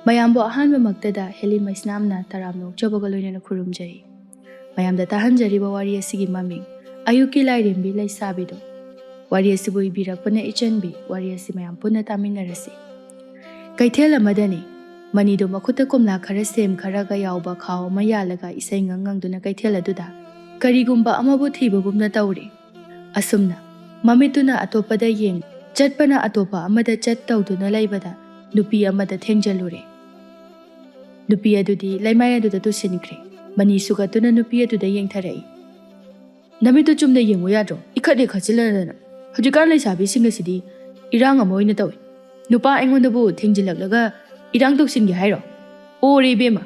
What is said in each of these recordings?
ꯃꯌꯥꯝꯕꯨ ꯑꯍꯥꯟꯕꯃꯛꯇꯗ ꯍꯦꯂꯤ ꯃꯩꯁꯅꯥꯝꯅ ꯇꯔꯥꯝꯅ ꯑꯣꯛꯆꯕꯒ ꯂꯣꯏꯅꯅ ꯈꯨꯔꯨꯝꯖꯔꯤ꯫ ꯃꯌꯥꯝꯗ ꯇꯥꯍꯟꯖꯔꯤꯕ ꯋꯥꯔꯤ ꯑꯁꯤꯒꯤ ꯃꯃꯤꯡ ꯑꯌꯨꯛꯀꯤ ꯂꯥꯏꯔꯦꯝꯕꯤ ꯂꯩꯁꯥꯕꯤꯗꯨ꯫ ꯋꯥꯔꯤ ꯑꯁꯤꯕꯨ ꯏꯕꯤꯔꯛꯄꯅ ꯏꯆꯟꯕꯤ꯫ ꯋꯥꯔꯤ ꯑꯁꯤ ꯃꯌꯥꯝ ꯄꯨꯟꯅ ꯇꯥꯃꯤꯟꯅꯔꯁꯤ꯫ ꯀꯩꯊꯦꯜ ꯑꯃꯗꯅꯤ ꯃꯅꯤꯗꯨ ꯃꯈꯨꯠꯇ ꯀꯣꯝꯂꯥ ꯈꯔ ꯁꯦꯝ ꯈꯔꯒ ꯌꯥꯎꯕ ꯈꯥꯎ ꯑꯃ ꯌꯥꯜꯂꯒ ꯏꯁꯩ ꯉꯪꯗꯨꯅ ꯀꯩꯊꯦꯜ ꯑꯗꯨꯗ ꯀꯔꯤꯒꯨꯝꯕ ꯑꯃꯕꯨ ꯊꯤꯕꯒꯨꯝꯅ ꯇꯧꯔꯤ꯫ ꯑꯁꯨꯝꯅ ꯃꯃꯤꯠꯇꯨꯅ ꯑꯇꯣꯞꯄꯗ ꯌꯦꯡ, ꯆꯠꯄꯅ ꯑꯇꯣꯞꯄ ꯑꯃꯗ ꯆꯠ ꯇꯧꯗꯨꯅ ꯂꯩꯕꯗ ꯅꯨꯄꯤ ꯑꯃꯗ ꯊꯦꯡꯖꯜꯂꯨꯔꯦ꯫ ꯅꯨꯄꯤ ꯑꯗꯨꯗꯤ ꯂꯩꯃꯥꯏ ꯑꯗꯨꯗ ꯇꯨꯁꯤꯟꯈ꯭ꯔꯦ꯫ ꯃꯅꯤ ꯁꯨꯒꯠꯇꯨꯅ ꯅꯨꯄꯤ ꯑꯗꯨꯗ ꯌꯦꯡꯊꯔꯛꯏ꯫ "ꯅꯃꯤꯠꯇꯨ ꯆꯨꯝꯅ ꯌꯦꯡꯉꯨ ꯌꯥꯗ꯭ꯔꯣ? ꯏꯈꯠ ꯈꯠꯆꯤꯜꯂꯗꯅ. ꯍꯧꯖꯤꯛꯀꯥꯟ ꯂꯩꯁꯥꯕꯤꯁꯤꯡ ꯑꯁꯤꯗꯤ ꯏꯔꯥꯡ ꯑꯃ ꯑꯣꯏꯅ ꯇꯧꯏ꯫ ꯅꯨꯄꯥ ꯑꯩꯉꯣꯟꯗꯕꯨ ꯊꯦꯡꯖꯤꯜꯂꯛꯂꯒ ꯏꯔꯥꯡ ꯇꯧꯁꯤꯟꯒꯦ ꯍꯥꯏꯔꯣ? ꯑꯣꯔꯦ ꯏꯕꯦꯝꯃ."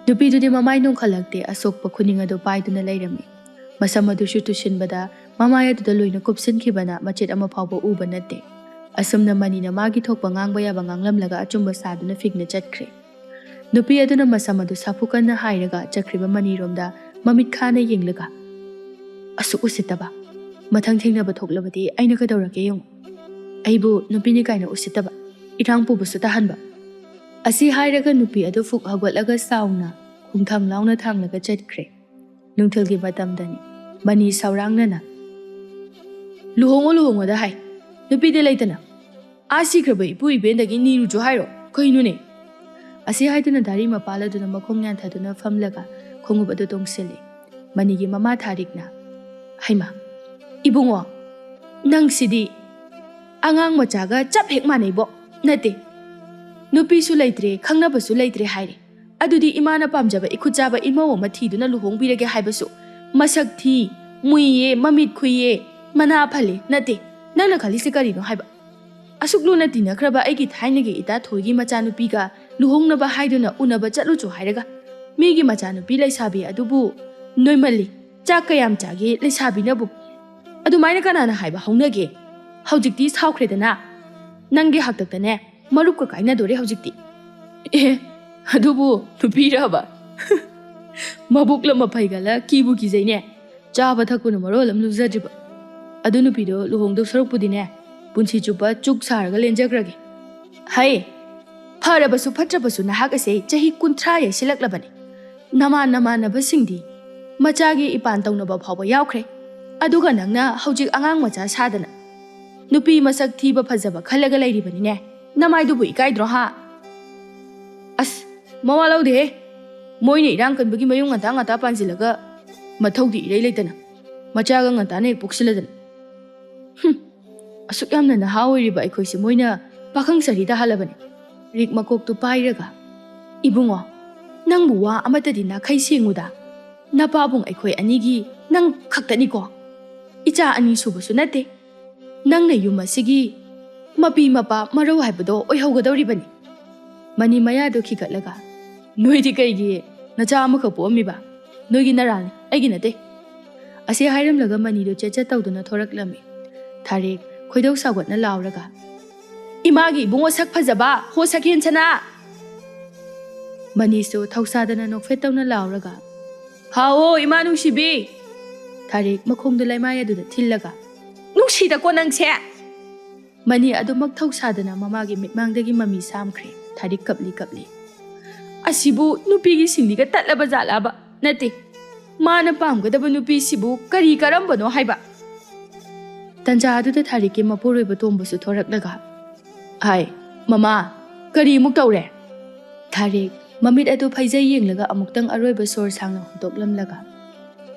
ꯅꯨꯄꯤꯗꯨꯗꯤ ꯃꯃꯥꯏ ꯅꯣꯡꯈꯠꯂꯛꯇꯦ, ꯑꯁꯣꯛꯄ ꯈꯨꯅꯤꯡ ꯑꯗꯨ ꯄꯥꯏꯗꯨꯅ ꯂꯩꯔꯝꯃꯤ꯫ ꯃꯁꯝ ꯑꯗꯨꯁꯨ ꯇꯨꯁꯤꯟꯕꯗ ꯃꯃꯥꯏ ꯑꯗꯨꯗ ꯂꯣꯏꯅ ꯀꯨꯞꯁꯤꯟꯈꯤꯕꯅ ꯃꯆꯦꯠ ꯑꯃ ꯐꯥꯎꯕ ꯎꯕ ꯅꯠꯇꯦ꯫ ꯑꯁꯨꯝꯅ ꯃꯅꯤꯅ ꯃꯥꯒꯤ ꯊꯣꯛꯄ ꯉꯥꯡꯕ ꯌꯥꯕ ꯉꯥꯡꯂꯝꯂꯒ ꯑꯆꯨꯝꯕ ꯁꯥꯗꯨꯅ ꯐꯤꯡꯅ ꯆꯠꯈ꯭ꯔꯦ꯫ ꯅꯨꯄꯤ ꯑꯗꯨꯅ ꯃꯁꯝ ꯑꯗꯨ ꯁꯥꯐꯨ ꯀꯟꯅ ꯍꯥꯏꯔꯒ ꯆꯠꯈ꯭ꯔꯤꯕ ꯃꯅꯤꯔꯣꯝꯗ ꯃꯃꯤꯠ ꯈꯥꯅ ꯌꯦꯡꯂꯒ, "ꯑꯁꯨꯛ ꯎꯁꯤꯠꯇꯕ! ꯃꯊꯪ ꯊꯦꯡꯅꯕ ꯊꯣꯛꯂꯕꯗꯤ ꯑꯩꯅ ꯀꯩꯗꯧꯔꯛꯀꯦ ꯌꯦꯡꯉꯨ. ꯑꯩꯕꯨ ꯅꯨꯄꯤꯅꯤ ꯀꯥꯏꯅ ꯎꯁꯤꯠꯇꯕ, ꯏꯔꯥꯡ ꯄꯨꯕꯁꯨ ꯇꯥꯍꯟꯕ." ꯑꯁꯤ ꯍꯥꯏꯔꯒ ꯅꯨꯄꯤ ꯑꯗꯨ ꯐꯨꯛ ꯍꯧꯒꯠꯂꯒ ꯁꯥꯎꯅ ꯈꯣꯡꯊꯥꯡ ꯂꯥꯎꯅ ꯊꯥꯡꯂꯒ ꯆꯠꯈ꯭ꯔꯦ꯫ ꯅꯨꯡꯊꯤꯜꯒꯤ ꯃꯇꯝꯗꯅꯤ ꯃꯅꯤ ꯁꯥꯎꯔꯥꯡꯅꯅ, "ꯂꯨꯍꯣꯡꯉꯣꯗ ꯍꯥꯏ, ꯅꯨꯄꯤꯗꯤ ꯂꯩꯇꯅ. ꯑꯥ ꯁꯤꯈ꯭ꯔꯕ ꯏꯄꯨ ꯏꯕꯦꯟꯗꯒꯤ ꯅꯤꯔꯨꯆꯣ ꯍꯥꯏꯔꯣ? ꯀꯩꯅꯣꯅꯦ?" ꯑꯁꯤ ꯍꯥꯏꯗꯨꯅ ꯙꯥꯔꯤ ꯃꯄꯥꯜ ꯑꯗꯨꯅ ꯃꯈꯣꯡ ꯌꯥꯟꯊꯗꯨꯅ ꯐꯝꯂꯒ ꯈꯣꯡꯎꯞ ꯑꯗꯨ ꯇꯣꯡꯁꯤꯜꯂꯤ꯫ ꯃꯅꯤꯒꯤ ꯃꯃꯥ ꯊꯥꯔꯤꯛꯅ, "ꯍꯩꯃꯥ, ꯏꯕꯨꯡꯉꯣ, ꯅꯪꯁꯤꯗꯤ ꯑꯉꯥꯡ ꯃꯆꯥꯒ ꯆꯞ ꯍꯦꯛ ꯃꯥꯟꯅꯩꯕꯣ. ꯅꯠꯇꯦ, ꯅꯨꯄꯤꯁꯨ ꯂꯩꯇ꯭ꯔꯦ, ꯈꯪꯅꯕꯁꯨ ꯂꯩꯇ꯭ರೆ ꯍꯥꯏꯔꯦ. ꯑꯗꯨꯗꯤ ꯏꯃꯥꯅ ꯄꯥꯝꯖꯕ ꯏꯈꯨꯠ ꯆꯥꯕ ꯏꯃꯧ ꯑꯃ ꯊꯤꯗꯨꯅ ꯂꯨꯍꯣꯡꯕꯤꯔꯒꯦ ꯍꯥꯏꯕꯁꯨ ꯃꯁꯛ ꯊꯤ, ꯃꯨꯏꯌꯦ, ꯃꯃꯤꯠ ꯈꯨꯏꯌꯦ, ꯃꯅꯥ ꯐꯜꯂꯦ. ꯅꯠꯇꯦ, ꯅꯪꯅ ꯈꯜꯂꯤꯁꯦ ꯀꯔꯤꯅꯣ ꯍꯥꯏꯕ? ꯑꯁꯨꯛ ꯂꯨꯅ ꯇꯤꯟꯅꯈ꯭ꯔꯕ ꯑꯩꯒꯤ ꯊꯥꯏꯅꯒꯤ ꯏꯇꯥ ꯊꯣꯏꯒꯤ ꯃꯆꯥꯅꯨꯄꯤꯒ ꯂꯨꯍꯣꯡꯅꯕ ꯍꯥꯏꯗꯨꯅ ꯎꯅꯕ ꯆꯠꯂꯨꯆꯣ ꯍꯥꯏꯔꯒ ꯃꯤꯒꯤ ꯃꯆꯥꯅꯨꯄꯤ ꯂꯩꯁꯥꯕꯤ ꯑꯗꯨꯕꯨ ꯅꯣꯏꯃꯜꯂꯤ, ꯆꯥꯛ ꯀꯌꯥꯝ ꯆꯥꯒꯦ ꯂꯩꯁꯥꯕꯤꯅꯕꯨ? ꯑꯗꯨꯃꯥꯏꯅ ꯀꯅꯥꯅ ꯍꯥꯏꯕ ꯍꯧꯅꯒꯦ? ꯍꯧꯖꯤꯛꯇꯤ ꯁꯥꯎꯈ꯭ꯔꯦꯗꯅ. ꯅꯪꯒꯤ ꯍꯥꯛꯇꯛꯇꯅꯦ ꯃꯔꯨꯞꯀ ꯀꯥꯏꯅꯗꯣꯔꯦ ꯍꯧꯖꯤꯛꯇꯤ." "ꯑꯦ, ꯑꯗꯨꯕꯨ ꯅꯨꯄꯤꯔꯕ? ꯃꯕꯨꯛꯂ ꯃꯐꯩꯒꯂ ꯀꯤꯕꯨ ꯀꯤꯖꯩꯅꯦ. ꯆꯥꯕ ꯊꯛꯄꯅ ꯃꯔꯣꯜ ꯑꯃ ꯂꯨꯖꯗ꯭ꯔꯤꯕ. ꯑꯗꯨ ꯅꯨꯄꯤꯗꯣ ꯂꯨꯍꯣꯡꯗꯧ ꯁꯔꯨꯛꯄꯨꯗꯤꯅꯦ ꯄꯨꯟꯁꯤ ꯆꯨꯞꯄ ꯆꯨꯛ ꯁꯥꯔꯒ ꯂꯦꯟꯖꯈ꯭ꯔꯒꯦ. ꯍꯩ, ꯐꯔꯕꯁꯨ ꯐꯠꯇ꯭ꯔꯕꯁꯨ ꯅꯍꯥꯛ ꯑꯁꯦ ꯆꯍꯤ 30 ꯌꯩꯁꯤꯜꯂꯛꯂꯕꯅꯤ. ꯅꯃꯥꯟꯅꯕꯁꯤꯡꯗꯤ ꯃꯆꯥꯒꯤ ꯏꯄꯥꯟ ꯇꯧꯅꯕ ꯐꯥꯎꯕ ꯌꯥꯎꯈ꯭ꯔꯦ. ꯑꯗꯨꯒ ꯅꯪꯅ ꯍꯧꯖꯤꯛ ꯑꯉꯥꯡ ꯃꯆꯥ ꯁꯥꯗꯅ ꯅꯨꯄꯤ ꯃꯁꯛ ꯊꯤꯕ ꯐꯖꯕ ꯈꯜꯂꯒ ꯂꯩꯔꯤꯕꯅꯤꯅꯦ. ꯅꯃꯥꯏꯗꯨꯕꯨ ꯏꯀꯥꯏꯗ꯭ꯔꯣ ꯍꯥ?" "ꯑꯁ, ꯃꯋꯥ ꯂꯧꯗꯦꯍꯦ. ꯃꯣꯏꯅ ꯏꯔꯥꯡ ꯀꯟꯕꯒꯤ ꯃꯌꯨꯝ ꯉꯟꯇꯥ ꯄꯥꯟꯁꯤꯜꯂꯒ ꯃꯊꯧꯗꯤ ꯏꯔꯩ ꯂꯩꯇꯅ ꯃꯆꯥꯒ ꯉꯟꯇꯥꯅ ꯍꯦꯛ ꯄꯣꯛꯁꯤꯜꯂꯗꯅ. ꯑꯁꯨꯛ ꯌꯥꯝꯅ ꯅꯍꯥ ꯑꯣꯏꯔꯤꯕ ꯑꯩꯈꯣꯏꯁꯦ ꯃꯣꯏꯅ ꯄꯥꯈꯪ ꯁꯔꯤ ꯇꯥꯍꯜꯂꯕꯅꯤ." ꯔꯤꯛ ꯃꯀꯣꯛꯇꯨ ꯄꯥꯏꯔꯒ, "ꯏꯕꯨꯡꯉꯣ, ꯅꯪꯕꯨ ꯋꯥ ꯑꯃꯠꯇꯗꯤ ꯅꯥꯈꯩ ꯁꯦꯡꯉꯨꯗ. ꯅꯄꯥꯕꯨꯡ ꯑꯩꯈꯣꯏ ꯑꯅꯤꯒꯤ ꯅꯪ ꯈꯛꯇꯅꯤꯀꯣ. ꯏꯆꯥ 2 ꯁꯨꯕꯁꯨ ꯅꯠꯇꯦ. ꯅꯪꯅ ꯌꯨꯝ ꯑꯁꯤꯒꯤ ꯃꯄꯤ ꯃꯄꯥ ꯃꯔꯧ ꯍꯥꯏꯕꯗꯣ ꯑꯣꯏꯍꯧꯒꯗꯧꯔꯤꯕꯅꯤ." ꯃꯅꯤ ꯃꯌꯥꯗꯨ ꯈꯤꯒꯠꯂꯒ, "ꯅꯣꯏꯗꯤ ꯀꯩꯒꯤ ꯅꯆꯥ ꯑꯃꯈꯛ ꯄꯣꯛꯑꯝꯃꯤꯕ? ꯅꯣꯏꯒꯤ ꯅꯔꯥꯜꯅꯤ, ꯑꯩꯒꯤ ꯅꯠꯇꯦ." ꯑꯁꯤ ꯍꯥꯏꯔꯝꯂꯒ ꯃꯅꯤꯗꯨ ꯆꯦꯠ ꯇꯧꯗꯨꯅ ꯊꯣꯔꯛꯂꯝꯃꯤ꯫ ꯊꯥꯔꯤꯛ ꯈꯣꯏꯗꯧ ꯁꯥꯎꯒꯠꯅ ꯂꯥꯎꯔꯒ, "ꯏꯃꯥꯒꯤ ꯏꯕꯨꯡꯉꯣ ꯁꯛ ꯐꯖꯕ, ꯍꯣ ꯁꯛꯍꯦꯟ ꯁꯅꯥ!" ꯃꯅꯤꯁꯨ ꯊꯧꯁꯥꯗꯅ ꯅꯣꯛꯐꯦꯠ ꯇꯧꯅ ꯂꯥꯎꯔꯒ, "ꯍꯥꯎꯍꯣ ꯏꯃꯥ ꯅꯨꯡꯁꯤꯕꯤ!" ꯊꯥꯔꯤꯛ ꯃꯈꯣꯡꯗꯨ ꯂꯩꯃꯥꯏ ꯑꯗꯨꯗ ꯊꯤꯜꯂꯒ, "ꯅꯨꯡꯁꯤꯗꯀꯣ ꯅꯪꯁꯦ!" ꯃꯅꯤ ꯑꯗꯨꯃꯛ ꯊꯧꯁꯥꯗꯅ ꯃꯃꯥꯒꯤ ꯃꯤꯠꯃꯥꯡꯗꯒꯤ ꯃꯃꯤ ꯁꯥꯝꯈ꯭ꯔꯦ꯫ ꯊꯥꯔꯤꯛ ꯀꯞꯂꯤ. "ꯑꯁꯤꯕꯨ ꯅꯨꯄꯤꯒꯤ ꯁꯤꯡꯂꯤꯒ ꯇꯠꯂꯕ ꯖꯥꯠꯂꯕ? ꯅꯠꯇꯦ, ꯃꯥꯅ ꯄꯥꯝꯒꯗꯕ ꯅꯨꯄꯤꯁꯤꯕꯨ ꯀꯔꯝꯕꯅꯣ ꯍꯥꯏꯕ?" ꯇꯟꯖꯥ ꯑꯗꯨꯗ ꯊꯥꯔꯤꯛꯀꯤ ꯃꯄꯨꯔꯣꯏꯕ ꯇꯣꯝꯕꯁꯨ ꯊꯣꯔꯛꯂꯒ, "ꯍꯥꯏ, ꯃꯃꯥ, ꯀꯔꯤꯃꯨꯛ ꯇꯧꯔꯦ?" ꯊꯥꯔꯤꯛ ꯃꯃꯤꯠ ꯑꯗꯨ ꯐꯩꯖꯩ ꯌꯦꯡꯂꯒ ꯑꯃꯨꯛꯇꯪ ꯑꯔꯣꯏꯕ ꯁꯣꯔ ꯁꯥꯡꯅ ꯍꯣꯟꯗꯣꯛꯂꯝꯂꯒ,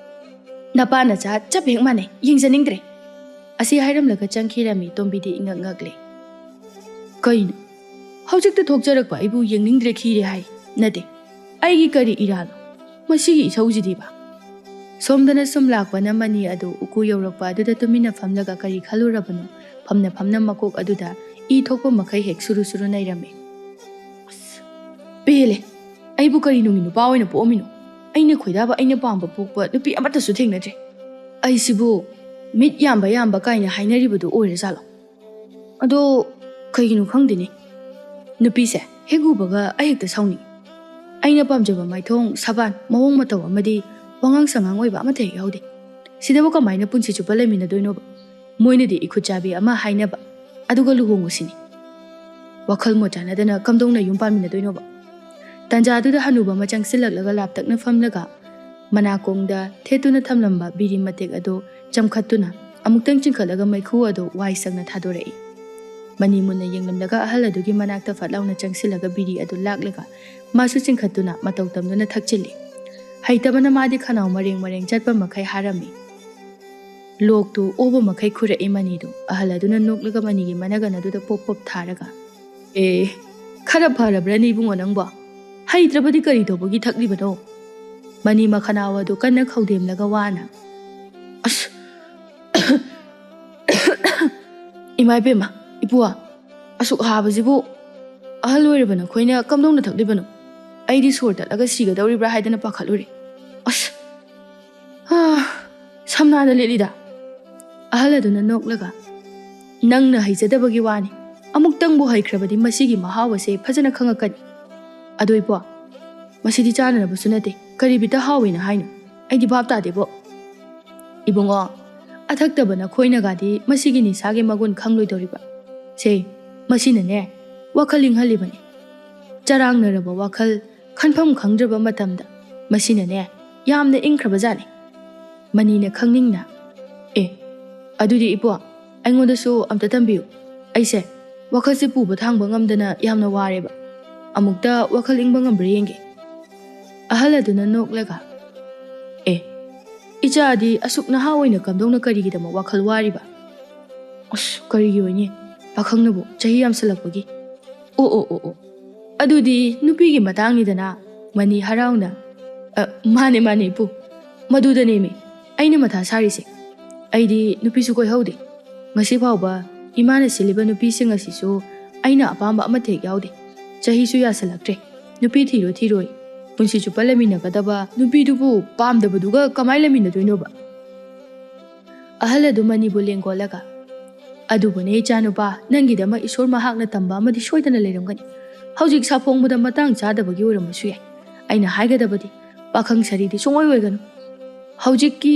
"ꯅꯄꯥ ꯅꯆꯥ ꯆꯞ ꯍꯦꯛ ꯃꯥꯟꯅꯩ, ꯌꯦꯡꯖꯅꯤꯡꯗ꯭ꯔꯦ." ꯑꯁꯤ ꯍꯥꯏꯔꯝꯂꯒ ꯆꯪꯈꯤꯔꯝꯃꯤ꯫ ꯇꯣꯝꯕꯤꯗꯤ ꯏꯉꯛ ꯉꯛꯂꯦ꯫ "ꯀꯩꯅꯣ, ꯍꯧꯖꯤꯛꯇ ꯊꯣꯛꯆꯔꯛꯄ ꯑꯩꯕꯨ ꯌꯦꯡꯅꯤꯡꯗ꯭ꯔꯦ ꯈꯤꯔꯦ ꯍꯥꯏ? ꯅꯠꯇꯦ, ꯑꯩꯒꯤ ꯀꯔꯤ ꯏꯔꯥꯜꯅꯣ ꯃꯁꯤꯒꯤ ꯏꯁꯧꯁꯤꯗꯤꯕ?" ꯁꯣꯝꯗꯅ ꯁꯨꯝ ꯂꯥꯛꯄꯅ ꯃꯅꯤ ꯑꯗꯨ ꯎꯀꯨ ꯌꯧꯔꯛꯄ ꯑꯗꯨꯗ ꯇꯨꯃꯤꯟꯅ ꯐꯝꯂꯒ ꯀꯔꯤ ꯈꯜꯂꯨꯔꯕꯅꯣ ꯐꯝꯅ ꯃꯀꯣꯛ ꯑꯗꯨꯗ ꯏ ꯊꯣꯛꯄ ꯃꯈꯩ ꯍꯦꯛ ꯁꯨꯔꯨ ꯅꯩꯔꯝꯃꯤ꯫ "ꯑꯁ, ꯄꯦꯜꯂꯦ! ꯑꯩꯕꯨ ꯀꯔꯤ ꯅꯨꯡꯒꯤ ꯅꯨꯄꯥ ꯑꯣꯏꯅ ꯄꯣꯛꯑꯝꯃꯤꯅꯣ? ꯑꯩꯅ ꯈꯣꯏꯗꯥꯕ, ꯑꯩꯅ ꯄꯥꯝꯕ ꯄꯣꯛꯄ ꯅꯨꯄꯤ ꯑꯃꯠꯇꯁꯨ ꯊꯦꯡꯅꯗ꯭ꯔꯦ꯫ ꯑꯩꯁꯤꯕꯨ ꯃꯤꯠ ꯌꯥꯝꯕ ꯀꯥꯏꯅ ꯍꯥꯏꯅꯔꯤꯕꯗꯨ ꯑꯣꯏꯔꯖꯥꯠꯂꯣ? ꯑꯗꯣ ꯀꯩꯒꯤꯅꯣ ꯈꯪꯗꯦꯅꯦ, ꯅꯨꯄꯤꯁꯦ ꯍꯦꯛ ꯎꯕꯒ ꯑꯩ ꯍꯦꯛꯇ ꯁꯥꯎꯅꯤꯡꯉꯤ꯫ ꯑꯩꯅ ꯄꯥꯝꯖꯕ ꯃꯥꯏꯊꯣꯡ, ꯁꯕꯥꯟ, ꯃꯑꯣꯡ ꯃꯇꯧ ꯑꯃꯗꯤ ꯋꯥꯉꯥꯡ ꯁꯉꯥꯡ ꯑꯣꯏꯕ ꯑꯃꯠꯇ ꯍꯦꯛ ꯌꯥꯎꯗꯦ꯫ ꯁꯤꯗꯕꯨ ꯀꯃꯥꯏꯅ ꯄꯨꯟꯁꯤ ꯆꯨꯞꯄ ꯂꯩꯃꯤꯟꯅꯗꯣꯏꯅꯣꯕ? ꯃꯣꯏꯅꯗꯤ ꯏꯈꯨꯠ ꯆꯥꯕꯤ ꯑꯃ ꯍꯥꯏꯅꯕ, ꯑꯗꯨꯒ ꯂꯨꯍꯣꯡꯉꯨ ꯁꯤꯅꯤ꯫ ꯋꯥꯈꯜ ꯃꯣꯠ ꯆꯥꯟꯅꯗꯅ ꯀꯝꯗꯧꯅ ꯌꯨꯝ ꯄꯥꯟꯃꯤꯟꯅꯗꯣꯏꯅꯣꯕ? ꯇꯥꯟꯖꯥꯗꯨꯗ ꯍꯅꯨꯕ ꯑꯃ ꯆꯪꯁꯤꯜꯂꯛꯂꯒ ꯂꯥꯞꯇꯛꯅ ꯐꯝꯂꯒ ꯃꯅꯥꯀꯣꯡꯗ ꯊꯦꯠꯇꯨꯅ ꯊꯝꯂꯝꯕ ꯕꯤꯔꯤ ꯃꯇꯦꯛ ꯑꯗꯨ ꯆꯝꯈꯠꯇꯨꯅ ꯑꯃꯨꯛꯇꯪ ꯆꯤꯡꯈꯠꯂꯒ ꯃꯩꯈꯨ ꯑꯗꯨ ꯋꯥꯏ ꯁꯪꯅ ꯊꯥꯗꯣꯔꯛꯏ꯫ ꯃꯅꯤ ꯃꯨꯟꯅ ꯌꯦꯡꯂꯝꯂꯒ ꯑꯍꯜ ꯑꯗꯨꯒꯤ ꯃꯅꯥꯛꯇ ꯐꯠ ꯂꯥꯎꯅ ꯆꯪꯁꯤꯜꯂꯒ ꯕꯤꯔꯤ ꯑꯗꯨ ꯂꯥꯛꯂꯒ ꯃꯥꯁꯨ ꯆꯤꯡꯈꯠꯇꯨꯅ ꯃꯇꯧ ꯇꯝꯗꯨꯅ ꯊꯛꯆꯤꯜꯂꯤ꯫ ꯍꯩꯇꯕꯅ ꯃꯥꯗꯤ ꯈꯅꯥꯎ ꯃꯔꯦꯡ ꯃꯔꯦꯡ ꯆꯠꯄ ꯃꯈꯩ ꯍꯥꯔꯝꯃꯤ꯫ ꯂꯣꯛꯇꯨ ꯑꯣꯕ ꯃꯈꯩ ꯈꯨꯔꯛꯏ ꯃꯅꯤꯗꯨ꯫ ꯑꯍꯜ ꯑꯗꯨꯅ ꯅꯣꯛꯂꯒ ꯃꯅꯤꯒꯤ ꯃꯅꯒꯟ ꯑꯗꯨꯗ ꯄꯣꯞ ꯄꯣꯞ ꯊꯥꯔꯒ, ꯈꯔ ꯐꯔꯕ꯭ꯔꯅꯤ ꯏꯕꯨꯡꯉꯣ ꯅꯪꯕꯣ? ꯍꯩꯇ꯭ꯔꯕꯗꯤ ꯀꯔꯤ ꯇꯧꯕꯒꯤ ꯊꯛꯂꯤꯕꯅꯣ? ꯃꯅꯤ ꯃꯈꯅꯥꯎ ꯑꯗꯨ ꯀꯟꯅ ꯈꯧꯗꯦꯝꯂꯒ ꯋꯥꯅ, ꯑꯁ ꯏꯃꯥ ꯏꯕꯦꯝꯃ, ꯏꯄꯨꯋꯥ, ꯑꯁꯨꯛ ꯍꯥꯕꯁꯤꯕꯨ ꯑꯍꯜ ꯑꯣꯏꯔꯕ ꯅꯈꯣꯏꯅ ꯀꯝꯗꯧꯅ ꯊꯛꯂꯤꯕꯅꯣ? ꯑꯩꯗꯤ ꯁꯣꯔ ꯇꯠꯂꯒ ꯁꯤꯒꯗꯧꯔꯤꯕ꯭ꯔꯥ ꯍꯥꯏꯗꯅ ꯄꯥꯈꯠꯂꯨꯔꯦ꯫ ꯑꯁ ꯁꯝꯅꯥꯗ ꯂꯦꯠꯂꯤꯗ꯫ ꯑꯍꯜ ꯑꯗꯨꯅ ꯅꯣꯛꯂꯒ, ꯅꯪꯅ ꯍꯩꯖꯗꯕꯒꯤ ꯋꯥꯅꯤ, ꯑꯃꯨꯛꯇꯪꯕꯨ ꯍꯩꯈ꯭ꯔꯕꯗꯤ ꯃꯁꯤꯒꯤ ꯃꯍꯥꯎ ꯑꯁꯦ ꯐꯖꯅ ꯈꯪꯉꯛꯀꯅꯤ꯫ ꯑꯗꯣ ꯏꯄꯨꯋꯥ, ꯃꯁꯤꯗꯤ ꯆꯥꯅꯅꯕꯁꯨ ꯅꯠꯇꯦ, ꯀꯔꯤ ꯕꯤꯠꯇ ꯍꯥꯎꯋꯦꯅ ꯍꯥꯏꯅꯣ? ꯑꯩꯗꯤ ꯚꯥꯞ ꯇꯥꯗꯦꯕꯣ꯫ ꯏꯕꯨꯡꯉꯣ, ꯑꯊꯛꯇꯕ ꯅꯈꯣꯏꯅꯒꯗꯤ ꯃꯁꯤꯒꯤ ꯅꯤꯁꯥꯒꯤ ꯃꯒꯨꯟ ꯈꯪꯂꯣꯏꯗꯧꯔꯤꯕ꯫ ꯁꯦ, ꯃꯁꯤꯅꯅꯦ ꯋꯥꯈꯜ ꯏꯪꯍꯜꯂꯤꯕꯅꯤ꯫ ꯆꯔꯥꯡꯅꯔꯕ ꯋꯥꯈꯜ ꯈꯟꯐꯝ ꯈꯪꯗ꯭ꯔꯕ ꯃꯇꯝꯗ ꯃꯁꯤꯅꯅꯦ ꯌꯥꯝꯅ ꯏꯪꯈ꯭ꯔꯕꯖꯥꯠꯅꯤ꯫ ꯃꯅꯤꯅ ꯈꯪꯅꯤꯡꯅ, ꯑꯗꯨꯗꯤ ꯏꯄꯨꯋꯥ, ꯑꯩꯉꯣꯟꯗꯁꯨ ꯑꯝꯇ ꯇꯝꯕꯤꯌꯨ꯫ ꯑꯩꯁꯦ ꯋꯥꯈꯜꯁꯦ ꯄꯨꯕ ꯊꯥꯡꯕ ꯉꯝꯗꯅ ꯌꯥꯝꯅ ꯋꯥꯔꯦꯕ꯫ ꯑꯃꯨꯛꯇ ꯋꯥꯈꯜ ꯏꯪꯕ ꯉꯝꯕ꯭ꯔꯥ ꯌꯦꯡꯒꯦ꯫ ꯑꯍꯜ ꯑꯗꯨꯅ ꯅꯣꯛꯂꯒ, ꯏꯆꯥꯗꯤ ꯑꯁꯨꯛ ꯅꯍꯥ ꯑꯣꯏꯅ ꯀꯝꯗꯧꯅ ꯀꯔꯤꯒꯤꯗꯃꯛ ꯋꯥꯈꯜ ꯋꯥꯔꯤꯕ? ꯑꯁ, ꯀꯔꯤꯒꯤ ꯑꯣꯏꯅꯤ? ꯄꯥꯈꯪꯅꯕꯨ ꯆꯍꯤ ꯌꯥꯝꯁꯜꯂꯛꯄꯒꯤ꯫ ꯑꯣ, ꯑꯗꯨꯗꯤ ꯅꯨꯄꯤꯒꯤ ꯃꯇꯥꯡꯅꯤꯗꯅ꯫ ꯃꯅꯤ ꯍꯔꯥꯎꯅ, ꯃꯥꯅꯦ ꯏꯄꯨ, ꯃꯗꯨꯗꯅꯦꯃꯤ ꯑꯩꯅ ꯃꯊꯥ ꯁꯥꯔꯤꯁꯦ꯫ ꯑꯩꯗꯤ ꯅꯨꯄꯤꯁꯨ ꯀꯣꯏꯍꯧꯗꯦ꯫ ꯉꯁꯤ ꯐꯥꯎꯕ ꯏꯃꯥꯅ ꯁꯤꯜꯂꯤꯕ ꯅꯨꯄꯤꯁꯤꯡ ꯑꯁꯤꯁꯨ ꯑꯩꯅ ꯑꯄꯥꯝꯕ ꯑꯃꯠꯇ ꯍꯦꯛ ꯌꯥꯎꯗꯦ꯫ ꯆꯍꯤꯁꯨ ꯌꯥꯁꯜꯂꯛꯇ꯭ꯔꯦ, ꯅꯨꯄꯤ ꯊꯤꯔꯣꯏ꯫ ꯄꯨꯟꯁꯤ ꯆꯨꯞꯄ ꯂꯩꯃꯤꯟꯅꯒꯗꯕ ꯅꯨꯄꯤꯗꯨꯕꯨ ꯄꯥꯝꯗꯕꯗꯨꯒ ꯀꯃꯥꯏꯅ ꯂꯩꯃꯤꯟꯅꯗꯣꯏꯅꯣꯕ? ꯑꯍꯜ ꯑꯗꯨ ꯃꯅꯤꯕꯨ ꯂꯦꯡꯒꯣꯜꯂꯒ, ꯑꯗꯨꯕꯨꯅꯦ ꯏꯆꯥꯅꯨꯄꯥ, ꯅꯪꯒꯤꯗꯃꯛ ꯏꯁꯣꯔ ꯃꯍꯥꯛꯅ ꯇꯝꯕ ꯑꯃꯗꯤ ꯁꯣꯏꯗꯅ ꯂꯩꯔꯝꯒꯅꯤ꯫ ꯍꯧꯖꯤꯛ ꯁꯥꯐꯣꯡꯕꯗ ꯃꯇꯥꯡ ꯆꯥꯗꯕꯒꯤ ꯑꯣꯏꯔꯝꯕꯁꯨ ꯌꯥꯏ꯫ ꯑꯩꯅ ꯍꯥꯏꯒꯗꯕꯗꯤ ꯄꯥꯈꯪ ꯁꯔꯤꯗꯤ ꯁꯨꯡꯑꯣꯏ ꯑꯣꯏꯒꯅꯨ꯫ ꯍꯧꯖꯤꯛꯀꯤ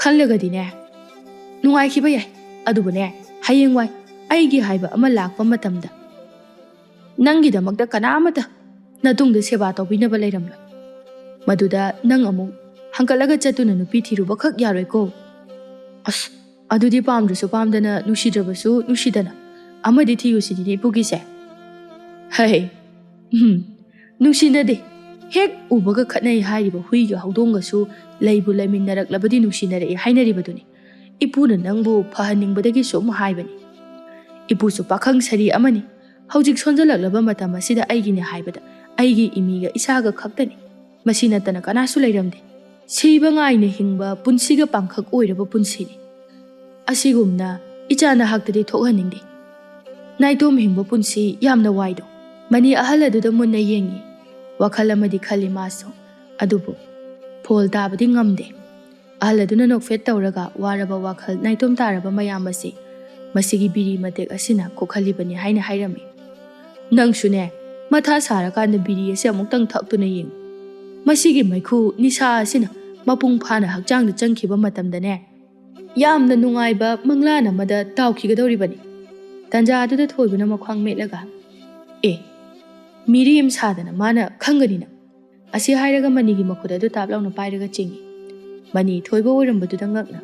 ꯈꯜꯂꯒꯗꯤꯅꯦ ꯅꯨꯡꯉꯥꯏꯈꯤꯕ ꯌꯥꯏ, ꯑꯗꯨꯕꯨꯅꯦ ꯍꯌꯦꯡꯋꯥꯏ ꯑꯩꯒꯤ ꯍꯥꯏꯕ ꯑꯃ ꯂꯥꯛꯄ ꯃꯇꯝꯗ ꯅꯪꯒꯤꯗꯃꯛꯇ ꯀꯅꯥꯃꯠꯇ ꯅꯇꯨꯡꯗ ꯁꯦꯕꯥ ꯇꯧꯕꯤꯅꯕ ꯂꯩꯔꯝꯂꯣꯏ꯫ ꯃꯗꯨꯗ ꯅꯪ ꯑꯃꯨꯛ ꯍꯪꯀꯠꯂꯒ ꯆꯠꯇꯨꯅ ꯅꯨꯄꯤ ꯊꯤꯔꯨꯕꯈꯛ ꯌꯥꯔꯣꯏꯀꯣ꯫ ꯑꯁ, ꯑꯗꯨꯗꯤ ꯄꯥꯝꯗ꯭ꯔꯁꯨ ꯄꯥꯝꯗꯅ, ꯅꯨꯡꯁꯤꯗ꯭ꯔꯕꯁꯨ ꯅꯨꯡꯁꯤꯗꯅ ꯑꯃꯗꯤ ꯊꯤꯌꯨꯁꯤꯗꯤꯅꯦ ꯏꯄꯨꯒꯤꯁꯦ꯫ ꯅꯨꯡꯁꯤꯅꯗꯦ, ꯍꯦꯛ ꯎꯕꯒ ꯈꯠꯅꯩ ꯍꯥꯏꯔꯤꯕ ꯍꯨꯏꯒ ꯍꯧꯗꯣꯡꯒꯁꯨ ꯂꯩꯕꯨ ꯂꯩꯃꯤꯟꯅꯔꯛꯂꯕꯗꯤ ꯅꯨꯡꯁꯤꯅꯔꯛꯏ ꯍꯥꯏꯅꯔꯤꯕꯗꯨꯅꯤ꯫ ꯏꯄꯨꯅ ꯅꯪꯕు ꯐꯍꯟꯅꯤꯡꯕꯗꯒꯤ ꯁꯨꯝ ꯍꯥꯏꯕꯅꯤ꯫ ꯏꯄꯨꯁꯨ ꯄꯥꯈꯪ ꯁꯔꯤ ꯑꯃꯅꯤ꯫ ꯍꯧꯖꯤꯛ ꯁꯣꯟꯖꯜꯂꯛꯂꯕ ꯃꯇꯝ ꯑꯁꯤꯗ ꯑꯩꯒꯤꯅꯦ ꯍꯥꯏꯕꯗ ꯑꯩꯒꯤ ꯏꯃꯤꯒ ꯏꯁꯥꯒ ꯈꯛꯇꯅꯤ꯫ ꯃꯁꯤ ꯅꯠꯇꯅ ꯀꯅꯥꯁꯨ ꯂꯩꯔꯝꯗꯦ꯫ ꯁꯤꯕ ꯉꯥꯏꯅ ꯍꯤꯡꯕ ꯄꯨꯟꯁꯤꯒ ꯄꯥꯡꯈꯛ ꯑꯣꯏꯔꯕ ꯄꯨꯟꯁꯤꯅꯤ꯫ ꯑꯁꯤꯒꯨꯝꯅ ꯏꯆꯥ ꯅꯍꯥꯛꯇꯗꯤ ꯊꯣꯛꯍꯟꯅꯤꯡꯗꯦ꯫ ꯅꯥꯏꯇꯣꯝ ꯍꯤꯡꯕ ꯄꯨꯟꯁꯤ ꯌꯥꯝꯅ ꯋꯥꯏꯗꯣ꯫ ꯃꯅꯤ ꯑꯍꯜ ꯑꯗꯨꯗ ꯃꯨꯟꯅ ꯌꯦꯡꯉꯤ꯫ ꯋꯥꯈꯜ ꯑꯃꯗꯤ ꯈꯜꯂꯤ ꯃꯥꯁꯨ, ꯑꯗꯨꯕꯨ ꯐꯣꯜ ꯇꯥꯕꯗꯤ ꯉꯝꯗꯦ꯫ ꯑꯍꯜ ꯑꯗꯨꯅ ꯅꯣꯛꯐꯦꯠ ꯇꯧꯔꯒ ꯋꯥꯔꯕ ꯋꯥꯈꯜ ꯅꯥꯏꯇꯣꯝ ꯇꯥꯔꯕ ꯃꯌꯥꯝ ꯑꯁꯤ ꯃꯁꯤꯒꯤ ꯕꯤꯔꯤ ꯃꯇꯦꯛ ꯑꯁꯤꯅ ꯀꯣꯛꯍꯜꯂꯤꯕꯅꯤ ꯍꯥꯏꯅ ꯍꯥꯏꯔꯝꯃꯤ꯫ ꯅꯪꯁꯨꯅꯦ ꯃꯊꯥ ꯁꯥꯔꯀꯥꯟꯗ ꯕꯤꯔꯤ ꯑꯁꯤ ꯑꯃꯨꯛꯇꯪ ꯊꯛꯇꯨꯅ ꯌꯦꯡꯉꯨ꯫ ꯃꯁꯤꯒꯤ ꯃꯩꯈꯨ ꯅꯤꯁꯥ ꯑꯁꯤꯅ ꯃꯄꯨꯡ ꯐꯥꯅ ꯍꯛꯆꯥꯡꯗ ꯆꯪꯈꯤꯕ ꯃꯇꯝꯗꯅꯦ ꯌꯥꯝꯅ ꯅꯨꯡꯉꯥꯏꯕ ꯃꯪꯂꯥꯟ ꯑꯃꯗ ꯇꯥꯎꯈꯤꯒꯗꯧꯔꯤꯕꯅꯤ꯫ ꯇꯟꯖꯥ ꯑꯗꯨꯗ ꯊꯣꯏꯕꯅ ꯃꯈ꯭ꯋꯥꯡ ꯃꯦꯠꯂꯒ, ꯃꯤꯔꯦꯝ ꯁꯥꯗꯅ ꯃꯥꯅ ꯈꯪꯒꯅꯤꯅ꯫ ꯑꯁꯤ ꯍꯥꯏꯔꯒ ꯃꯅꯤꯒꯤ ꯃꯈꯨꯠ ꯑꯗꯨ ꯇꯥꯞ ꯂꯥꯎꯅ ꯄꯥꯏꯔꯒ ꯆꯤꯡꯉꯤ꯫ ꯃꯅꯤ ꯊꯣꯏꯕ ꯑꯣꯏꯔꯝꯕꯗꯨꯗ ꯉꯛꯅ,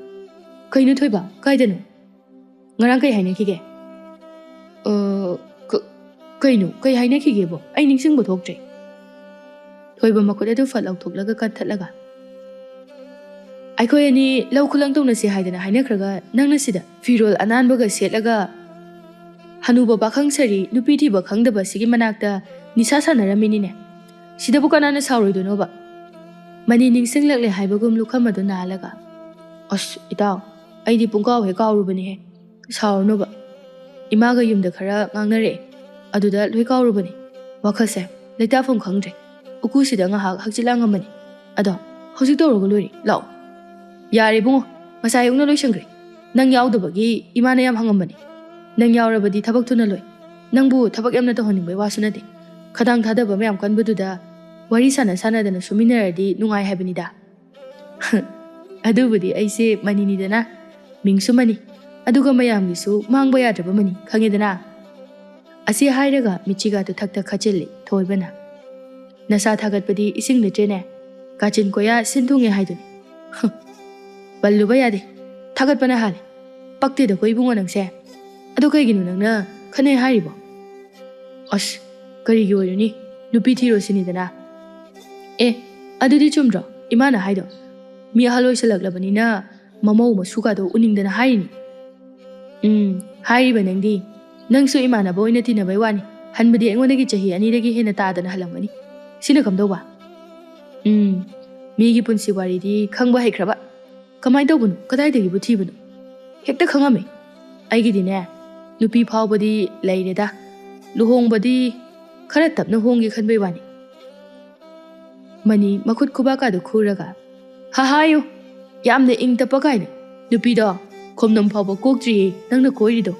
ꯀꯩꯅꯣ ꯊꯣꯏꯕ, ꯀꯥꯏꯗꯅꯣ? ꯉꯔꯥꯡ ꯀꯩ ꯍꯥꯏꯅꯈꯤꯒꯦ? ꯀꯩꯅꯣ ꯀꯩ ꯍꯥꯏꯅꯈꯤꯒꯦꯕꯣ? ꯑꯩ ꯅꯤꯡꯁꯤꯡꯕ ꯊꯣꯛꯇ꯭ꯔꯦ꯫ ꯊꯣꯏꯕ ꯃꯈꯨꯠ ꯑꯗꯨ ꯐꯠ ꯂꯧꯊꯣꯛꯂꯒ ꯀꯟꯊꯠꯂꯒ, ꯑꯩꯈꯣꯏ ꯑꯅꯤ ꯂꯧ ꯈꯨꯂꯪ ꯇꯧꯅꯁꯤ ꯍꯥꯏꯗꯅ ꯍꯥꯏꯅꯈ꯭ꯔꯒ ꯅꯪꯅ ꯁꯤꯗ ꯐꯤꯔꯣꯜ ꯑꯅꯥꯟꯕꯒ ꯁꯦꯠꯂꯒ ꯍꯅꯨꯕ ꯄꯥꯈꯪ ꯁꯔꯤ ꯅꯨꯄꯤ ꯊꯤꯕ ꯈꯪꯗꯕ ꯁꯤꯒꯤ ꯃꯅꯥꯛꯇ ꯅꯤꯁꯥ ꯁꯥꯟꯅꯔꯝꯃꯤꯅꯤꯅꯦ꯫ ꯁꯤꯗꯕꯨ ꯀꯅꯥꯅ ꯁꯥꯎꯔꯣꯏꯗꯣꯏꯅꯣꯕ? ꯃꯅꯤ ꯅꯤꯡꯁꯤꯡꯂꯛꯂꯦ ꯍꯥꯏꯕꯒꯨꯝ ꯂꯨꯈꯝ ꯑꯗꯨ ꯅꯥꯜꯂꯒ, ꯑꯁ ꯏꯇꯥꯎ, ꯑꯩꯗꯤ ꯄꯨꯡꯀꯥꯎ ꯍꯦꯛ ꯀꯥꯎꯔꯨꯕꯅꯤꯍꯦ꯫ ꯁꯥꯎꯔꯅꯨꯕ, ꯏꯃꯥꯒ ꯌꯨꯝꯗ ꯈꯔ ꯉꯥꯡꯅꯔꯛꯑꯦ, ꯑꯗꯨꯗ ꯂꯣꯏ ꯀꯥꯎꯔꯨꯕꯅꯤ꯫ ꯋꯥꯈꯜꯁꯦ ꯂꯩꯇꯥꯐꯝ ꯈꯪꯗ꯭ꯔꯦ꯫ ꯎꯀꯨꯁꯤꯗ ꯉꯥꯏꯍꯥꯛ ꯍꯛꯆꯤꯠ ꯂꯥꯡꯉꯝꯕꯅꯤ꯫ ꯑꯗꯣ ꯍꯧꯖꯤꯛ ꯇꯧꯔꯒ ꯂꯣꯏꯔꯦ, ꯂꯥꯛꯑꯣ꯫ ꯌꯥꯔꯦ ꯏꯕꯨꯡꯉꯣ, ꯉꯁꯥꯏ ꯑꯌꯨꯛꯅ ꯂꯣꯏꯁꯟꯈ꯭ꯔꯦ꯫ ꯅꯪ ꯌꯥꯎꯗꯕꯒꯤ ꯏꯃꯥꯅ ꯌꯥꯝ ꯍꯪꯉꯝꯕꯅꯤ꯫ ꯅꯪ ꯌꯥꯎꯔꯕꯗꯤ ꯊꯕꯛ ꯊꯨꯅ ꯂꯣꯏ꯫ ꯅꯪꯕꯨ ꯊꯕꯛ ꯌꯥꯝꯅ ꯇꯧꯍꯟꯅꯤꯡꯕꯩ ꯋꯥꯁꯨ ꯅꯠꯇꯦ꯫ ꯈꯗꯥꯡ ꯊꯥꯗꯕ ꯃꯌꯥꯝ ꯀꯟꯕꯗꯨꯗ ꯋꯥꯔꯤ ꯁꯥꯟꯅꯗꯅ ꯁꯨꯃꯤꯟꯅꯔꯗꯤ ꯅꯨꯡꯉꯥꯏ ꯍꯥꯏꯕꯅꯤꯗ꯫ ꯑꯗꯨꯕꯨꯗꯤ ꯑꯩꯁꯦ ꯑꯁꯤ ꯍꯥꯏꯔꯒ ꯃꯤꯆꯤꯒꯥꯗꯨ ꯊꯛꯇ ꯈꯥꯆꯤꯜꯂꯤ ꯊꯣꯏꯕꯅ ꯅꯁꯥ ꯊꯥꯒꯠꯄꯗꯤ ꯏꯁꯤꯡ ꯂꯩꯇ꯭ꯔꯦꯅꯦ ꯀꯥꯆꯤꯟ ꯀꯣꯌꯥ ꯁꯤꯟꯊꯨꯡꯉꯦ ꯍꯥꯏꯗꯨꯅꯤ ꯄꯜꯂꯨꯕ ꯌꯥꯗꯦ ꯊꯥꯒꯠꯄꯅ ꯍꯥꯜꯂꯦ ꯄꯛꯇꯦꯗ ꯀꯣ ꯏꯕꯨꯡꯉꯣ ꯅꯪꯁꯦ ꯑꯗꯣ ꯀꯩꯒꯤꯅꯣ ꯅꯪꯅ ꯈꯟꯅꯩ ꯍꯥꯏꯔꯤꯕꯣ ꯑꯁ ꯀꯔꯤꯒꯤ ꯑꯣꯏꯔꯨꯅꯤ ꯅꯨꯄꯤ ꯊꯤꯔꯣ ꯁꯤꯅꯤꯗꯅ ꯑꯦ ꯑꯗꯨꯗꯤ ꯆꯨꯝꯗ꯭ꯔꯣ ꯏꯃꯥꯅ ꯍꯥꯏꯗꯣ ꯃꯤ ꯑꯍꯜ ꯑꯣꯏꯁꯜꯂꯛꯂꯕꯅꯤꯅ ꯃꯃꯧ ꯃꯁꯨꯒꯥꯗꯣ ꯎꯅꯤꯡꯗꯅ ꯍꯥꯏꯔꯤꯅꯤ ꯍꯥꯏꯔꯤꯕ ꯅꯪꯁꯨ ꯏꯃꯥꯟꯅꯕ ꯑꯣꯏꯅ ꯇꯤꯟꯅꯕꯩ ꯋꯥꯅꯤ ꯍꯟꯕꯗꯤ ꯑꯩꯉꯣꯟꯗꯒꯤ ꯆꯍꯤ 2ꯗꯒꯤ ꯍꯦꯟꯅ ꯇꯥꯗꯅ ꯍꯜꯂꯝꯒꯅꯤ ꯁꯤꯅ ꯀꯝꯗꯧꯕ ꯃꯤꯒꯤ ꯄꯨꯟꯁꯤ ꯋꯥꯔꯤꯗꯤ ꯈꯪꯕ ꯍꯩꯈ꯭ꯔꯕ ꯀꯃꯥꯏꯅ ꯇꯧꯕꯅꯣ ꯀꯗꯥꯏꯗꯒꯤꯕꯨ ꯊꯤꯕꯅꯣ ꯍꯦꯛꯇ ꯈꯪꯉꯝꯃꯦ ꯑꯩꯒꯤꯗꯤꯅꯦ ꯅꯨꯄꯤ ꯐꯥꯎꯕꯗꯤ ꯂꯩꯔꯦꯗ ꯂꯨꯍꯣꯡꯕꯗꯤ खरा तपन होंगे खनबे वानी मनी मखुद खुबाकादो खुरगा हाहायो यामने इंग तपकाइने नुपीदो खोमनम फावबो कोक्ट्री नंगना कोइरिदो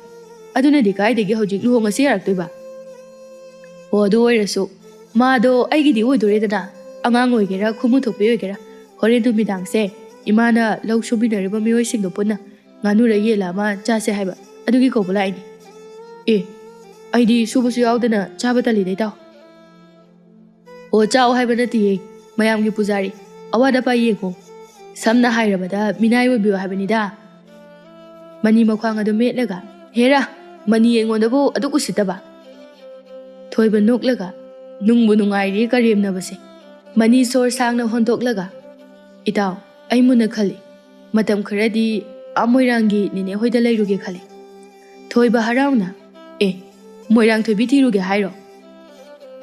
अदुनादि काइदेगे हौजिक लुहोंगसे यारक्तोइबा ओ अदु ओइरसु मादो आइगिदि ओइदोरेदना अंगांग ओइगेरा खुमु थोपे ओइगेरा होरेन दुमिदांगसे इमाना लौ सुबिनरिबा मियोइसिंगो पुन्ना nganuरा येला मा चासे हाइबा अदुगी कोबलाइनि ए आइदी सुबसु यावदना चाबा तली दैताव ओ चाव हाइबा नतिये मयामगी पुजारी अवादा पा येको samna hairabada minai obiyo habanida mani makhwang adu metlaga hera mani engondabu adu kusitaba thoiba noklaga nungbu nungairi karemnabase mani sor sangna hontoklaga itaw ai muna khali matam kharadi amoirangi nine hoida leiruge khali thoiba harauna e moirang thoibi thiruge hairo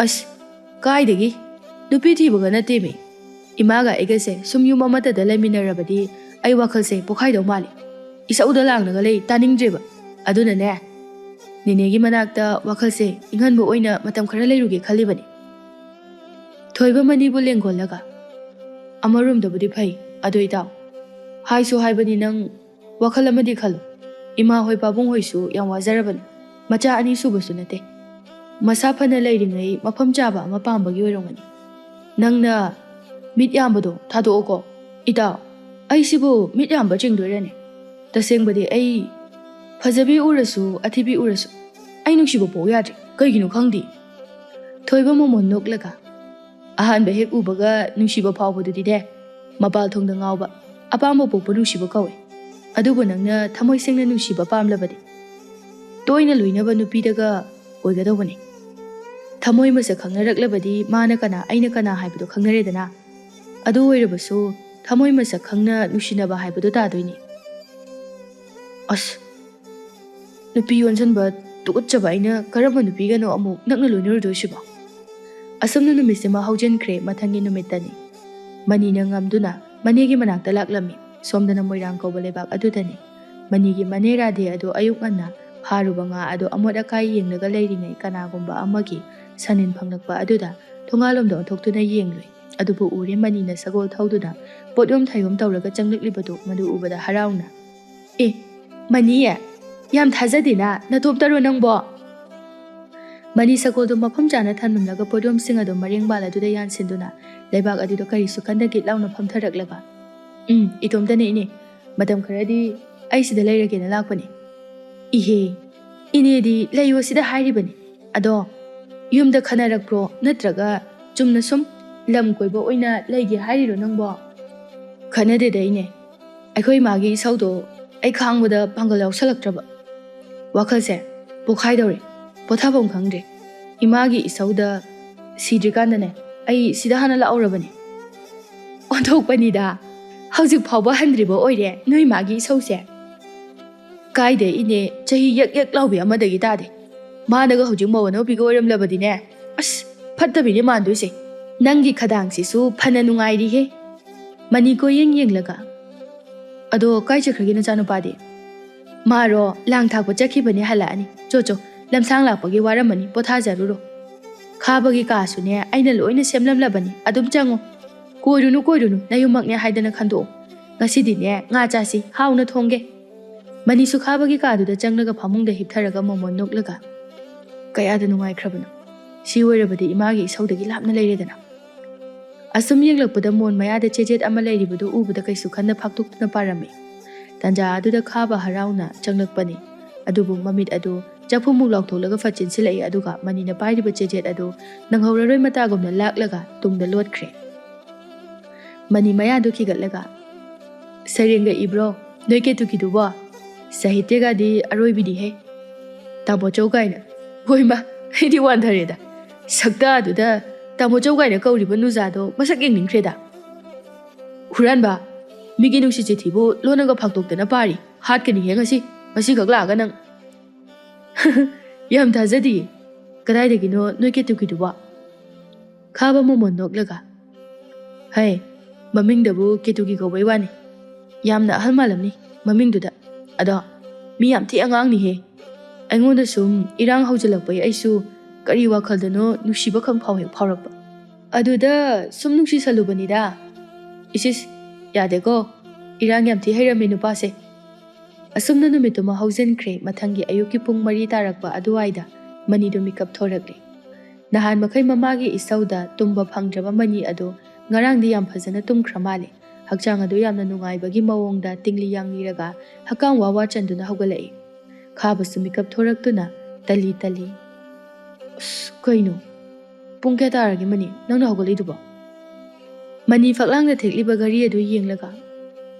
as kaidagi nupi thibuga na tebe इमागा एगसे सुमयु ममता द लेमिनरबदी आई वखलसे पोखाइदो माली इसौदा लांगनगा ले तानिंग्रेबा अदुनने निनेगी मनाक्ता वखलसे इंगनबो ओइना मतम खरा लेरुगे खलिबनी थोइबा मनिबु लेंगोलगा अमरुम दबुदी फै अदु इताव हाइसु हाइबनी नंग वखल अमदी खलो इमा होय पाबुंग होइसु याम वाजरबनी मचा अनि सुबसु नते मसा फना लेरिङै मफम चाबा अमा पाम्बगी ओइरंगनी नंगना मीट याम्बदो थादोको इताव आइसिबो मीट याम्ब चिंगदोरेने तसेंगबदी आई फजबी उरसु अथिबी उरसु आई नुक्सिबो पो याद्रे कइगिनो खंगदी थोइबा मोमोन नोकलगा अहानबे हेक उबगा नुक्सिबो फावबदुदी दे मपाल थोंदा ngaवबा अपामबो पोपो नुक्सिबो कवे अदुबो नंगना थमोय सेंगना नुक्सिबा पामलबदी तोइना लुइनबा नुपीदगा ओइगदोबने थमोय मसे खंगनरक्लबदी माना कना आइना कना हाइबदो खंगनरेदना अदु ओइरबसु थमोय मसक खंगना नुसिनबा हाइबदो तादोइनि अस नुपी योनजनबा तुगुच्चबा आइना करबा नुपीगनो अमु नक्ना लोइनरदोसिबा असमनु नुमिसे मा हौजनख्रे मथंगी नुमितनी मनीना ngamduna मनेगी मनाक्ता लाक्लमी सोमदना मोइरांग कौबा लेबाक अदुदनी मनीगी मने राधे अदु अयुक अन्ना फारुबा nga अदु अमोद अकाई येंगलगा लेरिङै कनागुम्बा अमगी सनिन फंगलकपा अदुदा थोंगालोमदो ओंथोक्तुना येंगलुइ अदुबु उरे मनीना सगोल थौदुना पोटयोम थाइयोम तौरगा चंगलिक्लिबदो मदु उबदा हराउना ए मनीया याम थाजदिना नतोपतरो नंगबो मनी सगोलदो मफम जाना थानमलगा पोटयोम सिंगदो मरेंग बालादुदा यानसिन्दुना लेबाक अदुदो करिसु खंदगी लाउना फमथरक्लगा इतोमदने इने मदम खरदी आइसिदा लेरगेना लाकपने इहे इनेदी लेयो सिदा हाइरिबने अदो युमदा खनारक्प्रो नत्रगा चुमना सुम लम कोइबो ओइना लेगे हाइरिरो नंगबो खनदे दैने अखोइ मागी सौदो आई खांगबदा पांगल यावसलक्त्रबा वखलसे पोखाइदौरे पोथाबम खंगद्रे इमागी इसौदा सिद्रिकानने आई सिदा हाना लाउरबने ओंथोकपनिदा हौजिक फावबा हंद्रिबो ओइरे नोइ मागी सौसे काइदे इने चही यक यक लाउबी अमदगी तादे मानगा हौजिक मवनो बिगो ओइरमलबदिने अस फत्तबिने मानदुइसे नंगी खदांगसिसु फना नुंगाइरी हे मनी को येंगलगा अदो काय चखरगे नचानु पादे मारो लांग थाकपा चखिबने हलानी चोचो लमसांग लापगी वारमनी पोथा जरुरो खाबगी कासुने आइना लोइना सेमलमलबनी अदुम चंगो कोइरुनु नयुमकने हाइदना खंदो ngasidiне nga chasi hauna thongge mani su khabagi kaduda changlaga phamungda hiptharaga momon noklaga kayada nungai khrabana si oirabadi imagi isaudagi lapna leiredana asum yenglakpada mon mayada chejet ama leiribadu ubada kaisu khanna phaktuktuna parame tanja aduda khaba harauna changlakpani adubu mamit adu ꯆꯐꯨꯃꯨꯛ ꯂꯥꯎꯊꯣꯛꯂꯒ ꯐꯠꯆꯤꯟꯁꯤꯜꯂꯛꯏ ꯑꯗꯨꯒ ꯃꯅꯤꯅ ꯄꯥꯏꯔꯤꯕ ꯆꯦꯖꯦꯠ ꯑꯗꯨ ꯅꯪꯍꯧꯔꯔꯣꯏ ꯃꯇꯥꯒꯨꯝꯅ ꯂꯥꯛꯂꯒ ꯇꯨꯡꯗ ꯂꯣꯠꯈ꯭ꯔꯦ꯫ Money ꯃꯌꯥꯗꯨ ꯈꯤꯒꯠꯂꯒ ꯁꯩꯔꯦꯡꯒ ꯏꯕ꯭ꯔꯣ ꯅꯣꯏ ꯀꯦꯇꯨꯀꯤꯗꯨꯕꯣ? ꯁꯥꯍꯤꯇ꯭ꯌꯒꯗꯤ ꯑꯔꯣꯏꯕꯤꯅꯤꯍꯦ꯫ ꯇꯥꯃꯣꯆꯧ ꯀꯥꯏꯅ ꯍꯣꯏꯃ ꯑꯩꯗꯤ ꯋꯥꯟꯊꯔꯦꯗ꯫ ꯁꯛꯇꯥ ꯑꯗꯨꯗ ꯇꯥꯃꯣꯆꯧ ꯀꯥꯏꯅ ꯀꯧꯔꯤꯕ ꯅꯨꯖꯥꯗꯣ ꯃꯁꯛ ꯌꯦꯡꯅꯤꯡꯈ꯭ꯔꯦꯗ꯫ ꯍꯨꯔꯥꯟꯕ ꯃꯤꯒꯤ ꯅꯨꯡꯁꯤ ꯆꯤꯊꯤꯕꯨ ꯂꯣꯟꯅꯒ ꯐꯥꯛꯇꯣꯛꯇꯅ ꯄꯥꯔꯤ ꯍꯥꯠꯀꯅꯤꯍꯦ ꯉꯁꯤꯈꯛ ꯂꯥꯛꯑꯒ ꯅꯪ꯫ ꯌꯥꯝ ꯊꯥꯖꯗꯤꯌꯦ ꯀꯗꯥꯏꯗꯒꯤꯅꯣ ꯅꯣꯏ ꯀꯦꯇꯨꯀꯤꯗꯨꯕꯣ? ꯈꯥꯕ ꯃꯣꯃꯣꯟ ꯅꯣꯛꯂꯒ ꯍꯩ ꯃꯃꯤꯡꯗꯕꯨ ꯀꯦꯇꯨꯀꯤ ꯀꯧꯕꯩ ꯋꯥꯅꯤ ꯌꯥꯝꯅ ꯑꯍꯜ ꯃꯥꯜꯂꯝꯅꯤ ꯃꯃꯤꯡꯗꯨꯗ ꯑꯗꯣ ꯃꯤ ꯌꯥꯝ ꯊꯤ ꯑꯉꯥꯡꯅꯤꯍꯦ꯫ ꯑꯩꯉꯣꯟꯗ ꯁꯨꯝ ꯏꯔꯥꯡ ꯍꯧꯖꯤꯜꯂꯛꯄꯩ ꯑꯩꯁꯨ ꯀꯔꯤ ꯋꯥꯈꯜꯗꯅꯣ ꯅꯨꯡꯁꯤꯕ ꯈꯪ ꯐꯥꯎꯔꯛꯄ ꯑꯗꯨꯗ ꯁꯨꯝ ꯅꯨꯡꯁꯤꯁꯜꯂꯨꯕꯅꯤꯗ꯫ ꯏꯁꯤꯁ ꯌꯥꯗꯦꯀꯣ ꯏꯔꯥꯡ ꯌꯥꯝ ꯊꯤ ꯍꯩꯔꯝꯃꯦ ꯅꯨꯄꯥꯁꯦ꯫ ꯑꯁꯨꯝꯅ ꯅꯨꯃꯤꯠꯇꯨꯃ ꯍꯧꯖꯤꯟꯈ꯭ꯔꯦ꯫ ꯃꯊꯪꯒꯤ ꯑꯌꯨꯛꯀꯤ ꯄꯨꯡ 4 ꯇꯥꯔꯛꯄ ꯑꯗꯨꯋꯥꯏꯗ ꯃꯅꯤꯗꯨ ꯃꯤꯀꯞ ꯊꯣꯔꯛꯂꯦ꯫ ꯅꯍꯥꯟ ꯃꯈꯩ ꯃꯃꯥꯒꯤ ꯏꯁꯧꯗ ꯇꯨꯝꯕ ꯐꯪꯗ꯭ꯔꯕ ꯃꯅꯤ ꯑꯗꯨ ꯉꯔꯥꯡꯗꯤ ꯌꯥꯝ ꯐꯖꯅ ꯇꯨꯝꯈ꯭ꯔ ꯃꯥꯜꯂꯦ꯫ ꯍꯛꯆꯥꯡ ꯑꯗꯨ ꯌꯥꯝꯅ ꯅꯨꯡꯉꯥꯏꯕꯒꯤ ꯃꯑꯣꯡꯗ ꯇꯤꯡꯂꯤ ꯌꯥꯡꯂꯤꯔꯒ ꯍꯛꯀꯥꯝ ꯋꯥ ꯆꯟꯗꯨꯅ ꯍꯧꯒꯠꯂꯛꯏ꯫ ꯈꯥꯕꯁꯨ ꯃꯤꯀꯞ ꯊꯣꯔꯛꯇꯨꯅ ꯇꯜꯂꯤ ꯑꯁ ꯀꯩꯅꯣ ꯄꯨꯡ ꯀꯌꯥ ꯇꯥꯔꯒꯦ ꯃꯅꯤ ꯅꯪꯅ ꯍꯧꯒꯠꯂꯤꯗꯨꯕꯣ? ꯃꯅꯤ ꯐꯛꯂꯥꯡꯗ ꯊꯦꯛꯂꯤꯕ ꯘꯔꯤ ꯑꯗꯨ ꯌꯦꯡꯂꯒ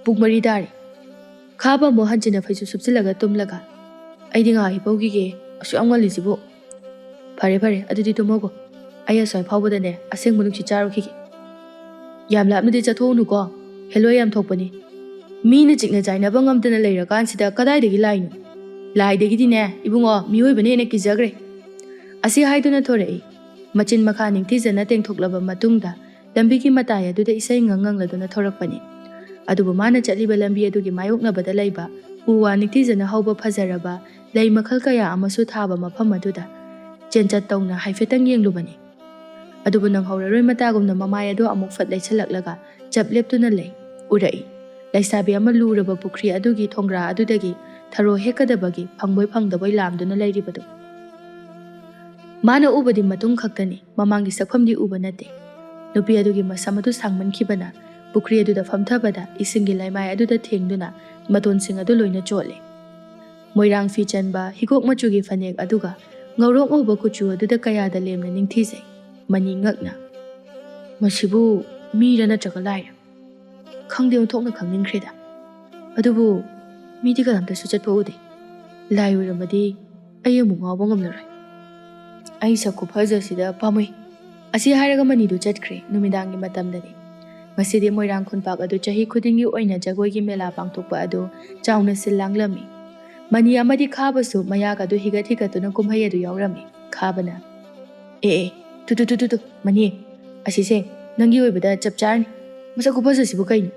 ꯄꯨꯡ 4 ꯇꯥꯔꯦ꯫ ꯈꯥꯕ ꯑꯃꯨꯛ ꯍꯟꯖꯤꯟꯅ ꯐꯩꯖꯨꯞ ꯁꯨꯞꯆꯤꯜꯂꯒ ꯇꯨꯝꯂꯒ ꯑꯩꯗꯤ ꯉꯥꯏꯍꯥꯛ ꯍꯤꯞꯄꯧꯈꯤꯒꯦ ꯑꯁꯨꯛ ꯌꯥꯝ ꯉꯜꯂꯤꯁꯤꯕꯨ꯫ ꯐꯔꯦ ꯑꯗꯨꯗꯤ ꯇꯨꯝꯃꯣꯒꯣ ꯑꯩ ꯑꯁ꯭ꯋꯥꯏ ꯐꯥꯎꯕꯗꯅꯦ ꯑꯁꯦꯡꯕ ꯅꯨꯡꯁꯤꯠ ꯆꯥꯔꯨꯈꯤꯒꯦ꯫ ꯌꯥꯝ ꯂꯥꯞꯅꯗꯤ ꯆꯠꯊꯣꯛꯎꯅꯨꯀꯣ ꯍꯦꯂꯣꯏ ꯌꯥꯝ ꯊꯣꯛꯄꯅꯤ꯫ ꯃꯤꯅ ꯆꯤꯛꯅ ꯆꯥꯏꯅꯕ ꯉꯝꯗꯅ ꯂꯩꯔꯀꯥꯟꯁꯤꯗ ꯀꯗꯥꯏꯗꯒꯤ ꯂꯥꯏꯅꯣ? ꯂꯥꯏꯗꯒꯤꯗꯤꯅꯦ ꯏꯕꯨꯡꯉꯣ ꯃꯤꯑꯣꯏꯕꯅ ꯍꯦꯟꯅ ꯀꯤꯖꯈ꯭ꯔꯦ꯫ ꯑꯁꯤ ꯍꯥꯏꯗꯨꯅ ꯊꯣꯔꯛꯏ꯫ ꯃꯆꯤꯟ ꯃꯈꯥ ꯅꯤꯡꯊꯤꯖꯅ ꯇꯦꯡꯊꯣꯛꯂꯕ ꯃꯇꯨꯡꯗ ꯂꯝꯕꯤꯒꯤ ꯃꯇꯥꯏ ꯑꯗꯨꯗ ꯏꯁꯩ ꯉꯪꯂꯗꯨꯅ ꯊꯣꯔꯛꯄꯅꯤ꯫ ꯑꯗꯨꯕꯨ ꯃꯥꯅ ꯆꯠꯂꯤꯕ ꯂꯝꯕꯤ ꯑꯗꯨꯒꯤ ꯃꯥꯌꯣꯛꯅꯕꯗ ꯂꯩꯕ ꯎ ꯋꯥ ꯅꯤꯡꯊꯤꯖꯅ ꯍꯧꯕ ꯐꯖꯔꯕ ꯂꯩ ꯃꯈꯜ ꯀꯌꯥ ꯑꯃꯁꯨ ꯊꯥꯕ ꯃꯐꯝ ꯑꯗꯨꯗ ꯆꯦꯟꯆꯠ ꯇꯧꯅ ꯍꯥꯏꯐꯦꯠꯇꯪ ꯌꯦꯡꯂꯨꯕꯅꯤ꯫ ꯑꯗꯨꯕꯨ ꯅꯪꯍꯧꯔꯔꯣꯏ ꯃꯇꯥꯒꯨꯝꯅ ꯃꯃꯥꯏ ꯑꯗꯨ ꯑꯃꯨꯛ ꯐꯠ ꯂꯩꯁꯜꯂꯛꯂꯒ ꯆꯞ ꯂꯦꯞꯇꯨꯅ ꯂꯩ꯫ ꯎꯔꯛꯏ ꯂꯩꯁꯥꯕꯤ ꯑꯃ ꯂꯨꯔꯕ ꯄꯨꯈ꯭ꯔꯤ ꯑꯗꯨꯒꯤ ꯊꯣꯡꯒ꯭ꯔꯥ ꯑꯗꯨꯗꯒꯤ ꯊꯔꯣ ꯍꯦꯛꯀꯗꯕꯒꯤ ꯐꯪꯕꯣꯏ ꯐꯪꯗꯕꯣꯏ ꯂꯥꯝꯗꯨꯅ ꯂꯩꯔꯤꯕꯗꯨ꯫ ꯃꯥꯅ ꯎꯕꯗꯤ ꯃꯇꯨꯡ ꯈꯛꯇꯅꯤ ꯃꯃꯥꯡꯒꯤ ꯁꯛꯐꯝꯗꯤ ꯎꯕ ꯅꯠꯇꯦ꯫ ꯅꯨꯄꯤ ꯑꯗꯨꯒꯤ ꯃꯁꯝ ꯑꯗꯨ ꯁꯥꯡꯃꯟꯈꯤꯕꯅ ꯄꯨꯈ꯭ꯔꯤ ꯑꯗꯨꯗ ꯐꯝꯊꯕꯗ ꯏꯁꯤꯡꯒꯤ ꯂꯩꯃꯥꯏ ꯑꯗꯨꯗ ꯊꯦꯡꯗꯨꯅ ꯃꯇꯣꯟꯁꯤꯡ ꯑꯗꯨ ꯂꯣꯏꯅ ꯆꯣꯠꯂꯦ꯫ ꯃꯣꯏꯔꯥꯡ ꯐꯤ ꯆꯟꯕ ꯍꯤꯒꯣꯛ ꯃꯆꯨꯒꯤ ꯐꯅꯦꯛ ꯑꯗꯨꯒ ꯉꯧꯔꯣꯛ ꯉꯧꯕ ꯀꯨꯆꯨ ꯑꯗꯨꯗ ꯀꯌꯥꯗ ꯂꯦꯝꯅ ꯅꯤꯡꯊꯤꯖꯩ꯫ ꯃꯅꯤ ꯉꯛꯅ ꯃꯁꯤꯕꯨ ꯃꯤꯔ ꯅꯠꯇ꯭ꯔꯒ ꯂꯥꯏꯔ? ꯈꯪꯗꯦ ꯑꯣꯟꯊꯣꯛꯅ ꯈꯪꯅꯤꯡꯈ꯭ꯔꯦꯗ꯫ ꯑꯗꯨꯕꯨ ꯃꯤꯗꯤ ꯀꯅꯥꯝꯇꯁꯨ ꯆꯠꯄ ꯎꯗꯦ꯫ ꯂꯥꯏ ꯑꯣꯏꯔꯝꯃꯗꯤ ꯑꯩ ꯑꯃꯨꯛ ꯉꯥꯎꯕ ꯉꯝꯂꯔꯣꯏ꯫ ꯑꯩ ꯁꯛ ꯈꯨꯐꯖꯁꯤꯗ ꯄꯥꯝꯃꯨꯏ꯫ ꯑꯁꯤ ꯍꯥꯏꯔꯒ ꯃꯅꯤꯗꯨ ꯆꯠꯈ꯭ꯔꯦ꯫ ꯅꯨꯃꯤꯗꯥꯡꯒꯤ ꯃꯇꯝꯗꯅꯤ꯫ ꯉꯁꯤꯗꯤ ꯃꯣꯏꯔꯥꯡ ꯈꯨꯟꯄꯥꯛ ꯑꯗꯨ ꯆꯍꯤ ꯈꯨꯗꯤꯡꯒꯤ ꯑꯣꯏꯅ ꯖꯒꯣꯏꯒꯤ ꯃꯦꯂꯥ ꯄꯥꯡꯊꯣꯛꯄ ꯑꯗꯨ ꯆꯥꯎꯅ ꯁꯤꯜ ꯂꯥꯡꯂꯝꯃꯤ꯫ ꯃꯅꯤ ꯑꯃꯗꯤ ꯈꯥꯕꯁꯨ ꯃꯌꯥꯒ ꯑꯗꯨ ꯍꯤꯒꯠꯇꯨꯅ ꯀꯨꯝꯍꯩ ꯑꯗꯨ ꯌꯥꯎꯔꯝꯃꯤ꯫ ꯈꯥꯕꯅ ꯇꯨ ꯃꯅꯤ ꯑꯁꯤꯁꯦ ꯅꯪꯒꯤ ꯑꯣꯏꯕꯗ ꯆꯞ ꯆꯥꯔꯅꯤ꯫ ꯃꯁꯛ ꯈꯨꯐꯖꯁꯤꯕꯨ ꯀꯩꯅꯣ?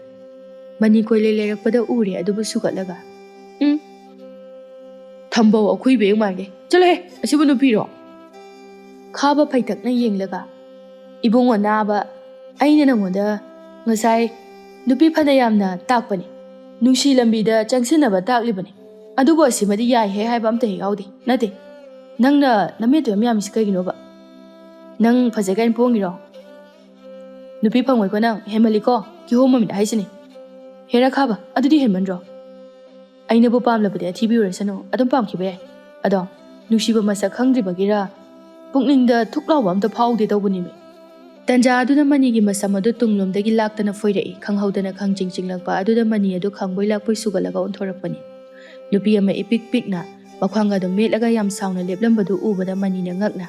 ꯃꯅꯤ ꯀꯣꯏꯂꯩ ꯂꯩꯔꯛꯄꯗ ꯎꯔꯦ ꯑꯗꯨꯕꯨ ꯁꯨꯒꯠꯂꯒ ꯊꯝꯕꯧ ꯑꯈꯨꯏꯕ ꯍꯦꯛ ꯃꯥꯟꯒꯩ ꯆꯠꯂꯣꯍꯦ ꯑꯁꯤꯕꯨ ꯅꯨꯄꯤꯔꯣ? ꯈꯥꯕ ꯐꯩꯇꯛꯅ ꯌꯦꯡꯂꯒ ꯏꯕꯨꯡꯉꯣ ꯅꯥꯕ ꯑꯩꯅ ꯅꯪꯉꯣꯟꯗ ꯉꯁꯥꯏ ꯅꯨꯄꯤ ꯐꯅ ꯌꯥꯝꯅ ꯇꯥꯛꯄꯅꯤ꯫ ꯅꯨꯡꯁꯤ ꯂꯝꯕꯤꯗ ꯆꯪꯁꯤꯟꯅꯕ ꯇꯥꯛꯂꯤꯕꯅꯤ꯫ ꯑꯗꯨꯕꯨ ꯑꯁꯤꯃꯗꯤ ꯌꯥꯏꯍꯦ ꯍꯥꯏꯕ ꯑꯝꯇ ꯍꯦꯛ ꯌꯥꯎꯗꯦ꯫ ꯅꯠꯇꯦ ꯅꯪꯅ ꯅꯃꯤꯠꯇꯣ ꯌꯥꯝꯃꯤꯁꯤ ꯀꯩꯒꯤꯅꯣꯕ? ꯅꯪ ꯐꯖꯩ ꯀꯥꯏꯅ ꯄꯣꯡꯉꯤꯔꯣ? ꯅꯨꯄꯤ ꯐꯪꯉꯣꯏꯀꯣ ꯅꯪ ꯍꯦꯟꯃꯜꯂꯤꯀꯣ ꯀꯤꯍꯣꯝ ꯃꯃꯤꯠ ꯍꯥꯏꯁꯤꯅꯤ꯫ ꯍꯦꯔꯥ ꯈꯥꯕ ꯑꯗꯨꯗꯤ ꯍꯦꯟꯃꯟꯗ꯭ꯔꯣ? ꯑꯩꯅꯕꯨ ꯄꯥꯝꯂꯕꯗꯤ ꯑꯊꯤꯕꯤ ꯑꯣꯏꯔꯁꯅꯨ ꯑꯗꯨꯝ ꯄꯥꯝꯈꯤꯕ ꯌꯥꯏ꯫ ꯑꯗꯣ ꯅꯨꯡꯁꯤꯕ ꯃꯁꯛ ꯈꯪꯗ꯭ꯔꯤꯕꯒꯤꯔ ꯄꯨꯛꯅꯤꯡꯗ ꯊꯨꯛ ꯂꯥꯎꯕ ꯑꯝꯇ ꯐꯥꯎꯗꯦ ꯇꯧꯕꯅꯤꯃꯤ꯫ ꯇꯟꯖꯥ ꯑꯗꯨꯅ ꯃꯅꯤꯒꯤ ꯃꯁꯝ ꯑꯗꯨ ꯇꯨꯡꯂꯣꯝꯗꯒꯤ ꯂꯥꯛꯇꯅ ꯐꯣꯏꯔꯛꯏ꯫ ꯈꯪꯍꯧꯗꯅ ꯈꯪꯆꯤꯡ ꯆꯤꯡꯂꯛꯄ ꯑꯗꯨꯗ ꯃꯅꯤ ꯑꯗꯨ ꯈꯪꯕꯣꯏ ꯂꯥꯛꯄꯣꯏ ꯁꯨꯒꯠꯂꯒ ꯑꯣꯟꯊꯣꯔꯛꯄꯅꯤ꯫ ꯅꯨꯄꯤ ꯑꯃ ꯏꯄꯤꯛ ꯄꯤꯛꯅ ꯃꯈ꯭ꯋꯥꯡ ꯑꯗꯨ ꯃꯦꯠꯂꯒ ꯌꯥꯝ ꯁꯥꯎꯅ ꯂꯦꯞꯂꯝꯕꯗꯨ ꯎꯕꯗ ꯃꯅꯤꯅ ꯉꯛꯅ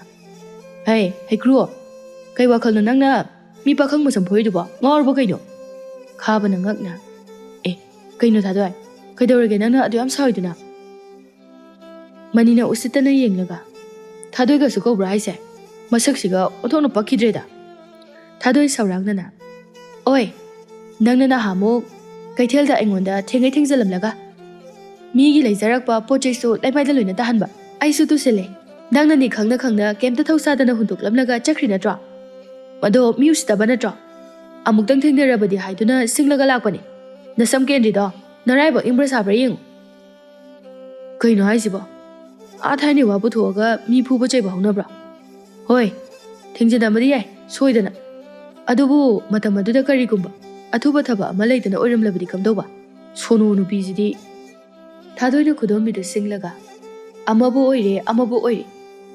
ꯍꯩꯀ꯭ꯔꯨ ꯀꯩ ꯋꯥꯈꯜꯅꯣ ꯅꯪꯅ ꯃꯤ ꯄꯥꯈꯪ ꯃꯁꯝ ꯐꯣꯏꯔꯤꯗꯨꯕꯣ? ꯉꯥꯎꯔꯕꯣ ꯀꯩꯅꯣ? ꯈꯥꯕꯅ ꯉꯛꯅ ꯀꯩꯅꯣ ꯊꯥꯗꯣꯏ ꯀꯩꯗꯧꯔꯒꯦ ꯅꯪꯅ ꯑꯗꯨ ꯌꯥꯝ ꯁꯥꯎꯏꯗꯨꯅ? ꯃꯅꯤꯅ ꯎꯁꯤꯠꯇꯅ ꯌꯦꯡꯂꯒ ꯊꯥꯗꯣꯏꯒꯁꯨ ꯀꯧꯕ꯭ꯔꯥ ꯍꯥꯏꯁꯦ? ꯃꯁꯛꯁꯤꯒ ꯑꯣꯟꯊꯣꯛꯅ ꯄꯛꯈꯤꯗ꯭ꯔꯦꯗ꯫ ꯊꯥꯗꯣꯏ ꯁꯧꯔꯥꯡꯅꯅ ꯑꯣꯏ ꯅꯪꯅ ꯅꯍꯥꯟꯃꯨꯛ ꯀꯩꯊꯦꯜꯗ ꯑꯩꯉꯣꯟꯗ ꯊꯦꯡꯉꯩ ꯊꯦꯡꯖꯜꯂꯝꯂꯒ ꯃꯤꯒꯤ ꯂꯩꯖꯔꯛꯄ ꯄꯣꯠ ꯆꯩꯁꯨ ꯂꯩꯃꯥꯏꯗ ꯂꯣꯏꯅ ꯇꯥꯍꯟꯕ ꯑꯩꯁꯨ ꯇꯨꯁꯤꯜꯂꯦ꯫ ꯅꯪꯅꯅꯤ ꯈꯪꯅ ꯀꯩꯝꯇ ꯊꯧꯁꯥꯗꯅ ꯍꯨꯟꯗꯣꯛꯂꯝꯂꯒ ꯆꯠꯈ꯭ꯔꯤ ꯅꯠꯇ꯭ꯔꯣ? ꯑꯗꯣ ꯃꯤ ꯎꯁꯤꯠꯇꯕ ꯅꯠꯇ꯭ꯔꯣ? ꯑꯃꯨꯛꯇꯪ ꯊꯦꯡꯅꯔꯕꯗꯤ ꯍꯥꯏꯗꯨꯅ ꯁꯤꯡꯂꯒ ꯂꯥꯛꯄꯅꯤ꯫ ꯅꯁꯝ ꯀꯦꯟꯗ꯭ꯔꯤꯗꯣ ꯅꯔꯥꯏꯕꯛ ꯏꯪꯕ꯭ꯔꯥ ꯁꯥꯕ꯭ꯔꯥ ꯌꯦꯡꯉꯨ꯫ ꯀꯩꯅꯣ ꯍꯥꯏꯁꯤꯕꯣ? ꯊꯥꯏꯅꯩ ꯋꯥ ꯄꯨꯊꯣꯛꯑꯒ ꯃꯤ ꯐꯨꯕ ꯆꯩꯕ ꯍꯧꯅꯕ꯭ꯔꯣ? ꯍꯣꯏ ꯊꯦꯡꯖꯤꯟꯅꯕꯗꯤ ꯌꯥꯏ ꯁꯣꯏꯗꯅ꯫ ꯑꯗꯨꯕꯨ ꯃꯇꯝ ꯑꯗꯨꯗ ꯀꯔꯤꯒꯨꯝꯕ ꯑꯊꯨꯕ ꯊꯕꯛ ꯑꯃ ꯂꯩꯗꯅ ꯑꯣꯏꯔꯝꯂꯕꯗꯤ ꯀꯝꯗꯧꯕ? ꯁꯣꯅꯣ ꯅꯨꯄꯤꯁꯤꯗꯤ꯫ ꯊꯥꯗꯣꯏꯅ ꯈꯨꯗꯣꯝꯕꯤꯗꯨ ꯁꯤꯡꯂꯒ ꯑꯃꯕꯨ ꯑꯣꯏꯔꯦ ꯑꯃꯕꯨ ꯑꯣꯏꯔꯦ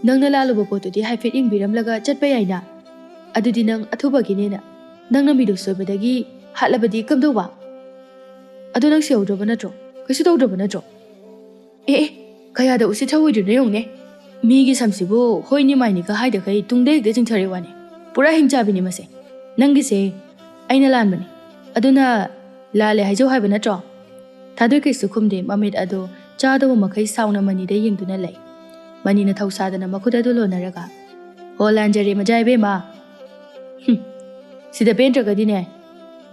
ꯅꯪꯅ ꯂꯥꯜꯂꯨꯕ ꯄꯣꯠꯇꯨꯗꯤ ꯍꯥꯏꯐꯦꯠ ꯌꯦꯡꯕꯤꯔꯝꯂꯒ ꯆꯠꯄ ꯌꯥꯏꯅ ꯑꯗꯨꯗꯤ ꯅꯪ ꯑꯊꯨꯕꯒꯤꯅꯦꯅ ꯅꯪꯅ ꯃꯤꯗꯨ ꯁꯣꯏꯕꯗꯒꯤ ꯍꯥꯠꯂꯕꯗꯤ ꯀꯝꯗꯧꯕ ꯑꯗꯨ ꯅꯪ ꯁꯤꯍꯧꯗ꯭ꯔꯕ ꯅꯠꯇ꯭ꯔꯣ ꯀꯩꯁꯨ ꯇꯧꯗ꯭ꯔꯕ ꯅꯠꯇ꯭ꯔꯣ ꯑꯦ ꯀꯌꯥꯗ ꯎꯁꯤꯠ ꯊꯑꯣꯏꯗ꯭ꯔꯤꯅꯣ ꯌꯦꯡꯉꯨꯅꯦ ꯃꯤꯒꯤ ꯁꯝꯁꯤꯕꯨ ꯍꯣꯏꯅꯤ ꯃꯥꯏꯅꯤꯒ ꯍꯥꯏꯗꯈꯩ ꯇꯨꯡꯗ ꯍꯦꯛꯇ ꯆꯤꯡꯊꯔꯦ ꯋꯥꯅꯤ ꯄꯨꯔꯥ ꯍꯤꯡꯆꯥꯕꯤꯅꯤ ꯃꯁꯦ ꯅꯪꯒꯤꯁꯦ ꯑꯩꯅ ꯂꯥꯟꯕꯅꯤ ꯑꯗꯨꯅ ꯂꯥꯜꯂꯦ ꯍꯥꯏꯖꯧ ꯍꯥꯏꯕ ꯅꯠꯇ꯭ꯔꯣ ꯊꯥꯗꯣꯏ ꯀꯩꯁꯨ ꯈꯨꯝꯗꯦ ꯃꯃꯤꯠ ꯑꯗꯨ ꯆꯥꯗꯧꯕ ꯃꯈꯩ ꯁꯥꯎꯅ ꯃꯅꯤꯗ ꯌꯦꯡꯗꯨꯅ ꯂꯩ ꯃꯅꯤꯅ ꯊꯧꯁꯥꯗꯅ ꯃꯈꯨꯠ ꯑꯗꯨ ꯂꯣꯟꯅꯔꯒ ꯍꯣ ꯂꯥꯟꯖꯔꯦ ꯃꯖꯥ ꯏꯕꯦꯝꯃ ꯁꯤꯗ ꯄꯦꯟꯗ꯭ꯔꯒꯗꯤꯅꯦ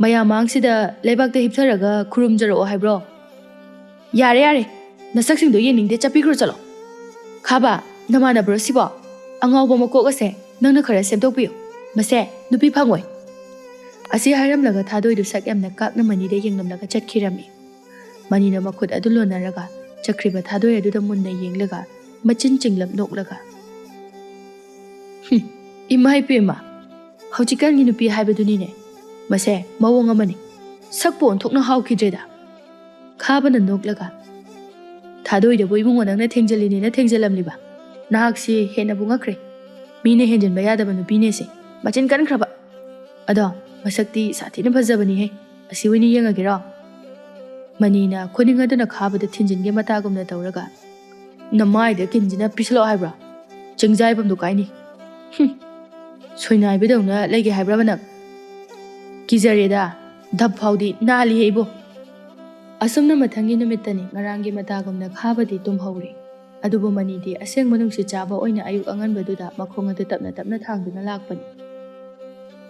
ꯃꯌꯥꯝ ꯃꯥꯡꯁꯤꯗ ꯂꯩꯕꯥꯛꯇ ꯍꯤꯞꯊꯔꯒ ꯈꯨꯔꯨꯝꯖꯔꯛꯑꯣ ꯍꯥꯏꯕ꯭ꯔꯣ ꯌꯥꯔꯦ ꯌꯥꯔꯦ ꯅꯁꯛꯁꯤꯡꯗꯣ ꯌꯦꯡꯅꯤꯡꯗꯦ ꯆꯠꯄꯤꯈ꯭ꯔꯣ ꯆꯠꯂꯣ ꯈꯥꯕ ꯅꯃꯥꯟꯅꯕ꯭ꯔꯣ ꯁꯤꯕꯣ ꯑꯉꯥꯎꯕ ꯃꯀꯣꯛ ꯑꯁꯦ ꯅꯪꯅ ꯈꯔ ꯁꯦꯝꯗꯣꯛꯄꯤꯌꯨ ꯃꯁꯦ ꯅꯨꯄꯤ ꯐꯪꯉꯣꯏ ꯑꯁꯤ ꯍꯥꯏꯔꯝꯂꯒ ꯊꯥꯗꯣꯏꯗꯨ ꯁꯛ ꯌꯥꯝꯅ ꯀꯥꯛꯅ ꯃꯅꯤꯗ ꯌꯦꯡꯂꯝꯂꯒ ꯆꯠꯈꯤꯔꯝꯃꯤ ꯃꯅꯤꯅ ꯃꯈꯨꯠ ꯑꯗꯨ ꯂꯣꯟꯅꯔꯒ ꯆꯠꯈ꯭ꯔꯤꯕ ꯊꯥꯗꯣꯏ ꯑꯗꯨꯗ ꯃꯨꯟꯅ ꯌꯦꯡꯂꯒ ꯃꯆꯤꯟ ꯆꯤꯡꯂꯞ ꯅꯣꯛꯂꯒ ꯏꯃꯥ ꯏꯄꯦꯝꯃ ꯍꯧꯖꯤꯛꯀꯥꯟꯒꯤ ꯅꯨꯄꯤ ꯍꯥꯏꯕꯗꯨꯅꯤꯅꯦ ꯃꯁꯦ ꯃꯑꯣꯡ ꯑꯃꯅꯤ ꯁꯛꯄꯨ ꯑꯣꯟꯊꯣꯛꯅ ꯍꯥꯎꯈꯤꯗ꯭ꯔꯦꯗ ꯈꯥꯕꯅ ꯅꯣꯛꯂꯒ ꯊꯥꯗꯣꯏꯗꯕꯨ ꯏꯕꯨꯡꯉꯣ ꯅꯪꯅ ꯊꯦꯡꯖꯤꯜꯂꯤꯅꯦꯅ ꯊꯦꯡꯖꯤꯜꯂꯝꯂꯤꯕ ꯅꯍꯥꯛꯁꯤ ꯍꯦꯟꯅꯕꯨ ꯉꯛꯈ꯭ꯔꯦ ꯃꯤꯅ ꯍꯦꯟꯖꯤꯟꯕ ꯌꯥꯗꯕ ꯅꯨꯄꯤꯅꯦꯁꯦ ꯃꯆꯤꯟ ꯀꯟꯈ꯭ꯔꯕ ꯑꯗꯣ ꯃꯁꯛꯇꯤ ꯁꯥꯊꯤꯅ ꯐꯖꯕꯅꯤꯍꯦ ꯑꯁꯤ ꯑꯣꯏꯅ ꯌꯦꯡꯉꯒꯦꯔꯣ ꯃꯅꯤꯅ ꯈꯨꯅꯤꯡ ꯑꯗꯨꯅ ꯈꯥꯕꯗ ꯊꯤꯟꯖꯤꯟꯒꯦ ꯃꯇꯥꯒꯨꯝꯅ ꯇꯧꯔꯒ ꯅꯃꯥꯏꯗ ꯀꯤꯟꯁꯤꯅ ꯄꯤꯁꯜꯂꯛꯑꯣ ꯍꯥꯏꯕ꯭ꯔꯥ ꯆꯤꯡꯖꯥꯏꯐꯝꯗꯨ ꯀꯥꯏꯅꯤ ꯁꯣꯏꯅꯥꯏꯕꯗꯧꯅ ꯂꯩꯒꯦ ꯍꯥꯏꯕ꯭ꯔꯕ ꯅꯪ ꯀꯤꯖꯔꯦꯗ ꯙꯞ ꯐꯥꯎꯗꯤ ꯅꯥꯜꯂꯤꯍꯦ ꯏꯕꯣ ꯑꯁꯨꯝꯅ ꯃꯊꯪꯒꯤ ꯅꯨꯃꯤꯠꯇꯅꯤ ꯉꯔꯥꯡꯒꯤ ꯃꯇꯥꯒꯨꯝꯅ ꯈꯥꯕꯗꯤ ꯇꯨꯝꯍꯧꯔꯤ ꯑꯗꯨꯕꯨ ꯃꯅꯤꯗꯤ ꯑꯁꯦꯡꯕ ꯅꯨꯡꯁꯤꯠ ꯆꯥꯕ ꯑꯣꯏꯅ ꯑꯌꯨꯛ ꯑꯉꯟꯕꯗꯨꯗ ꯃꯈꯣꯡ ꯑꯗꯨ ꯇꯞꯅ ꯇꯞꯅ ꯊꯥꯡꯗꯨꯅ ꯂꯥꯛꯄꯅꯤ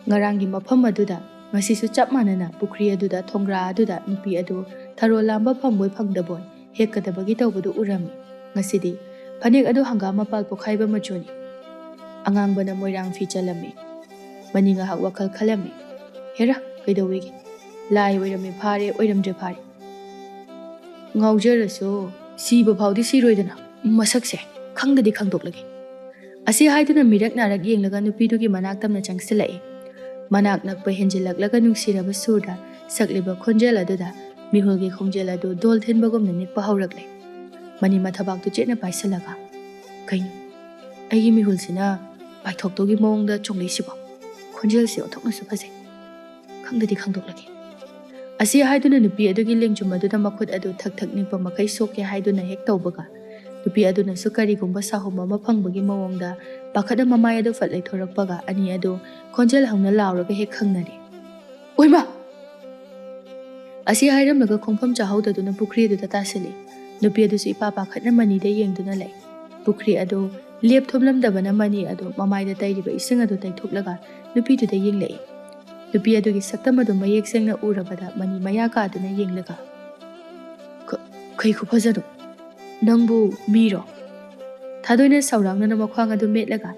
ꯉꯔꯥꯡꯒꯤ ꯃꯐꯝ ꯑꯗꯨꯗ ꯉꯁꯤꯁꯨ ꯆꯞ ꯃꯥꯟꯅꯅ ꯄꯨꯈ꯭ꯔꯤ ꯑꯗꯨꯗ ꯊꯣꯡꯒ꯭ꯔꯥ ꯑꯗꯨꯗ ꯅꯨꯄꯤ ꯑꯗꯨ ꯊꯔꯣ ꯂꯥꯝꯕ ꯐꯪꯕꯣꯏ ꯐꯪꯗꯕꯣꯏ ꯍꯦꯛꯀꯗꯕꯒꯤ ꯇꯧꯕꯗꯨ ꯎꯔꯝꯃꯤ ꯉꯁꯤꯗꯤ ꯐꯅꯦꯛ ꯑꯗꯨ ꯍꯪꯒꯥꯝ ꯃꯄꯥꯜ ꯄꯣꯛꯈꯥꯏꯕ ꯃꯆꯨꯅꯤ ꯑꯉꯥꯡꯕꯅ ꯃꯣꯏꯔꯥꯡ ꯐꯤ ꯆꯜꯂꯝꯃꯤ ꯃꯅꯤ ꯉꯥꯏꯍꯥꯛ ꯋꯥꯈꯜ ꯈꯜꯂꯝꯃꯤ ꯍꯦꯔꯥ ꯀꯩꯗꯧꯋꯤꯒꯦ ꯂꯥꯏ ꯑꯣꯏꯔꯝꯃꯤ ꯐꯥꯔꯦ ꯑꯣꯏꯔꯝꯗ꯭ꯔꯦ ꯐꯥꯔꯦ ꯉꯥꯎꯖꯔꯁꯨ ꯁꯤꯕ ꯐꯥꯎꯗꯤ ꯁꯤꯔꯣꯏꯗꯅ ꯃꯁꯛꯁꯦ ꯈꯪꯗꯗꯤ ꯈꯪꯗꯣꯛꯂꯒꯦ ꯑꯁꯤ ꯍꯥꯏꯗꯨꯅ ꯃꯤꯔꯛ ꯅꯥꯔꯛ ꯌꯦꯡꯂꯒ ꯅꯨꯄꯤꯗꯨꯒꯤ ꯃꯅꯥꯛ ꯇꯝꯅ ꯆꯪꯁꯤꯜꯂꯛꯏ ꯃꯅꯥꯛ ꯅꯛꯄ ꯍꯦꯟꯖꯤꯜꯂꯛꯂꯒ ꯅꯨꯡꯁꯤꯔꯕ ꯁꯨꯔꯗ ꯁꯛꯂꯤꯕ ꯈꯣꯟꯖꯦꯜ ꯑꯗꯨꯗ ꯃꯤꯍꯨꯜꯒꯤ ꯈꯣꯡꯖꯦꯜ ꯑꯗꯨ ꯗꯣꯜ ꯊꯤꯟꯕꯒꯨꯝꯅ ꯅꯤꯛꯄ ꯍꯧꯔꯛꯂꯦ ꯃꯅꯤ ꯃꯊꯕꯥꯛꯇꯨ ꯆꯦꯠꯅ ꯄꯥꯏꯁꯤꯜꯂꯒ ꯀꯩꯅꯣ ꯑꯩꯒꯤ ꯃꯤꯍꯨꯜꯁꯤꯅ ꯄꯥꯏꯊꯣꯛꯇꯧꯒꯤ ꯃꯑꯣꯡꯗ ꯆꯣꯡꯂꯛꯏꯁꯤꯕꯣ ꯈꯣꯟꯖꯦꯜꯁꯤ ꯑꯣꯟꯊꯣꯛꯅꯁꯨ ꯐꯖꯩ ꯈꯪꯗꯗꯤ ꯈꯪꯗꯣꯛꯂꯒꯦ ꯑꯁꯤ ꯍꯥꯏꯗꯨꯅ ꯅꯨꯄꯤ ꯑꯗꯨꯒꯤ ꯂꯦꯡꯖꯨꯝ ꯑꯗꯨꯗ ꯃꯈꯨꯠ ꯑꯗꯨ ꯊꯛ ꯊꯛ ꯅꯤꯛꯄ ꯃꯈꯩ ꯁꯣꯛꯀꯦ ꯍꯥꯏꯗꯨꯅ ꯍꯦꯛ ꯇꯧꯕꯒ ꯅꯨꯄꯤ ꯑꯗꯨꯅꯁꯨ ꯀꯔꯤꯒꯨꯝꯕ ꯁꯥꯍꯨꯝ ꯑꯃ ꯐꯪꯕꯒꯤ ꯃꯑꯣꯡꯗ ꯄꯥꯈꯠꯅ ꯃꯃꯥꯏ ꯑꯗꯨ ꯐꯠ ꯂꯩꯊꯣꯔꯛꯄꯒ ꯑꯅꯤ ꯑꯗꯨ ꯈꯣꯟꯖꯦꯜ ꯍꯧꯅ ꯂꯥꯎꯔꯒ ꯍꯦꯛ ꯈꯪꯅꯔꯤ ꯑꯣꯏꯃꯥ ꯑꯁꯤ ꯍꯥꯏꯔꯝꯂꯒ ꯈꯣꯡꯐꯝ ꯆꯥꯍꯧꯗꯗꯨꯅ ꯄꯨꯈ꯭ꯔꯤ ꯑꯗꯨꯗ ꯇꯥꯁꯤꯜꯂꯤ ꯅꯨꯄꯤ ꯑꯗꯨꯁꯨ ꯏꯄꯥ ꯄꯥꯈꯠꯅ ꯃꯅꯤꯗ ꯌꯦꯡꯗꯨꯅ ꯂꯩ ꯄꯨꯈ꯭ꯔꯤ ꯑꯗꯨ ꯂꯦꯞ ꯊꯨꯝꯂꯝꯗꯕꯅ ꯃꯅꯤ ꯑꯗꯨ ꯃꯃꯥꯏꯗ ꯇꯩꯔꯤꯕ ꯏꯁꯤꯡ ꯑꯗꯨ ꯇꯩꯊꯣꯛꯂꯒ ꯅꯨꯄꯤꯗꯨꯗ ꯌꯦꯡꯂꯛꯏ ꯅꯨꯄꯤ ꯑꯗꯨꯒꯤ ꯁꯛꯇꯝ ꯑꯗꯨ ꯃꯌꯦꯛ ꯁꯦꯡꯅ ꯎꯔꯕꯗ ꯃꯅꯤ ꯃꯌꯥ ꯀꯥꯗꯨꯅ ꯌꯦꯡꯂꯒ ꯀꯩ ꯈꯨꯐꯖꯅꯣ ꯅꯪꯕꯨ ꯃꯤꯔꯣ ꯊꯥꯗꯣꯏꯅ ꯁꯧꯔꯥꯡꯅꯅ ꯃꯈ꯭ꯋꯥꯡ ꯑꯗꯨ ꯃꯦꯠꯂꯒ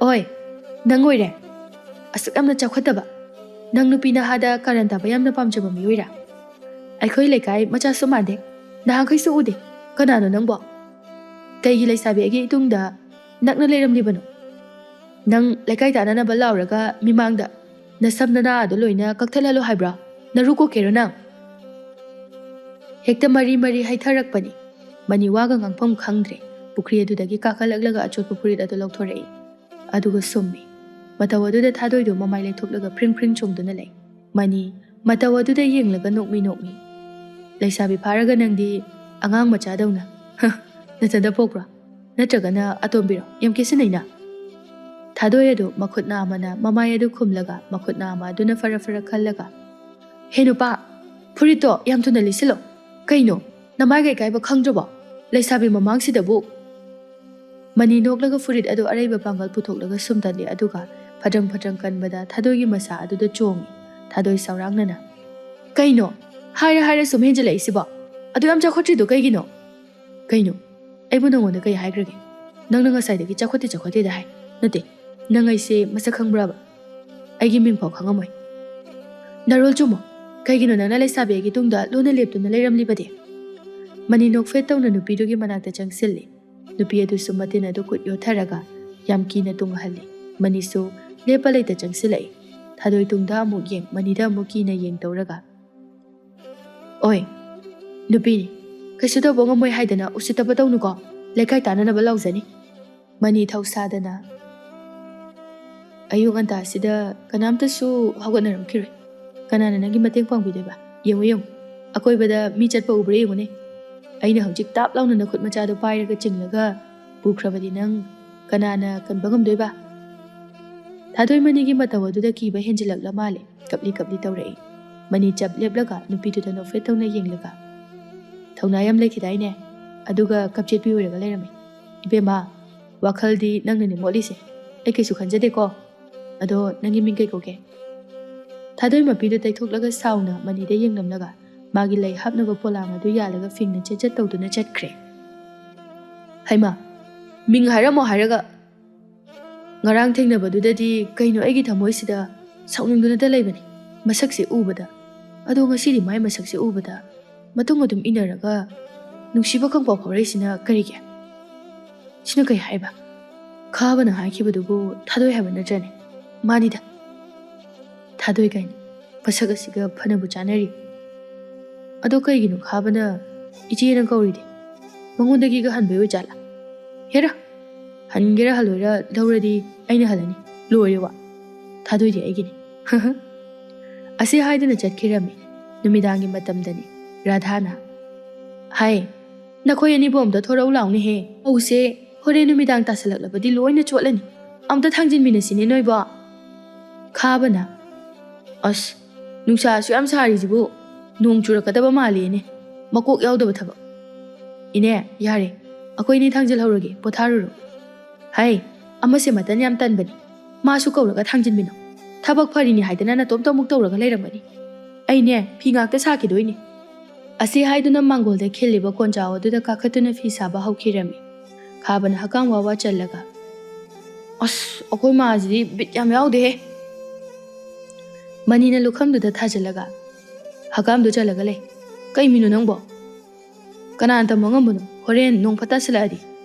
ꯑꯣꯏ ꯅꯪ ꯑꯣꯏꯔꯦ ꯑꯁꯨꯛ ꯌꯥꯝꯅ ꯆꯥꯎꯈꯠꯇꯕ ꯅꯪ ꯅꯨꯄꯤ ꯅꯍꯥꯗ ꯀꯥꯔꯟ ꯇꯥꯕ ꯌꯥꯝꯅ ꯄꯥꯝꯖꯕ ꯃꯤꯑꯣꯏꯔꯥ ꯑꯩꯈꯣꯏ ꯂꯩꯀꯥꯏ ꯃꯆꯥꯁꯨ ꯃꯥꯟꯗꯦ ꯅꯍꯥꯟꯈꯩꯁꯨ ꯎꯗꯦ ꯀꯅꯥꯅꯣ ꯅꯪꯕꯣ ꯀꯩꯒꯤ ꯂꯩꯁꯥꯕꯤ ꯑꯩꯒꯤ ꯏꯇꯨꯡꯗ ꯅꯛꯅ ꯂꯩꯔꯝꯂꯤꯕꯅꯣ ꯅꯪ ꯂꯩꯀꯥꯏ ꯇꯥꯅꯅꯕ ꯂꯥꯎꯔꯒ ꯃꯤꯃꯥꯡꯗ ꯅꯁꯝ ꯅꯅꯥ ꯑꯗꯨ ꯂꯣꯏꯅ ꯀꯛꯊꯠꯍꯜꯂꯣ ꯍꯥꯏꯕ꯭ꯔꯥ ꯅꯔꯨ ꯀꯣꯛꯀꯦꯔꯣ ꯅꯪ ꯍꯦꯛꯇ ꯃꯔꯤ ꯃꯔꯤ ꯍꯩꯊꯔꯛꯄꯅꯤ ꯃꯅꯤ ꯋꯥꯒ ꯉꯥꯡꯐꯝ ꯈꯪꯗ꯭ꯔꯦ ꯄꯨꯈ꯭ꯔꯤ ꯑꯗꯨꯗꯒꯤ ꯀꯥꯈꯠꯂꯛꯂꯒ ꯑꯆꯣꯠꯄ ꯐꯨꯔꯤꯠ ꯑꯗꯨ ꯂꯧꯊꯣꯔꯛꯏ ꯑꯗꯨꯒ ꯁꯨꯝꯃꯤ ꯃꯇꯧ ꯑꯗꯨꯗ ꯊꯥꯗꯣꯏꯗꯨ ꯃꯃꯥꯏ ꯂꯩꯊꯣꯛꯂꯒ ꯐ꯭ꯔꯤꯡ ꯐ꯭ꯔꯤꯡ ꯆꯣꯡꯗꯨꯅ ꯂꯩ ꯃꯅꯤ ꯃꯇꯧ ꯑꯗꯨꯗ ꯌꯦꯡꯂꯒ ꯅꯣꯛꯃꯤ ꯅꯣꯛꯃꯤ ꯂꯩꯁꯥꯕꯤ ꯐꯥꯔꯒ ꯅꯪꯗꯤ ꯑꯉꯥꯡ ꯃꯆꯥꯗꯧꯅ ꯅꯊꯟꯗ ꯄꯣꯛꯄ꯭ꯔꯣ ꯅꯠꯇ꯭ꯔꯒꯅ ꯑꯇꯣꯝꯕꯤꯔꯣ ꯌꯥꯝ ꯀꯦꯁꯤꯟꯅꯩꯅ ꯊꯥꯗꯣꯏ ꯑꯗꯨ ꯃꯈꯨꯠ ꯑꯃꯅ ꯃꯃꯥꯏ ꯑꯗꯨ ꯈꯨꯝꯂꯒ ꯃꯈꯨꯠ ꯑꯃ ꯑꯗꯨꯅ ꯐꯔ ꯐꯔ ꯈꯜꯂꯒ ꯍꯦ ꯅꯨꯄꯥ ꯐꯨꯔꯤꯠꯇꯣ ꯌꯥꯝ ꯊꯨꯅ ꯂꯤꯠꯁꯤꯜꯂꯣ ꯀꯩꯅꯣ ꯅꯃꯥꯏꯒ ꯏꯀꯥꯏꯕ ꯈꯪꯗ꯭ꯔꯕꯣ ꯂꯩꯁꯥꯕꯤ ꯃꯃꯥꯡꯁꯤꯗꯕꯨ ꯃꯅꯤ ꯅꯣꯛꯂꯒ ꯐꯨꯔꯤꯠ ꯑꯗꯨ ꯑꯔꯩꯕ ꯄꯥꯡꯒꯜ ꯄꯨꯊꯣꯛꯂꯒ ꯁꯨꯝꯇꯠꯂꯤ ꯑꯗꯨꯒ ꯐꯗ꯭ꯔꯪ ꯐꯗ꯭ꯔꯪ ꯀꯟꯕꯗ ꯊꯥꯗꯣꯏꯒꯤ ꯃꯁꯥ ꯑꯗꯨꯗ ꯆꯣꯡꯉꯤ ꯊꯥꯗꯣꯏ ꯁꯥꯎꯔꯥꯡꯅꯅ ꯀꯩꯅꯣ ꯍꯥꯏꯔ ꯍꯥꯏꯔ ꯁꯨꯝ ꯍꯦꯟꯖꯜꯂꯛꯏꯁꯤꯕꯣ ꯑꯗꯨ ꯌꯥꯝ ꯆꯥꯎꯈꯠꯇ꯭ꯔꯤꯗꯣ ꯀꯩꯒꯤꯅꯣ ꯀꯩꯅꯣ ꯑꯩꯕꯨ ꯅꯪꯉꯣꯟꯗ ꯀꯩ ꯍꯥꯏꯈ꯭ꯔꯒꯦ ꯅꯪꯅ ꯉꯁꯥꯏꯗꯒꯤ ꯆꯥꯎꯈꯠꯇꯦꯗ ꯍꯥꯏ ꯅꯠꯇꯦ ꯅꯪ ꯑꯩꯁꯦ ꯃꯁꯛ ꯈꯪꯕ꯭ꯔꯕ ꯑꯩꯒꯤ ꯃꯤꯡꯐꯥꯎ ꯈꯪꯉꯝꯃꯣꯏ ꯅꯔꯣꯜ ꯆꯨꯝꯃꯣ ꯀꯩꯒꯤꯅꯣ ꯅꯪꯅ ꯂꯩꯁꯥꯕꯤ ꯑꯩꯒꯤ ꯇꯨꯡꯗ ꯂꯨꯅ ꯂꯦꯞꯇꯨꯅ ꯂꯩꯔꯝꯂꯤꯕꯗꯤ ꯃꯅꯤ ꯅꯣꯛꯐꯦꯠ ꯇꯧꯅ ꯅꯨꯄꯤꯗꯨꯒꯤ ꯃꯅꯥꯛꯇ ꯆꯪꯁꯤꯜꯂꯤ ꯅꯨꯄꯤ ꯑꯗꯨꯁꯨ ꯃꯇꯤꯟ ꯑꯗꯨ ꯀꯨꯠ ꯌꯣꯠꯊꯔꯒ ꯌꯥꯝ ꯀꯤꯅ ꯇꯨꯡꯍꯜꯂꯤ ꯃꯅꯤꯁꯨ ꯂꯦꯞꯄ ꯂꯩꯇ ꯆꯪꯁꯤꯜꯂꯛꯏ ꯊꯥꯗꯣꯏ ꯇꯨꯡꯗ ꯑꯃꯨꯛ ꯌꯦꯡ ꯃꯅꯤꯗ ꯑꯃꯨꯛ ꯀꯤꯅ ꯌꯦꯡ ꯇꯧꯔꯒ ꯑꯣꯏ ꯅꯨꯄꯤꯅꯤ ꯀꯩꯁꯨ ꯇꯧꯕ ꯉꯝꯃꯣꯏ ꯍꯥꯏꯗꯅ ꯎꯁꯤꯠꯇꯕ ꯇꯧꯅꯨꯀꯣ ꯂꯩꯀꯥꯏ ꯇꯥꯟꯅꯅꯕ ꯂꯥꯎꯖꯅꯤ ꯃꯅꯤ ꯊꯧꯁꯥꯗꯅ ꯑꯌꯨꯛ ꯉꯟꯇꯥꯁꯤꯗ ꯀꯅꯥꯝꯇꯁꯨ ꯍꯧꯒꯠꯅꯔꯝꯈꯤꯔꯣꯏ ꯀꯅꯥꯅ ꯅꯪꯒꯤ ꯃꯇꯦꯡ ꯄꯥꯡꯕꯤꯗꯣꯏꯕ ꯌꯦꯡꯉꯨ ꯑꯀꯣꯏꯕꯗ ꯃꯤ ꯆꯠꯄ ꯎꯕ꯭ꯔꯥ ꯌꯦꯡꯉꯨꯅꯦ ꯑꯩꯅ ꯍꯧꯖꯤꯛ ꯇꯥꯞ ꯂꯥꯎꯅ ꯅꯈꯨꯠ ꯃꯆꯥꯗꯣ ꯄꯥꯏꯔꯒ ꯆꯤꯡꯂꯒ ꯄꯨꯈ꯭ꯔꯕꯗꯤ ꯅꯪ ꯀꯅꯥꯅ ꯀꯟꯕ ꯉꯝꯗꯣꯏꯕ ꯊꯥꯗꯣꯏ ꯃꯅꯤꯒꯤ ꯃꯇꯧ ꯑꯗꯨꯗ ꯀꯤꯕ ꯍꯦꯟꯖꯤꯜꯂꯛꯂ ꯃꯥꯜꯂꯦ ꯀꯞꯂꯤ ꯀꯞꯂꯤ ꯇꯧꯔꯛꯏ ꯃꯅꯤ ꯆꯞ ꯂꯦꯞꯂꯒ ꯅꯨꯄꯤꯗꯨꯗ ꯅꯣꯛꯐꯦꯠ ꯇꯧꯅ ꯌꯦꯡꯂꯒ ꯊꯧꯅꯥ ꯌꯥꯝ ꯂꯩꯈꯤꯗꯥꯏꯅꯦ ꯑꯗꯨꯒ ꯀꯞꯆꯦꯠꯄꯤ ꯑꯣꯏꯔꯒ ꯂꯩꯔꯝꯃꯤ ꯏꯕꯦꯝꯃ ꯋꯥꯈꯜꯗꯤ ꯅꯪꯅꯅꯦ ꯃꯣꯠꯂꯤꯁꯦ ꯑꯩ ꯀꯩꯁꯨ ꯈꯟꯖꯗꯦꯀꯣ ꯑꯗꯣ ꯅꯪꯒꯤ ꯃꯤꯡ ꯀꯩ ꯀꯧꯒꯦ ꯊꯥꯗꯣꯏ ꯃꯄꯤꯗꯨ ꯇꯩꯊꯣꯛꯂꯒ ꯁꯥꯎꯅ ꯃꯅꯤꯗ ꯌꯦꯡꯂꯝꯂꯒ ꯃꯥꯒꯤ ꯂꯩ ꯍꯥꯞꯅꯕ ꯄꯣꯂꯥꯡ ꯑꯗꯨ ꯌꯥꯜꯂꯒ ꯐꯤꯡꯅ ꯆꯦꯠ ꯇꯧꯗꯨꯅ ꯆꯠꯈ꯭ꯔꯦ ꯍꯩꯃꯥ ꯃꯤꯡ ꯍꯥꯏꯔꯝꯃꯣ ꯍꯥꯏꯔꯒ ꯉꯔꯥꯡ ꯊꯦꯡꯅꯕꯗꯨꯗꯗꯤ ꯀꯩꯅꯣ ꯑꯩꯒꯤ ꯊꯃꯣꯏꯁꯤꯗ ꯁꯥꯎꯅꯤꯡꯗꯨꯅꯇ ꯂꯩꯕꯅꯤ ꯃꯁꯛꯁꯦ ꯎꯕꯗ ꯑꯗꯣ ꯉꯁꯤꯗꯤ ꯃꯥꯏ ꯃꯁꯛꯁꯦ ꯎꯕꯗ ꯃꯇꯨꯡ ꯑꯗꯨꯝ ꯏꯟꯅꯔꯒ ꯅꯨꯡꯁꯤꯕ ꯈꯪꯄꯥꯎ ꯐꯥꯎꯔꯛꯏꯁꯤꯅ ꯀꯔꯤꯒꯤ ꯁꯤꯅ ꯀꯩ ꯍꯥꯏꯕ ꯈꯥꯕꯅ ꯍꯥꯏꯈꯤꯕꯗꯨꯕꯨ ꯊꯥꯗꯣꯏ ꯍꯥꯏꯕ ꯅꯠꯇ꯭ꯔꯅꯦ ꯃꯥꯅꯤꯗ ꯊꯥꯗꯣꯏ ꯀꯥꯏꯅ ꯃꯁꯛ ꯑꯁꯤꯒ ꯐꯅꯕꯨ ꯆꯥꯅꯔꯤ ꯑꯗꯣ ꯀꯩꯒꯤꯅꯣ ꯈꯥꯕꯅ ꯏꯆꯦꯅ ꯀꯧꯔꯤꯗꯤ ꯃꯉꯣꯟꯗꯒꯤꯒ ꯍꯟꯕꯩ ꯑꯣꯏꯖꯥꯠꯂꯥ ꯍꯦꯔꯥ ꯍꯟꯒꯦꯔꯥ ꯍꯜꯂꯣꯏꯔꯥ ꯂꯧꯔꯗꯤ ꯑꯩꯅ ꯍꯜꯂꯅꯤ ꯂꯣꯏꯔꯦ ꯋꯥ ꯊꯥꯗꯣꯏꯗꯤ ꯑꯩꯒꯤꯅꯤ ꯑꯁꯤ ꯍꯥꯏꯗꯨꯅ ꯆꯠꯈꯤꯔꯝꯃꯤ ꯅꯨꯃꯤꯗꯥꯡꯒꯤ ꯃꯇꯝꯗꯅꯤ ꯔꯥꯙꯥꯅ ꯍꯥꯏ ꯅꯈꯣꯏ ꯑꯅꯤꯕꯨ ꯑꯝꯇ ꯊꯣꯔꯛꯎ ꯂꯥꯎꯅꯦꯍꯦ ꯍꯧꯁꯦ ꯍꯣꯔꯦꯟ ꯅꯨꯃꯤꯗꯥꯡ ꯇꯥꯁꯜꯂꯛꯂꯕꯗꯤ ꯂꯣꯏꯅ ꯆꯣꯠꯂꯅꯤ ꯑꯝꯇ ꯊꯥꯡꯖꯤꯟꯃꯤꯟꯅꯁꯤꯅꯦ ꯅꯣꯏꯕꯣ ꯈꯥꯕꯅ ꯑꯁ ꯅꯨꯡꯁꯥꯁꯨ ꯌꯥꯝ ꯁꯥꯔꯤꯁꯤꯕꯨ ꯅꯣꯡ ꯆꯨꯔꯛꯀꯗꯕ ꯃꯥꯜꯂꯦꯅꯦ ꯃꯀꯣꯛ ꯌꯥꯎꯗꯕ ꯊꯕꯛ ꯏꯅꯦ ꯌꯥꯔꯦ ꯑꯩꯈꯣꯏ ꯑꯅꯤ ꯊꯥꯡꯖꯤꯜꯍꯧꯔꯒꯦ ꯄꯣꯊꯥꯔꯨꯔꯣ ꯍꯥꯏ ꯑꯃꯁꯦ ꯃꯇꯟ ꯌꯥꯝ ꯇꯟꯕꯅꯤ ꯃꯥꯁꯨ ꯀꯧꯔꯒ ꯊꯥꯡꯖꯤꯟꯃꯤꯟꯅꯧ ꯊꯕꯛ ꯐꯔꯤꯅꯤ ꯍꯥꯏꯗꯅ ꯅꯇꯣꯝꯇ ꯑꯃꯨꯛ ꯇꯧꯔꯒ ꯂꯩꯔꯝꯒꯅꯤ ꯑꯩꯅꯦ ꯐꯤ ꯉꯥꯛꯇ ꯁꯥꯈꯤꯗꯣꯏꯅꯤ ꯑꯁꯤ ꯍꯥꯏꯗꯨꯅ ꯃꯥꯡꯒꯣꯜꯗ ꯈꯤꯜꯂꯤꯕ ꯀꯣꯟꯖꯥꯎ ꯑꯗꯨꯗ ꯀꯥꯈꯠꯇꯨꯅ ꯐꯤ ꯁꯥꯕ ꯍꯧꯈꯤꯔꯝꯃꯤ ꯈꯥꯕꯅ ꯍꯀꯥꯝ ꯋꯥꯋꯥ ꯆꯜꯂꯒ ꯑꯁ ꯑꯩꯈꯣꯏ ꯃꯥꯁꯤꯗꯤ ꯕꯤꯠ ꯌꯥꯝ ꯌꯥꯎꯗꯦꯍꯦ ꯃꯅꯤꯅ ꯂꯨꯈꯝꯗꯨꯗ ꯊꯥꯖꯤꯜꯂꯒ ꯍꯀꯥꯝꯗꯨ ꯆꯜꯂꯒ ꯂꯩ ꯀꯩ ꯃꯤꯅꯣ ꯅꯪꯕꯣ ꯀꯅꯥꯅ ꯇꯝꯕ ꯉꯝꯕꯅꯣ ꯍꯣꯔꯦꯟ ꯅꯣꯡ ꯐꯠ ꯇꯥꯁꯤꯜꯂꯛꯑꯗꯤ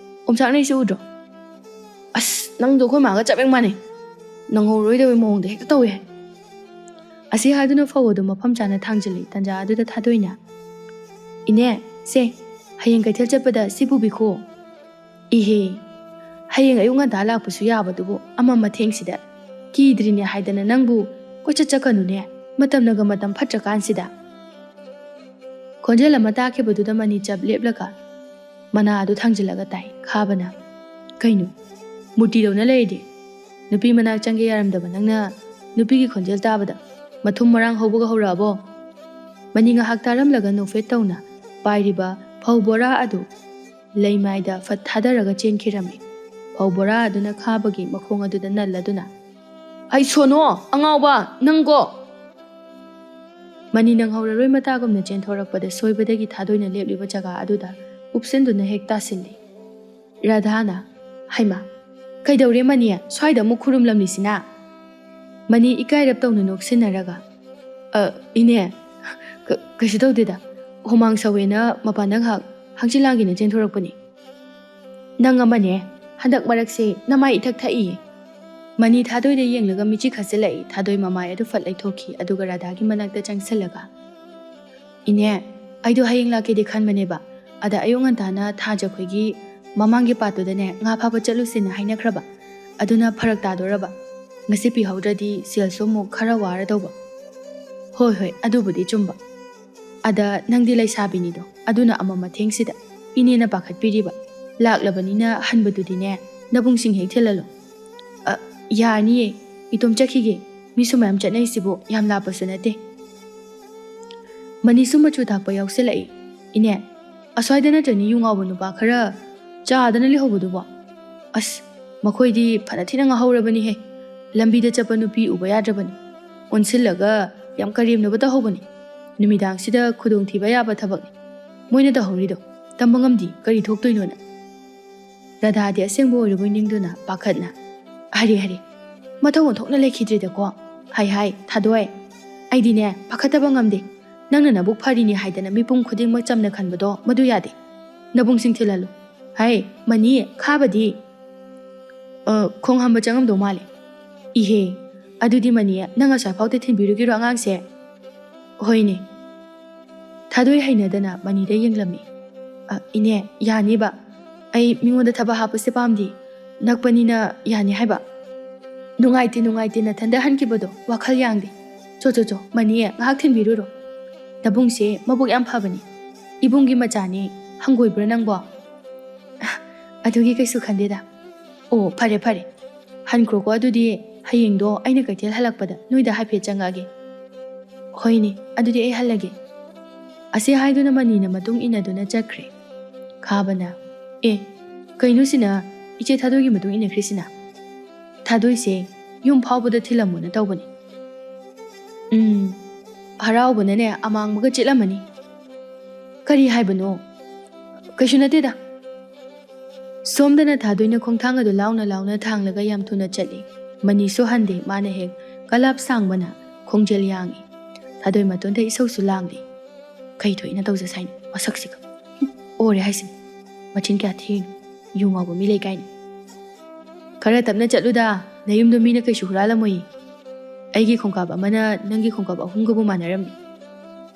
ꯑꯣꯝꯆꯥꯛꯅꯩꯁꯦ ꯎꯗ꯭ꯔꯣ ꯑꯁ ꯅꯪꯗꯣ ꯑꯩꯈꯣꯏ ꯃꯥꯒ ꯆꯞ ꯍꯦꯛ ꯃꯥꯟꯅꯩ ꯅꯪꯍꯧꯔꯣꯏꯗꯕꯩ ꯃꯑꯣꯡꯗ ꯍꯦꯛꯇ ꯇꯧꯋꯦ ꯑꯁꯤ ꯍꯥꯏꯗꯨꯅ ꯐꯧ ꯑꯗꯨ ꯃꯐꯝ ꯆꯥꯅ ꯊꯥꯡꯖꯤꯜꯂꯤ ꯇꯟꯖꯥ ꯑꯗꯨꯗ ꯊꯥꯗꯣꯏꯅ ꯏꯅꯦ ꯁꯦ ꯍꯌꯦꯡ ꯀꯩꯊꯦꯜ ꯆꯠꯄꯗ ꯁꯤ ꯄꯨꯕꯤꯈꯣ ꯏꯍꯦ ꯍꯌꯦꯡ ꯑꯌꯨꯛ ꯉꯟꯇꯥ ꯂꯥꯛꯄꯁꯨ ꯌꯥꯕꯗꯨꯕꯨ ꯑꯃ ꯃꯊꯦꯡꯁꯤꯗ ꯀꯤꯗ꯭ꯔꯤꯅꯦ ꯍꯥꯏꯗꯅ ꯅꯪꯕꯨ ꯀꯣꯏꯆꯠ ꯆꯠꯀꯅꯨꯅꯦ ꯃꯇꯝꯅꯒ ꯃꯇꯝ ꯐꯠꯇ꯭ꯔꯀꯥꯟꯁꯤꯗ ꯈꯣꯟꯖꯦꯜ ꯑꯃ ꯇꯥꯈꯤꯕꯗꯨꯗ ꯃꯅꯤ ꯆꯞ ꯂꯦꯞꯂꯒ ꯃꯅꯥ ꯑꯗꯨ ꯊꯥꯡꯖꯤꯜꯂꯒ ꯇꯥꯏ ꯈꯥꯕꯅ ꯀꯩꯅꯣ ꯃꯨꯔꯇꯤꯗꯧꯅ ꯂꯩꯔꯤꯗꯤ ꯅꯨꯄꯤ ꯃꯅꯥꯛ ꯆꯪꯒꯦ ꯌꯥꯔꯝꯗꯕ ꯅꯪꯅ ꯅꯨꯄꯤꯒꯤ ꯈꯣꯟꯖꯦꯜ ꯇꯥꯕꯗ ꯃꯊꯨꯝ ꯃꯔꯥꯡ ꯍꯧꯕꯒ ꯍꯧꯔꯛꯑꯕꯣ ꯃꯅꯤ ꯉꯥꯏꯍꯥꯛ ꯇꯥꯔꯝꯂꯒ ꯅꯣꯛꯐꯦꯠ ꯇꯧꯅ ꯄꯥꯏꯔꯤꯕ ꯐꯧ ꯕꯣꯔꯥ ꯑꯗꯨ ꯂꯩꯃꯥꯏꯗ ꯐꯠ ꯊꯥꯗꯔꯒ ꯆꯦꯟꯈꯤꯔꯝꯃꯤ ꯐꯧ ꯕꯣꯔꯥ ꯑꯗꯨꯅ ꯈꯥꯕꯒꯤ ꯃꯈꯣꯡ ꯑꯗꯨꯗ ꯅꯜꯂꯗꯨꯅ ꯑꯩ ꯁꯣꯅꯣ ꯑꯉꯥꯎꯕ ꯅꯪꯒꯣ ꯃꯅꯤ ꯅꯪꯍꯧꯔꯔꯣꯏ ꯃꯇꯥꯒꯨꯝꯅ ꯆꯦꯟꯊꯣꯔꯛꯄꯗ ꯁꯣꯏꯕꯗꯒꯤ ꯊꯥꯗꯣꯏꯅ ꯂꯦꯞꯂꯤꯕ ꯖꯒꯥ ꯑꯗꯨꯗ ꯎꯞꯁꯤꯟꯗꯨꯅ ꯍꯦꯛ ꯇꯥꯁꯤꯜꯂꯤ ꯔꯥꯙꯥꯅ ꯍꯩꯃꯥ ꯀꯩꯗꯧꯔꯦ ꯃꯅꯤ ꯁ꯭ꯋꯥꯏꯗ ꯑꯃꯨꯛ ꯈꯨꯔꯨꯝꯂꯝꯂꯤꯁꯤꯅ ꯃꯅꯤ ꯏꯀꯥꯏꯔꯞ ꯇꯧꯅ ꯅꯣꯛꯁꯤꯟꯅꯔꯒ ꯏꯅꯦ ꯀꯩꯁꯨ ꯇꯧꯗꯦꯗ ꯍꯨꯃꯥꯡ ꯁꯧꯋꯦꯅ ꯃꯄꯥꯟꯗ ꯉꯥꯏꯍꯥꯛ ꯍꯪꯆꯤꯠ ꯂꯥꯡꯒꯦꯅ ꯆꯦꯟꯊꯣꯔꯛꯄꯅꯤ ꯅꯪ ꯑꯃꯅꯦ ꯍꯟꯗꯛ ꯃꯔꯛꯁꯦ ꯅꯃꯥꯏ ꯏꯊꯛ ꯊꯛꯏꯌꯦ ꯃꯅꯤ ꯊꯥꯗꯣꯏꯗ ꯌꯦꯡꯂꯒ ꯃꯤꯆꯤ ꯈꯠꯆꯤꯜꯂꯛꯏ ꯊꯥꯗꯣꯏ ꯃꯃꯥꯏ ꯑꯗꯨ ꯐꯠ ꯂꯩꯊꯣꯛꯈꯤ ꯑꯗꯨꯒ ꯔꯥꯙꯥꯒꯤ ꯃꯅꯥꯛꯇ ꯆꯪꯁꯤꯜꯂꯒ ꯏꯅꯦ ꯑꯩꯗꯣ ꯍꯌꯦꯡ ꯂꯥꯛꯀꯦꯗꯤ ꯈꯟꯕꯅꯦꯕ ꯑꯗ ꯑꯌꯨꯛ ꯉꯟꯇꯥꯅ ꯊꯥꯖꯈꯣꯏꯒꯤ ꯃꯃꯥꯡꯒꯤ ꯄꯥꯠꯇꯨꯗꯅꯦ ꯉꯥ ꯐꯥꯕ ꯆꯠꯂꯨꯁꯦꯅ ꯍꯥꯏꯅꯈ꯭ꯔꯕ ꯑꯗꯨꯅ ꯐꯔꯛ ꯇꯥꯗꯣꯔꯕ ꯉꯁꯤ ꯄꯤꯍꯧꯗ꯭ꯔꯗꯤ ꯁꯦꯜꯁꯨ ꯑꯃꯨꯛ ꯈꯔ ꯋꯥꯔꯗꯧꯕ ꯍꯣꯏ ꯑꯗꯨꯕꯨꯗꯤ ꯆꯨꯝꯕ ꯑꯗ ꯅꯪꯗꯤ ꯂꯩꯁꯥꯕꯤꯅꯤꯗꯣ ꯑꯗꯨꯅ ꯑꯃ ꯃꯊꯦꯡꯁꯤꯗ ꯏꯅꯦꯅ ꯄꯥꯈꯠꯄꯤꯔꯤꯕ ꯂꯥꯛꯂꯕꯅꯤꯅ ꯍꯟꯕꯗꯨꯗꯤꯅꯦ ꯅꯕꯨꯡꯁꯤꯡ ꯍꯦꯛ ꯊꯤꯜꯍꯜꯂꯣ ꯌꯥꯔꯅꯤꯌꯦ ꯏꯇꯣꯝ ꯆꯠꯈꯤꯒꯦ ꯃꯤꯁꯨ ꯃꯌꯥꯝ ꯆꯠꯅꯩꯁꯤꯕꯨ ꯌꯥꯝ ꯂꯥꯞꯄꯁꯨ ꯅꯠꯇꯦ ꯃꯅꯤꯁꯨ ꯃꯆꯨ ꯊꯥꯛꯄ ꯌꯥꯎꯁꯤꯜꯂꯛꯏ ꯏꯅꯦ ꯑꯁ꯭ꯋꯥꯏꯗ ꯅꯠꯇ꯭ꯔꯅꯤ ꯌꯨ ꯉꯥꯎꯕ ꯅꯨꯄꯥ ꯈꯔ ꯆꯥꯗꯅ ꯂꯩꯍꯧꯕꯗꯨꯕꯣ ꯑꯁ ꯃꯈꯣꯏꯗꯤ ꯐꯅ ꯊꯤꯅ ꯉꯥꯍꯧꯔꯕꯅꯤꯍꯦ ꯂꯝꯕꯤꯗ ꯆꯠꯄ ꯅꯨꯄꯤ ꯎꯕ ꯌꯥꯗ꯭ꯔꯕꯅꯤ ꯑꯣꯟꯁꯤꯜꯂꯒ ꯌꯥꯝ ꯀꯔꯦꯝꯅꯕ ꯇꯧꯍꯧꯕꯅꯤ ꯅꯨꯃꯤꯗꯥꯡꯁꯤꯗ ꯈꯨꯗꯣꯡꯊꯤꯕ ꯌꯥꯕ ꯊꯕꯛꯅꯤ ꯃꯣꯏꯅ ꯇꯧꯍꯧꯔꯤꯗꯣ ꯇꯝꯕ ꯉꯝꯗꯤ ꯀꯔꯤ ꯊꯣꯛꯇꯣꯏꯅꯣꯅ ꯔꯥꯙꯥꯗꯤ ꯑꯁꯦꯡꯕ ꯑꯣꯏꯔꯕꯣꯏ ꯅꯤꯡꯗꯨꯅ ꯄꯥꯈꯠꯅ ꯍꯔꯦ ꯃꯊꯧ ꯊꯣꯛꯅ ꯂꯩꯈꯤꯗ꯭ꯔꯤꯗꯀꯣ ꯍꯥꯏ ꯊꯥꯗꯣꯏ ꯑꯩꯗꯤꯅꯦ ꯄꯥꯈꯠꯇꯕ ꯉꯝꯗꯦ ꯅꯪꯅ ꯅꯕꯨꯛ ꯐꯔꯤꯅꯤ ꯍꯥꯏꯗꯅ ꯃꯤꯄꯨꯝ ꯈꯨꯗꯤꯡꯃꯛ ꯆꯝꯅ ꯈꯟꯕꯗꯣ ꯃꯗꯨ ꯌꯥꯗꯦ ꯅꯕꯨꯡꯁꯤꯡ ꯊꯤꯜꯍꯜꯂꯨ ꯍꯥꯏ ꯃꯅꯤ ꯈꯥꯕꯗꯤ ꯈꯣꯡ ꯍꯥꯝꯕ ꯆꯪꯉꯝꯗꯧ ꯃꯥꯜꯂꯦ ꯏꯍꯦ ꯑꯗꯨꯗꯤ ꯃꯅꯤ ꯅꯪ ꯑꯁ꯭ꯋꯥꯏꯐꯥꯎꯗ ꯊꯤꯟꯕꯤꯔꯨꯒꯤꯔꯣ ꯑꯉꯥꯡꯁꯦ ꯍꯣꯏꯅꯦ ꯊꯥꯗꯣꯏ ꯍꯩꯅꯗꯅ ꯃꯅꯤꯗ ꯌꯦꯡꯂꯝꯃꯤ ꯏꯅꯦ ꯌꯥꯅꯤꯕ ꯑꯩ ꯃꯤꯉꯣꯟꯗ ꯊꯕꯛ ꯍꯥꯞꯄꯁꯦ ꯄꯥꯝꯗꯦ ꯅꯛꯄꯅꯤꯅ ꯌꯥꯅꯤ ꯍꯥꯏꯕ ꯅꯨꯡꯉꯥꯏꯇꯦ ꯅꯊꯟꯗ ꯍꯟꯈꯤꯕꯗꯣ ꯋꯥꯈꯜ ꯌꯥꯡꯗꯦ ꯆꯣ ꯃꯅꯤ ꯉꯥꯏꯍꯥꯛ ꯊꯤꯟꯕꯤꯔꯨꯔꯣ ꯅꯕꯨꯡꯁꯦ ꯃꯕꯨꯛ ꯌꯥꯝ ꯐꯕꯅꯤ 이봉기 마자니 한국이브라 낭보 아두기 그이수 칸데다 오 파레 한크로고 아두디 하잉도 아이나 그이텔 할락바다 누이다 하피에 짱가게 호이니 아두디 에이 할라게 아세 하이도나 마니나 마동 이나도나 짜크레 가바나 에 그이누시나 이제 다도기 마동 이나 크리시나 다도이세 용 파우보다 틸라무나 떠보니 하라오보나네 아망마가 찔라마니 ꯀꯔꯤ ꯍꯥꯏꯕꯅꯣ ꯀꯩꯁꯨ ꯅꯠꯇꯦꯗ ꯁꯣꯝꯗꯅ ꯊꯥꯗꯣꯏꯅ ꯈꯣꯡꯊꯥꯡ ꯑꯗꯨ ꯂꯥꯎꯅ ꯊꯥꯡꯂꯒ ꯌꯥꯝ ꯊꯨꯅ ꯆꯠꯂꯤ ꯃꯅꯤꯁꯨ ꯍꯟꯗꯦ ꯃꯥꯅ ꯍꯦꯛ ꯀꯂꯥꯞ ꯁꯥꯡꯕꯅ ꯈꯣꯡꯖꯦꯜ ꯌꯥꯡꯏ ꯊꯥꯗꯣꯏ ꯃꯇꯣꯟꯗ ꯏꯁꯧꯁꯨ ꯂꯥꯡꯗꯦ ꯀꯩ ꯊꯣꯛꯏꯅ ꯇꯧꯖꯁꯥꯏꯅ ꯃꯁꯛꯁꯤꯒ ꯑꯣꯔꯦ ꯍꯥꯏꯁꯤꯅꯤ ꯃꯆꯤꯟ ꯀꯌꯥ ꯊꯤꯔꯤꯅꯣ ꯌꯨ ꯉꯥꯎꯕ ꯃꯤ ꯂꯩ ꯀꯥꯏꯅ ꯈꯔ ꯇꯞꯅ ꯆꯠꯂꯨꯗ ꯅꯌꯨꯝꯗꯣ ꯃꯤꯅ ꯀꯩꯁꯨ ꯍꯨꯔꯥꯜꯂꯝꯃꯣꯏ ꯑꯩꯒꯤ ꯈꯣꯡꯀꯥꯞ ꯑꯃꯅ ꯅꯪꯒꯤ ꯈꯣꯡꯀꯥꯞ ꯑꯍꯨꯝꯒꯕꯨ ꯃꯥꯟꯅꯔꯝꯃꯤ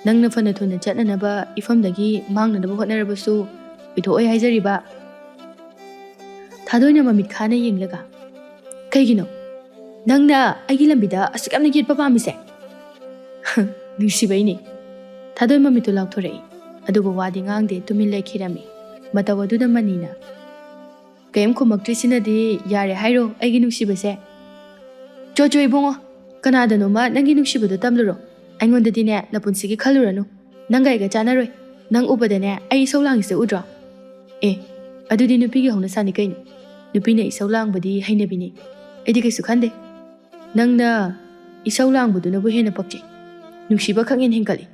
ꯅꯪꯅ ꯐꯅ ꯊꯨꯅ ꯆꯠꯅꯅꯕ ꯏꯐꯝꯗꯒꯤ ꯃꯥꯡꯅꯅꯕ ꯍꯣꯠꯅꯔꯕꯁꯨ ꯑꯣꯏꯊꯣꯛꯑꯣꯏ ꯍꯥꯏꯖꯔꯤꯕ ꯊꯥꯗꯣꯏꯅ ꯃꯃꯤꯠ ꯈꯥꯅ ꯌꯦꯡꯂꯒ ꯀꯩꯒꯤꯅꯣ ꯅꯪꯅ ꯑꯩꯒꯤ ꯂꯝꯕꯤꯗ ꯑꯁꯨꯛ ꯌꯥꯝꯅ ꯌꯦꯠꯄ ꯄꯥꯝꯃꯤꯁꯦ ꯅꯨꯡꯁꯤꯕꯩꯅꯤ ꯊꯥꯗꯣꯏ ꯃꯃꯤꯠꯇꯨ ꯂꯥꯎꯊꯣꯔꯛꯏ ꯑꯗꯨꯕꯨ ꯋꯥꯗꯤ ꯉꯥꯡꯗꯦ ꯇꯨꯃꯤꯟ ꯂꯩꯈꯤꯔꯝꯃꯤ ꯃꯇꯧ ꯑꯗꯨꯗ ꯃꯅꯤꯅ ꯀꯩꯝ ꯈꯨꯝꯃꯛꯇ꯭ꯔꯤꯁꯤꯅꯗꯤ ꯌꯥꯔꯦ ꯍꯥꯏꯔꯣ ꯑꯩꯒꯤ ꯅꯨꯡꯁꯤꯕꯁꯦ ꯆꯣ ꯏꯕꯨꯡꯉꯣ ꯀꯅꯥꯗꯅꯣꯃ ꯅꯪꯒꯤ ꯅꯨꯡꯁꯤꯕꯗꯣ ꯇꯝꯂꯨꯔꯣ ꯑꯩꯉꯣꯟꯗꯗꯤꯅꯦ ꯅꯄꯨꯟꯁꯤꯒꯤ ꯈꯜꯂꯨꯔꯅꯨ ꯅꯪꯒ ꯑꯩꯒ ꯆꯥꯟꯅꯔꯣꯏ ꯅꯪ ꯎꯕꯗꯅꯦ ꯑꯩ ꯏꯁꯧ ꯂꯥꯡꯉꯤꯁꯦ ꯎꯗ꯭ꯔꯣ ꯑꯗꯨꯗꯤ ꯅꯨꯄꯤꯒꯤ ꯍꯧꯅꯁꯥꯅꯤ ꯀꯩꯅꯣ ꯅꯨꯄꯤꯅ ꯏꯁꯧ ꯂꯥꯡꯕꯗꯤ ꯍꯩꯅꯕꯤꯅꯤ ꯑꯩꯗꯤ ꯀꯩꯁꯨ ꯈꯟꯗꯦ ꯅꯪꯅ ꯏꯁꯧ ꯂꯥꯡꯕꯗꯨꯅꯕꯨ ꯍꯦꯟꯅ ꯄꯛꯆꯩ ꯅꯨꯡꯁꯤꯕ ꯈꯛ ꯍꯦꯟꯒꯠꯂꯤ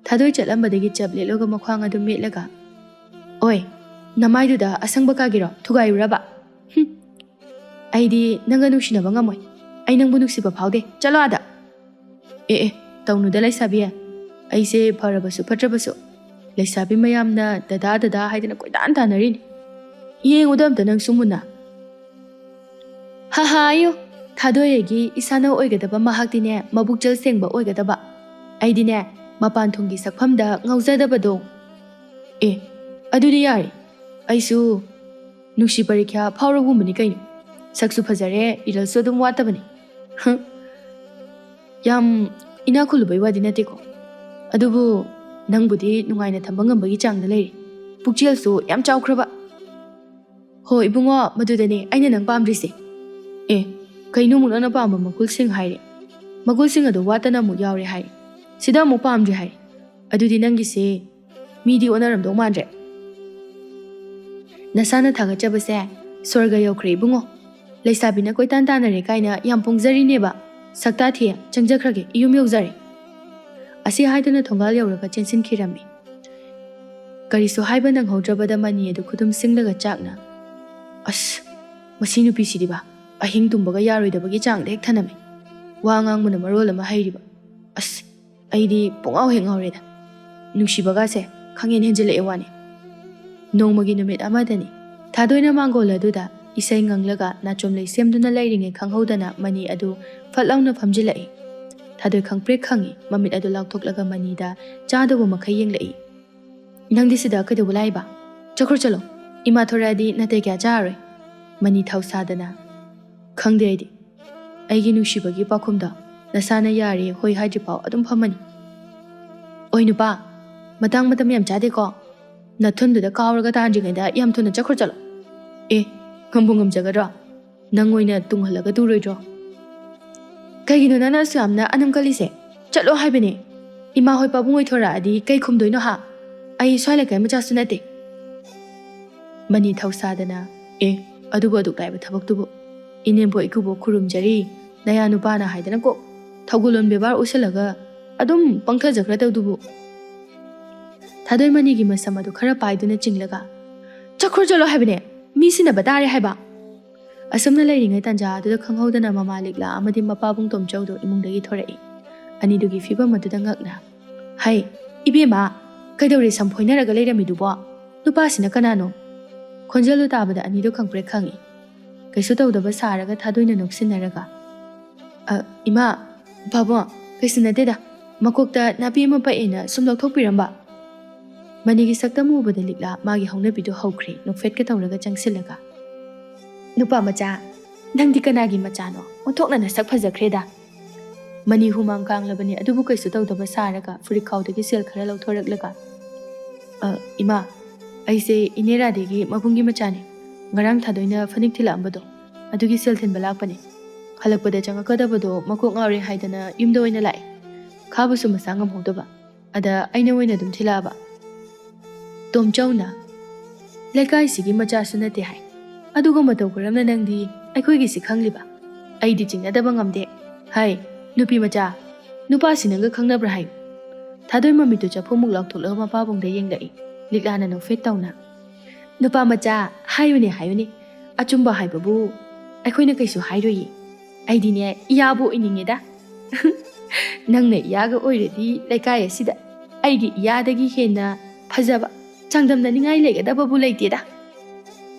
ꯊꯥꯗꯣꯏ ꯆꯠꯂꯝꯕꯗꯒꯤ ꯆꯞ ꯂꯦꯠꯂꯒ ꯃꯈ꯭ꯋꯥꯡ ꯑꯗꯨ ꯃꯦꯠꯂꯒ ꯑꯣꯏ ꯅꯃꯥꯏꯗꯨꯗ ꯑꯁꯪꯕ ꯀꯥꯒꯤꯔꯣ ꯊꯨꯒꯥꯏꯔꯨꯔꯕ ꯑꯩꯗꯤ ꯅꯪꯒ ꯅꯨꯡꯁꯤꯅꯕ ꯉꯝꯃꯣꯏ ꯑꯩ ꯅꯪꯕꯨ ꯅꯨꯡꯁꯤꯕ ꯐꯥꯎꯗꯦ ꯆꯠꯂꯣ ꯑꯥꯗ ꯇꯧꯅꯨꯗ ꯂꯩꯁꯥꯕꯤ ꯑꯩꯁꯦ ꯐꯔꯕꯁꯨ ꯐꯠꯇ꯭ꯔꯕꯁꯨ ꯂꯩꯁꯥꯕꯤ ꯃꯌꯥꯝꯅ ꯗꯗꯥ ꯍꯥꯏꯗꯅ ꯀꯣꯏꯇꯥꯟ ꯇꯥꯟꯅꯔꯤꯅꯤ ꯌꯦꯡꯉꯨꯗ ꯑꯝꯇ ꯅꯪꯁꯨ ꯃꯨꯟꯅ ꯍꯥꯏꯌꯨ ꯊꯥꯗꯣꯏꯒꯤ ꯏꯁꯥꯅ ꯑꯣꯏꯒꯗꯕ ꯃꯍꯥꯛꯇꯤꯅꯦ ꯃꯕꯨꯛꯆꯦꯜ ꯁꯦꯡꯕ ꯑꯣꯏꯒꯗꯕ ꯑꯩꯗꯤꯅꯦ ꯃꯄꯥꯟ ꯊꯣꯡꯒꯤ ꯁꯛꯐꯝꯗ ꯉꯥꯎꯖꯗꯕꯗꯣ ꯑꯗꯨꯗꯤ ꯌꯥꯔꯦ ꯑꯩꯁꯨ ꯅꯨꯡꯁꯤ ꯄꯔꯤꯈ꯭ꯌꯥ ꯐꯥꯎꯔꯒꯨꯝꯕꯅꯤ ꯀꯩꯅꯣ ꯁꯛꯁꯨ ꯐꯖꯔꯦ ꯏꯔꯜꯁꯨ ꯑꯗꯨꯝ ꯋꯥꯠꯇꯕꯅꯤ ꯌꯥꯝ ꯏꯅꯥꯛ ꯈꯨꯜꯂꯨꯕꯩ ꯋꯥꯗꯤ ꯅꯠꯇꯦꯀꯣ ꯑꯗꯨꯕꯨ ꯅꯪꯕꯨꯗꯤ ꯅꯨꯡꯉꯥꯏꯅ ꯊꯝꯕ ꯉꯝꯕꯒꯤ ꯆꯥꯡꯗ ꯂꯩꯔꯤ ꯄꯨꯛꯆꯦꯜꯁꯨ ꯌꯥꯝ ꯆꯥꯎꯈ꯭ꯔꯕ ꯍꯣꯏ ꯏꯕꯨꯡꯉꯣ ꯃꯗꯨꯗꯅꯦ ꯑꯩꯅ ꯅꯪ ꯄꯥꯝꯗ꯭ꯔꯤꯁꯦ ꯀꯩꯅꯣꯃꯨꯛ ꯅꯪꯅ ꯄꯥꯝꯕ ꯃꯒꯨꯜꯁꯤꯡ ꯍꯥꯏꯔꯦ ꯃꯒꯨꯜꯁꯤꯡ ꯑꯗꯨ ꯋꯥꯠꯇꯅ ꯑꯃꯨꯛ ꯌꯥꯎꯔꯦ ꯍꯥꯏꯔꯦ ꯁꯤꯗ ꯑꯃꯨꯛ ꯄꯥꯝꯗ꯭ꯔꯦ ꯍꯥꯏꯔꯦ ꯑꯗꯨꯗꯤ ꯅꯪꯒꯤꯁꯦ ꯃꯤꯗꯤ ꯑꯣꯟꯅꯔꯝꯗꯧ ꯃꯥꯟꯗ꯭ꯔꯦ ꯅꯁꯥꯅ ꯊꯥꯒꯠꯆꯕꯁꯦ ꯁ꯭ꯋꯔꯒ ꯌꯧꯈ꯭ꯔꯦ ꯏꯕꯨꯡꯉꯣ ꯂꯩꯁꯥꯕꯤꯅ ꯀꯣꯏꯇꯥꯟ ꯇꯥꯟꯅꯔꯦ ꯀꯥꯏꯅ ꯌꯥꯝ ꯄꯣꯡꯖꯔꯤꯅꯦꯕ ꯁꯛꯇꯥ ꯊꯤꯌꯦ ꯆꯪꯖꯈ꯭ꯔꯒꯦ ꯏꯌꯨꯝ ꯌꯧꯖꯔꯦ ꯑꯁꯤ ꯍꯥꯏꯗꯨꯅ ꯊꯣꯡꯒꯥꯜ ꯌꯧꯔꯒ ꯆꯦꯟꯁꯤꯟꯈꯤꯔꯝꯃꯤ ꯀꯔꯤꯁꯨ ꯍꯥꯏꯕ ꯅꯪꯍꯧꯗ꯭ꯔꯕꯗ ꯃꯅꯤ ꯑꯗꯨ ꯈꯨꯗꯨꯝ ꯁꯤꯡꯂꯒ ꯆꯥꯛꯅ ꯑꯁ ꯃꯁꯤ ꯅꯨꯄꯤꯁꯤꯗꯤꯕ ꯑꯍꯤꯡ ꯇꯨꯝꯕꯒ ꯌꯥꯔꯣꯏꯗꯕꯒꯤ ꯆꯥꯡꯗ ꯍꯦꯛ ꯊꯅꯝꯃꯤ ꯋꯥ ꯉꯥꯡꯕꯅ ꯃꯔꯣꯜ ꯑꯃ ꯍꯩꯔꯤꯕ ꯑꯁ ꯑꯩꯗꯤ ꯄꯨꯡꯉꯥꯎ ꯍꯦꯛ ꯉꯥꯎꯔꯦꯗ ꯅꯨꯡꯁꯤꯕꯒꯁꯦ ꯈꯪꯍꯦꯟ ꯍꯦꯟꯖꯤꯜꯂꯛꯑꯦ ꯋꯥꯅꯤ ꯅꯣꯡꯃꯒꯤ ꯅꯨꯃꯤꯠ ꯑꯃꯗꯅꯤ ꯊꯥꯗꯣꯏꯅ ꯃꯥꯡꯒꯣꯜ ꯑꯗꯨꯗ ꯏꯁꯩ ꯉꯪꯂꯒ ꯅꯥꯆꯣꯝꯂꯩ ꯁꯦꯝꯗꯨꯅ ꯂꯩꯔꯤꯉꯩ ꯈꯪꯍꯧꯗꯅ ꯃꯅꯤ ꯑꯗꯨ ꯐꯠ ꯂꯥꯎꯅ ꯐꯝꯖꯤꯜꯂꯛꯏ ꯊꯥꯗꯣꯏ ꯈꯪꯄ꯭ꯔꯦꯛ ꯈꯪꯏ ꯃꯃꯤꯠ ꯑꯗꯨ ꯂꯥꯎꯊꯣꯛꯂꯒ ꯃꯅꯤꯗ ꯆꯥꯗꯧꯕ ꯃꯈꯩ ꯌꯦꯡꯂꯛꯏ ꯅꯪꯗꯤ ꯁꯤꯗ ꯀꯩꯗꯧꯕ ꯂꯥꯛꯏꯕ ꯆꯠꯈ꯭ꯔꯣ ꯆꯠꯂꯣ ꯏꯃꯥ ꯊꯣꯔꯛꯑꯗꯤ ꯅꯥꯇꯩ ꯀꯌꯥ ꯆꯥꯔꯔꯣꯏ ꯃꯅꯤ ꯊꯧꯁꯥꯗꯅ ꯈꯪꯗꯦ ꯑꯩꯒꯤ ꯅꯨꯡꯁꯤꯕꯒꯤ ꯄꯥꯎꯈꯨꯝꯗꯣ ꯅꯁꯥꯅ ꯌꯥꯔꯦ ꯍꯣꯏ ꯍꯥꯏꯗ꯭ꯔꯤꯐꯥꯎ ꯑꯗꯨꯝ ꯐꯝꯃꯅꯤ ꯑꯣꯏ ꯅꯨꯄꯥ ꯃꯇꯝ ꯌꯥꯝ ꯆꯥꯗꯦꯀꯣ ꯅꯊꯨꯟꯗꯨꯗ ꯀꯥꯎꯔꯒ ꯇꯥꯟꯗ꯭ꯔꯤꯉꯩꯗ ꯌꯥꯝ ꯊꯨꯅ ꯆꯠꯈ꯭ꯔꯣ ꯆꯠꯂꯣ ꯉꯝꯕꯨ ꯉꯝꯖꯒꯗ꯭ꯔꯣ ꯅꯪ ꯑꯣꯏꯅ ꯇꯨꯡꯍꯜꯂꯒ ꯇꯨꯔꯣꯏꯗ꯭ꯔꯣ ꯀꯩꯒꯤꯅꯣ ꯅꯪꯅ ꯑꯁꯨ ꯌꯥꯝꯅ ꯑꯅꯝ ꯀꯜꯂꯤꯁꯦ ꯆꯠꯂꯣ ꯍꯥꯏꯕꯅꯦ ꯏꯃꯥ ꯍꯣꯏ ꯄꯥꯕꯨꯡ ꯍꯣꯏ ꯊꯣꯔꯛꯑꯗꯤ ꯀꯩ ꯈꯨꯝꯗꯣꯏꯅꯣ ꯑꯩ ꯁ꯭ꯋꯥꯏ ꯂꯩꯀꯥꯏ ꯃꯆꯥꯁꯨ ꯅꯠꯇꯦ ꯃꯅꯤ ꯊꯧꯁꯥꯗꯅ ꯑꯗꯨꯕꯨ ꯑꯗꯨꯛ ꯂꯥꯏꯕ ꯊꯕꯛꯇꯨꯕꯨ ꯏꯅꯦꯝꯕꯣꯛ ꯏꯀꯨꯕꯣꯛ ꯈꯨꯔꯨꯝꯖꯔꯤ ꯅꯌꯥ ꯅꯨꯄꯥꯅ ꯍꯥꯏꯗꯅ ꯀꯣ ꯊꯧꯒꯜꯂꯣꯟ ꯕꯦꯕꯥꯔ ꯎꯁꯜꯂꯒ ꯑꯗꯨꯝ ꯄꯪꯊꯖꯈ꯭ꯔꯗꯧꯗꯨꯕꯨ ꯊꯥꯗꯣꯏ ꯃꯅꯤꯒꯤ ꯃꯁꯝ ꯑꯗꯨ ꯈꯔ ꯄꯥꯏꯗꯨꯅ ꯆꯤꯡꯂꯒ ꯆꯠꯈ꯭ꯔꯣ ꯆꯠꯂꯣ ꯍꯥꯏꯕꯅꯦ ꯃꯤ ꯁꯤꯟꯅꯕ ꯇꯥꯔꯦ ꯍꯥꯏꯕ ꯑꯁꯨꯝꯅ ꯂꯩꯔꯤꯉꯩ ꯇꯥꯟꯖꯥ ꯑꯗꯨꯗ ꯈꯪꯍꯧꯗꯅ ꯃꯃꯥ ꯂꯤꯛꯂꯥ ꯑꯃꯗꯤ ꯃꯄꯥꯕꯨꯡ ꯇꯣꯝꯆꯧꯗꯣ ꯏꯃꯨꯡꯗꯒꯤ ꯊꯣꯔꯛꯏ ꯑꯅꯤꯗꯨꯒꯤ ꯐꯤꯕꯝ ꯑꯗꯨꯗ ꯉꯛꯅ ꯍꯩ ꯏꯕꯦꯝꯃ ꯀꯩꯗꯧꯔꯦ ꯁꯝ ꯐꯣꯏꯅꯔꯒ ꯂꯩꯔꯝꯃꯤꯗꯨꯕꯣ ꯅꯨꯄꯥꯁꯤꯅ ꯀꯅꯥꯅꯣ ꯈꯣꯟꯖꯦꯜꯗꯨ ꯇꯥꯕꯗ ꯑꯅꯤꯗꯨ ꯈꯪꯄ꯭ꯔꯦꯛ ꯈꯪꯏ ꯀꯩꯁꯨ ꯇꯧꯗꯕ ꯁꯥꯔꯒ ꯊꯥꯗꯣꯏꯅ ꯅꯣꯛꯁꯤꯟꯅꯔꯒ ꯏꯃꯥ ꯄꯥꯕꯨꯡ ꯀꯩꯁꯨ ꯅꯠꯇꯦꯗ ꯃꯀꯣꯛꯇ ꯅꯥꯄꯤ ꯑꯃ ꯄꯛꯑꯦꯅ ꯁꯨꯝ ꯂꯧꯊꯣꯛꯄꯤꯔꯝꯕ ꯃꯅꯤꯒꯤ ꯁꯛꯇꯝ ꯎꯕꯗ ꯂꯤꯛꯂꯥ ꯃꯥꯒꯤ ꯍꯧꯅꯕꯤꯗꯨ ꯍꯧꯈ꯭ꯔꯦ ꯅꯣꯛꯐꯦꯠꯀ ꯇꯧꯔꯒ ꯆꯪꯁꯤꯜꯂꯒ ꯅꯨꯄꯥ ꯃꯆꯥ ꯅꯪꯗꯤ ꯀꯅꯥꯒꯤ ꯃꯆꯥꯅꯣ ꯑꯣꯟꯊꯣꯛꯅ ꯅꯁꯛ ꯐꯖꯈ꯭ꯔꯦꯗ ꯃꯅꯤ ꯍꯨꯃꯥꯡ ꯀꯥꯡꯂꯕꯅꯤ ꯑꯗꯨꯕꯨ ꯀꯩꯁꯨ ꯇꯧꯗꯕ ꯁꯥꯔꯒ ꯐꯨꯔꯤꯠꯈꯥꯎꯗꯒꯤ ꯁꯦꯜ ꯈꯔ ꯂꯧꯊꯣꯔꯛꯂꯒ ꯏꯃꯥ ꯑꯩꯁꯦ ꯏꯅꯦ ꯔꯥꯙꯦꯒꯤ ꯃꯕꯨꯡꯒꯤ ꯃꯆꯥꯅꯤ ꯉꯔꯥꯡ ꯊꯥꯗꯣꯏꯅ ꯐꯅꯦꯛ ꯊꯤꯜꯂꯛꯑꯝꯕꯗꯣ ꯑꯗꯨꯒꯤ ꯁꯦꯜ ꯊꯤꯟꯕ ꯂꯥꯛꯄꯅꯤ ꯍꯜꯂꯛꯄꯗ ꯆꯪꯉꯛꯀꯗꯕꯗꯣ ꯃꯀꯣꯛ ꯉꯥꯎꯔꯦ ꯍꯥꯏꯗꯅ ꯌꯨꯝꯗ ꯑꯣꯏꯅ ꯂꯥꯛꯑꯦ ꯈꯥꯕꯁꯨ ꯃꯁꯥ ꯉꯝꯍꯧꯗꯕ ꯑꯗ ꯑꯩꯅ ꯑꯣꯏꯅ ꯑꯗꯨꯝ ꯊꯤꯜꯂꯛꯑꯕ ꯇꯣꯝꯆꯧꯅ ꯂꯩꯀꯥꯏꯁꯤꯒꯤ ꯃꯆꯥꯁꯨ ꯅꯠꯇꯦ ꯍꯥꯏ ꯑꯗꯨꯒ ꯃꯇꯧ ꯀꯔꯝꯅ ꯅꯪꯗꯤ ꯑꯩꯈꯣꯏꯒꯤꯁꯤ ꯈꯪꯂꯤꯕ ꯑꯩꯗꯤ ꯆꯤꯡꯅꯗꯕ ꯉꯝꯗꯦ ꯍꯥꯏ ꯅꯨꯄꯤ ꯃꯆꯥ ꯅꯨꯄꯥꯁꯤ ꯅꯪꯒ ꯈꯪꯅꯕ꯭ꯔꯥ ꯍꯥꯏꯌꯨ ꯊꯥꯗꯣꯏ ꯃꯃꯤꯠꯇꯨ ꯆꯐꯨꯃꯨꯛ ꯂꯥꯎꯊꯣꯛꯂꯒ ꯃꯄꯥꯕꯨꯡꯗ ꯌꯦꯡꯂꯛꯏ ꯂꯤꯛꯂꯥꯅ ꯅꯣꯛꯐꯦꯠ ꯇꯧꯅ ꯅꯨꯄꯥ ꯃꯆꯥ ꯍꯥꯏꯌꯨꯅꯦ ꯍꯥꯏꯌꯨꯅꯦ ꯑꯆꯨꯝꯕ ꯍꯥꯏꯕꯕꯨ ꯑꯩꯈꯣꯏꯅ ꯀꯩꯁꯨ ꯍꯥꯏꯔꯣꯏꯌꯦ ꯑꯩꯗꯤꯅꯦ ꯏꯌꯥꯕꯨ ꯑꯣꯏꯅꯤꯡꯉꯦꯗ ꯅꯪꯅ ꯏꯌꯥꯒ ꯑꯣꯏꯔꯗꯤ ꯂꯩꯀꯥꯏ ꯑꯁꯤꯗ ꯑꯩꯒꯤ ꯏꯌꯥꯗꯒꯤ ꯍꯦꯟꯅ ꯐꯖꯕ ꯆꯥꯡꯗꯝꯅꯅꯤꯡꯉꯥꯏ ꯂꯩꯒꯗꯕꯕꯨ ꯂꯩꯇꯦꯗ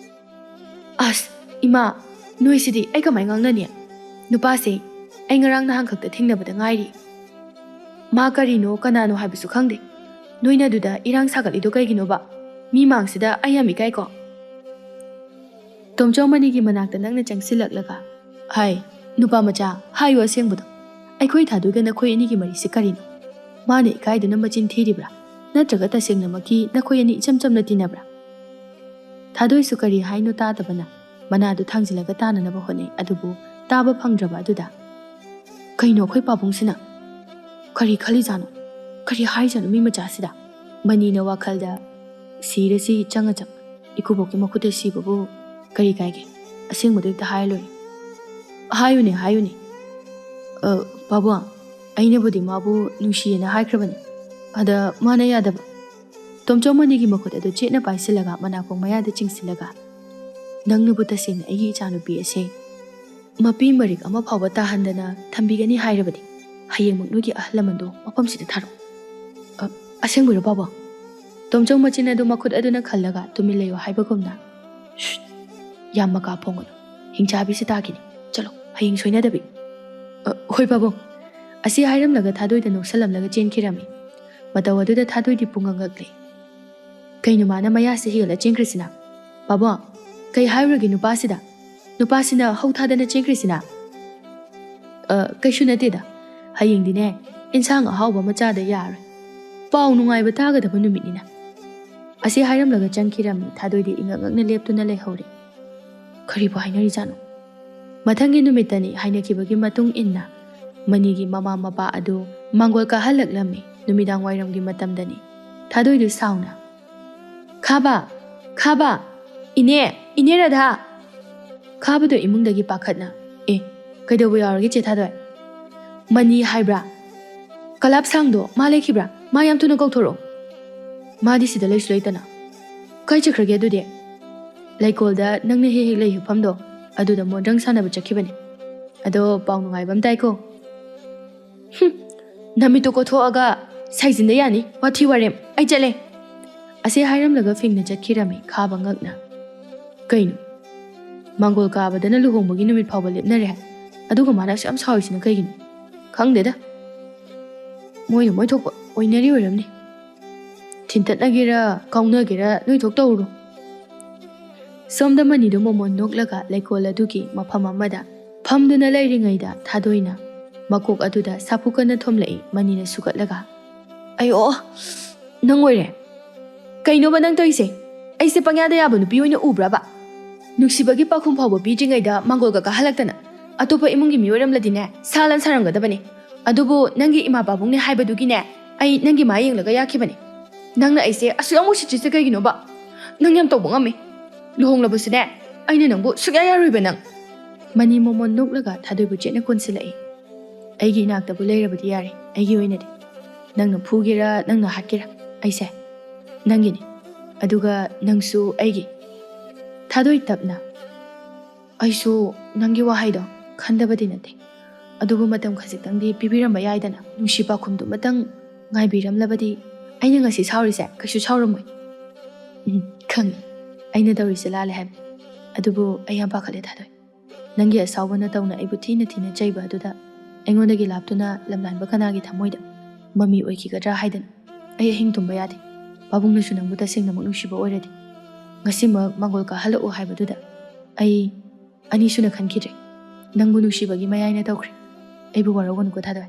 ꯑꯁ ꯏꯃꯥ ꯅꯣꯏꯁꯤꯗꯤ ꯑꯩ ꯀꯃꯥꯏ ꯉꯥꯡꯅꯅꯤ ꯅꯨꯄꯥꯁꯦ ꯑꯩ ꯉꯔꯥꯡ ꯅꯍꯥꯟ ꯈꯛꯇ ꯊꯦꯡꯅꯕꯗ ꯉꯥꯏꯔꯤ ꯃꯥ ꯀꯔꯤꯅꯣ ꯀꯅꯥꯅꯣ ꯍꯥꯏꯕꯁꯨ ꯈꯪꯗꯦ ꯅꯣꯏꯅ ꯑꯗꯨꯗ ꯏꯔꯥꯡ ꯁꯥꯒꯠꯂꯤꯗꯣ ꯀꯩꯒꯤꯅꯣꯕ ꯃꯤ ꯃꯥꯡꯁꯤꯗ ꯑꯩ ꯌꯥꯝ ꯏꯀꯥꯏꯀꯣ ꯇꯣꯝꯆꯧ ꯃꯅꯤꯒꯤ ꯃꯅꯥꯛꯇ ꯅꯪꯅ ꯆꯪꯁꯤꯜꯂꯛꯂꯒ ꯍꯥꯏ ꯅꯨꯄꯥ ꯃꯆꯥ ꯍꯥꯏꯌꯨ ꯑꯁꯦꯡꯕꯗꯣ ꯑꯩꯈꯣꯏ ꯊꯥꯗꯣꯏꯒ ꯅꯈꯣꯏ ꯑꯅꯤꯒꯤ ꯃꯔꯤꯁꯤ ꯀꯔꯤꯅꯣ ꯃꯥꯅ ꯏꯀꯥꯏꯗꯨꯅ ꯃꯆꯤꯟ ꯊꯤꯔꯤꯕ꯭ꯔꯥ ꯅꯠꯇ꯭ꯔꯒ ꯇꯁꯦꯡꯅꯃꯛꯀꯤ ꯅꯈꯣꯏ ꯑꯅꯤ ꯏꯆꯝ ꯆꯝꯅ ꯇꯤꯟꯅꯕ꯭ꯔꯥ ꯊꯥꯗꯣꯏꯁꯨ ꯀꯔꯤ ꯍꯥꯏꯅꯣ ꯇꯥꯗꯕꯅ ꯃꯅꯥꯗꯨ ꯊꯥꯡꯖꯤꯜꯂꯒ ꯇꯥꯅꯅꯕ ꯍꯣꯠꯅꯩ ꯑꯗꯨꯕꯨ ꯇꯥꯕ ꯐꯪꯗ꯭ꯔꯕ ꯑꯗꯨꯗ ꯀꯩꯅꯣ ꯑꯩꯈꯣꯏ ꯄꯥꯕꯨꯡꯁꯤꯅ ꯀꯔꯤ ꯈꯜꯂꯤꯖꯥꯠꯅꯣ ꯀꯔꯤ ꯍꯥꯏꯖꯥꯠꯅꯣ ꯃꯤ ꯃꯆꯥꯁꯤꯗ ꯃꯅꯤꯅ ꯋꯥꯈꯜꯗ ꯁꯤꯔꯁꯤ ꯆꯪꯉ ꯏꯀꯨꯕꯣꯛꯀꯤ ꯃꯈꯨꯠꯇ ꯁꯤꯕꯕꯨ ꯀꯔꯤ ꯀꯥꯏꯒꯦ ꯑꯁꯦꯡꯕꯗꯣ ꯍꯦꯛꯇ ꯍꯥꯏꯔ ꯂꯣꯏꯔꯦ ꯍꯥꯏꯌꯨꯅꯦ ꯍꯥꯏꯌꯨꯅꯦ ꯄꯥꯕꯨꯡ ꯑꯩꯅꯕꯨꯗꯤ ꯃꯥꯕꯨ ꯅꯨꯡꯁꯤꯌꯦꯅ ꯍꯥꯏꯈ꯭ꯔꯕꯅꯤ ꯑꯗ ꯃꯥꯅ ꯌꯥꯗꯕ ꯇꯣꯝꯆꯧ ꯃꯅꯤꯒꯤ ꯃꯈꯨꯠ ꯑꯗꯨ ꯆꯦꯠꯅ ꯄꯥꯏꯁꯤꯜꯂꯒ ꯃꯅꯥꯀꯣꯡ ꯃꯌꯥꯗ ꯆꯤꯡꯁꯤꯜꯂꯒ ꯅꯪꯅꯕꯨ ꯇꯁꯦꯡꯅ ꯑꯩꯒꯤ ꯏꯆꯥꯅꯨꯄꯤ ꯑꯁꯦ ꯃꯄꯤ ꯃꯔꯤꯛ ꯑꯃ ꯐꯥꯎꯕ ꯇꯥꯍꯟꯗꯅ ꯊꯝꯕꯤꯒꯅꯤ ꯍꯥꯏꯔꯕꯗꯤ ꯍꯌꯦꯡꯃꯛ ꯅꯣꯏꯒꯤ ꯑꯍꯜ ꯂꯃꯟꯗꯣ ꯃꯐꯝꯁꯤꯗ ꯊꯥꯔꯛꯑꯣ ꯑꯁꯦꯡꯕꯔꯣ ꯄꯥꯕꯨꯡ ꯇꯣꯝꯆꯧ ꯃꯆꯤꯟ ꯑꯗꯨ ꯃꯈꯨꯠ ꯑꯗꯨꯅ ꯈꯜꯂꯒ ꯇꯨꯃꯤꯟ ꯂꯩꯌꯣ ꯍꯥꯏꯕꯒꯨꯝꯅ ꯌꯥꯝ ꯃꯀꯥ ꯐꯣꯡꯒꯅꯨ ꯍꯤꯡꯆꯥꯕꯤꯁꯤ ꯇꯥꯈꯤꯅꯤ ꯆꯠꯂꯣ ꯍꯌꯦꯡ ꯁꯣꯏꯅꯗꯕꯤ ꯍꯣꯏ ꯄꯥꯕꯨꯡ ꯑꯁꯤ ꯍꯥꯏꯔꯝꯂꯒ ꯊꯥꯗꯣꯏꯗ ꯅꯣꯛꯁꯜꯂꯝꯂꯒ ꯆꯦꯟꯈꯤꯔꯝꯃꯤ ꯃꯇꯧ ꯑꯗꯨꯗ ꯊꯥꯗꯣꯏꯗꯤ ꯄꯨꯡꯉꯛꯂꯦ ꯀꯩꯅꯣ ꯃꯥꯅ ꯃꯌꯥꯁꯤ ꯍꯦꯜꯂ ꯆꯦꯟꯈ꯭ꯔꯤꯁꯤꯅ ꯄꯥꯕꯨꯡ ꯀꯩ ꯍꯥꯏꯔꯨꯔꯒꯦ ꯅꯨꯄꯥꯁꯤꯅ ꯍꯧ ꯊꯥꯗꯅ ꯆꯦꯟꯈ꯭ꯔꯤꯁꯤꯅ ꯀꯩꯁꯨ ꯅꯠꯇꯦꯗ ꯍꯌꯦꯡꯗꯤꯅꯦ ꯏꯟꯁꯥꯡ ꯑꯍꯥꯎꯕ ꯑꯃ ꯆꯥꯗ ꯌꯥꯔꯣꯏ ꯄꯥꯎ ꯅꯨꯡꯉꯥꯏꯕ ꯇꯥꯒꯗꯕ ꯅꯨꯃꯤꯠꯅꯤꯅ ꯑꯁꯤ ꯍꯥꯏꯔꯝꯂꯒ ꯆꯪꯈꯤꯔꯝꯃꯤ ꯊꯥꯗꯣꯏꯗꯤ ꯏꯉꯛꯉꯛꯅ ꯂꯦꯞꯇꯨꯅ ꯂꯩꯍꯧꯔꯦ ꯀꯔꯤꯕꯨ ꯍꯥꯏꯅꯔꯤꯖꯥꯠꯅꯣ ꯃꯊꯪꯒꯤ ꯅꯨꯃꯤꯠꯇꯅꯤ ꯍꯥꯏꯅꯈꯤꯕꯒꯤ ꯃꯇꯨꯡ ꯏꯟꯅ ꯃꯅꯤꯒꯤ ꯃꯃꯥ ꯃꯄꯥ ꯑꯗꯨ ꯃꯥꯡꯒꯣꯜ ꯀꯥꯍꯜꯂꯛꯂꯝꯃꯤ ꯅꯨꯃꯤꯗꯥꯡ ꯋꯥꯏꯔꯝꯒꯤ ꯃꯇꯝꯗꯅꯤ ꯊꯥꯗꯣꯏꯗꯨ ꯁꯥꯎꯅ ꯈꯥꯕ ꯏꯅꯦ ꯔꯥꯙꯥ ꯈꯥꯕꯗꯣ ꯏꯃꯨꯡꯗꯒꯤ ꯄꯥꯈꯠꯅ ꯀꯩꯗꯧꯕ ꯌꯥꯎꯔꯒꯦ ꯆꯦ ꯊꯥꯗꯣꯏ ꯃꯅꯤ ꯍꯥꯏꯕ꯭ꯔꯥ ꯀꯂꯥꯞꯁꯥꯡꯗꯣ ꯃꯥ ꯂꯩꯈꯤꯕ꯭ꯔꯥ ꯃꯥ ꯌꯥꯝ ꯊꯨꯅ ꯀꯧꯊꯣꯔꯛꯑꯣ ꯃꯥꯗꯤ ꯁꯤꯗ ꯂꯩꯁꯨ ꯂꯩꯇꯅ ꯀꯥꯏ ꯆꯠꯈ꯭ꯔꯒꯦ ꯑꯗꯨꯗꯤ ꯂꯩꯀꯣꯜꯗ ꯅꯪꯅ ꯍꯦꯛ ꯍꯦꯛ ꯂꯩ ꯍꯤꯞꯐꯝꯗꯣ ꯑꯗꯨꯗ ꯃꯣꯟꯗ꯭ꯔꯪ ꯁꯥꯟꯅꯕ ꯆꯠꯈꯤꯕꯅꯤ ꯑꯗꯣ ꯄꯥꯎ ꯅꯨꯡꯉꯥꯏꯕ ꯑꯃ ꯇꯥꯏꯀꯣ ꯅꯃꯤꯠꯇꯨ ꯀꯣꯊꯣꯛꯑꯒ ꯁꯥꯏꯖꯤꯟꯗ ꯌꯥꯅꯤ ꯋꯥꯊꯤ ꯋꯥꯔꯦꯝ ꯑꯩ ꯆꯠꯂꯦ ꯑꯁꯤ ꯍꯥꯏꯔꯝꯂꯒ ꯐꯤꯡꯅ ꯆꯠꯈꯤꯔꯝꯃꯤ ꯈꯥꯕ ꯉꯛꯅ ꯀꯩꯅꯣ ꯃꯥꯡꯒꯣꯜ ꯀꯥꯕꯗꯅ ꯂꯨꯍꯣꯡꯕꯒꯤ ꯅꯨꯃꯤꯠ ꯐꯥꯎꯕ ꯂꯦꯞꯅꯔꯦ ꯑꯗꯨꯒ ꯃꯥꯅ ꯌꯥꯝ ꯁꯥꯎꯔꯤꯁꯤꯅ ꯀꯩꯒꯤꯅꯣ ꯈꯪꯗꯦꯗ ꯃꯣꯏꯅ ꯃꯣꯏ ꯊꯣꯛꯄ ꯑꯣꯏꯅꯔꯤ ꯑꯣꯏꯔꯝꯅꯤ ꯊꯤꯟꯇꯠꯅꯒꯦꯔꯥ ꯀꯥꯎꯅꯒꯦꯔꯥ ꯅꯣꯏ ꯊꯣꯛ ꯇꯧꯔꯨꯔꯣ ꯁꯣꯝꯗ ꯃꯅꯤꯗꯨ ꯃꯣꯃꯣꯟ ꯅꯣꯛꯂꯒ ꯂꯩꯀꯣꯜ ꯑꯗꯨꯒꯤ ꯃꯐꯝ ꯑꯃꯗ ꯐꯝꯗꯨꯅ ꯂꯩꯔꯤꯉꯩꯗ ꯊꯥꯗꯣꯏꯅ ꯃꯀꯣꯛ ꯑꯗꯨꯗ ꯁꯥꯐꯨ ꯀꯟꯅ ꯊꯣꯝꯂꯛꯏ ꯃꯅꯤꯅ ꯁꯨꯒꯠꯂꯒ ꯑꯣ ꯅꯪ ꯑꯣꯏꯔꯦ ꯀꯩꯅꯣꯕ ꯅꯪ ꯇꯧꯏꯁꯦ ꯑꯩꯁꯦ ꯄꯪꯌꯥꯗ ꯌꯥꯕ ꯅꯨꯄꯤ ꯑꯣꯏꯅ ꯎꯕ꯭ꯔꯕ ꯅꯨꯡꯁꯤꯕꯒꯤ ꯄꯥꯎꯈꯨꯝ ꯐꯥꯎꯕ ꯄꯤꯗ꯭ꯔꯤꯉꯩꯗ ꯃꯥꯡꯒꯣꯜꯒ ꯀꯥꯍꯜꯂꯛꯇꯅ ꯑꯇꯣꯞꯄ ꯏꯃꯨꯡꯒꯤ ꯃꯤ ꯑꯣꯏꯔꯝꯂꯗꯤꯅꯦ ꯁꯥꯂꯟ ꯁꯥꯔꯝꯒꯗꯕꯅꯤ ꯑꯗꯨꯕꯨ ꯅꯪꯒꯤ ꯏꯃꯥ ꯄꯥꯕꯨꯡꯅꯦ ꯍꯥꯏꯕꯗꯨꯒꯤꯅꯦ ꯑꯩ ꯅꯪꯒꯤ ꯃꯥ ꯌꯦꯡꯂꯒ ꯌꯥꯈꯤꯕꯅꯤ ꯅꯪꯅ ꯑꯩꯁꯦ ꯑꯁꯨꯛ ꯌꯥꯝ ꯎꯁꯤꯠꯇ꯭ꯔꯤꯁꯦ ꯀꯩꯒꯤꯅꯣꯕ ꯅꯪ ꯌꯥꯝ ꯇꯧꯕ ꯉꯝꯃꯤ ꯂꯨꯍꯣꯡꯂꯕꯁꯨꯅꯦ ꯑꯩꯅ ꯅꯪꯕు ꯁꯨꯛꯌꯥ ꯌꯥꯔꯣꯏꯕ ꯅꯪ ꯃꯅꯤ ꯃꯣꯃꯣꯟ ꯅꯣꯛꯂꯒ ꯊꯥꯗꯣꯏꯕꯨ ꯆꯦꯠꯅ ꯀꯣꯟꯁꯤꯜꯂꯛꯏ ꯑꯩꯒꯤ ꯏꯅꯥꯛꯇꯕꯨ ꯂꯩꯔꯕꯗꯤ ꯌꯥꯔꯦ ꯑꯩꯒꯤ ꯑꯣꯏꯅꯗꯤ ꯅꯪꯅ ꯐꯨꯒꯦꯔꯥ ꯅꯪꯅ ꯍꯥꯠꯀꯦꯔꯥ ꯑꯩꯁꯦ ꯅꯪꯒꯤꯅꯤ ꯑꯗꯨꯒ ꯅꯪꯁꯨ ꯑꯩꯒꯤ ꯊꯥꯗꯣꯏ ꯇꯞꯅ ꯑꯩꯁꯨ ꯅꯪꯒꯤ ꯋꯥꯍꯩꯗꯣ ꯈꯟꯗꯕꯗꯤ ꯅꯠꯇꯦ ꯑꯗꯨꯕꯨ ꯃꯇꯝ ꯈꯖꯤꯛꯇꯪꯗꯤ ꯄꯤꯕꯤꯔꯝꯕ ꯌꯥꯏꯗꯅ ꯅꯨꯡꯁꯤ ꯄꯥꯎꯈꯨꯝꯗꯨꯃꯇꯪ ꯉꯥꯏꯕꯤꯔꯝꯂꯕꯗꯤ ꯑꯩꯅ ꯉꯁꯤ ꯁꯥꯎꯔꯤꯁꯦ ꯀꯩꯁꯨ ꯁꯥꯎꯔꯝꯃꯣꯏ ꯈꯪꯉꯤ ꯑꯩꯅ ꯇꯧꯔꯤꯁꯦ ꯂꯥꯜꯂꯦ ꯍꯥꯏꯕ ꯑꯗꯨꯕꯨ ꯑꯩ ꯌꯥꯝ ꯄꯥꯈꯠꯂꯦ ꯊꯥꯗꯣꯏ ꯅꯪꯒꯤ ꯑꯁꯥꯎꯕ ꯅꯇꯧꯅ ꯑꯩꯕꯨ ꯊꯤꯅ ꯆꯩꯕ ꯑꯗꯨꯗ ꯑꯩꯉꯣꯟꯗꯒꯤ ꯂꯥꯞꯇꯨꯅ ꯂꯝꯂꯥꯟꯕ ꯀꯅꯥꯒꯤ ꯊꯃꯣꯏꯗ ꯃꯃꯤ ꯑꯣꯏꯈꯤꯒꯗ꯭ꯔꯥ ꯍꯥꯏꯗꯅ ꯑꯩ ꯑꯍꯤꯡ ꯇꯨꯝꯕ ꯌꯥꯗꯦ ꯄꯥꯕꯨꯡꯅꯁꯨ ꯅꯪꯕꯨ ꯇꯁꯦꯡꯅꯃꯛ ꯅꯨꯡꯁꯤꯕ ꯑꯣꯏꯔꯗꯤ ꯉꯁꯤꯃꯛ ꯃꯥꯡꯒꯣꯜ ꯀꯥꯍꯜꯂꯛꯑꯣ ꯍꯥꯏꯕꯗꯨꯗ ꯑꯩ ꯑꯅꯤꯁꯨꯅ ꯈꯟꯈꯤꯗ꯭ꯔꯦ. ꯅꯪꯕꯨ ꯅꯨꯡꯁꯤꯕꯒꯤ ꯃꯌꯥꯏꯅ ꯇꯧꯈ꯭ꯔꯦ. ꯑꯩꯕꯨ ꯋꯥꯔꯧꯒꯅꯨꯀꯣ ꯊꯥꯗꯣꯏ.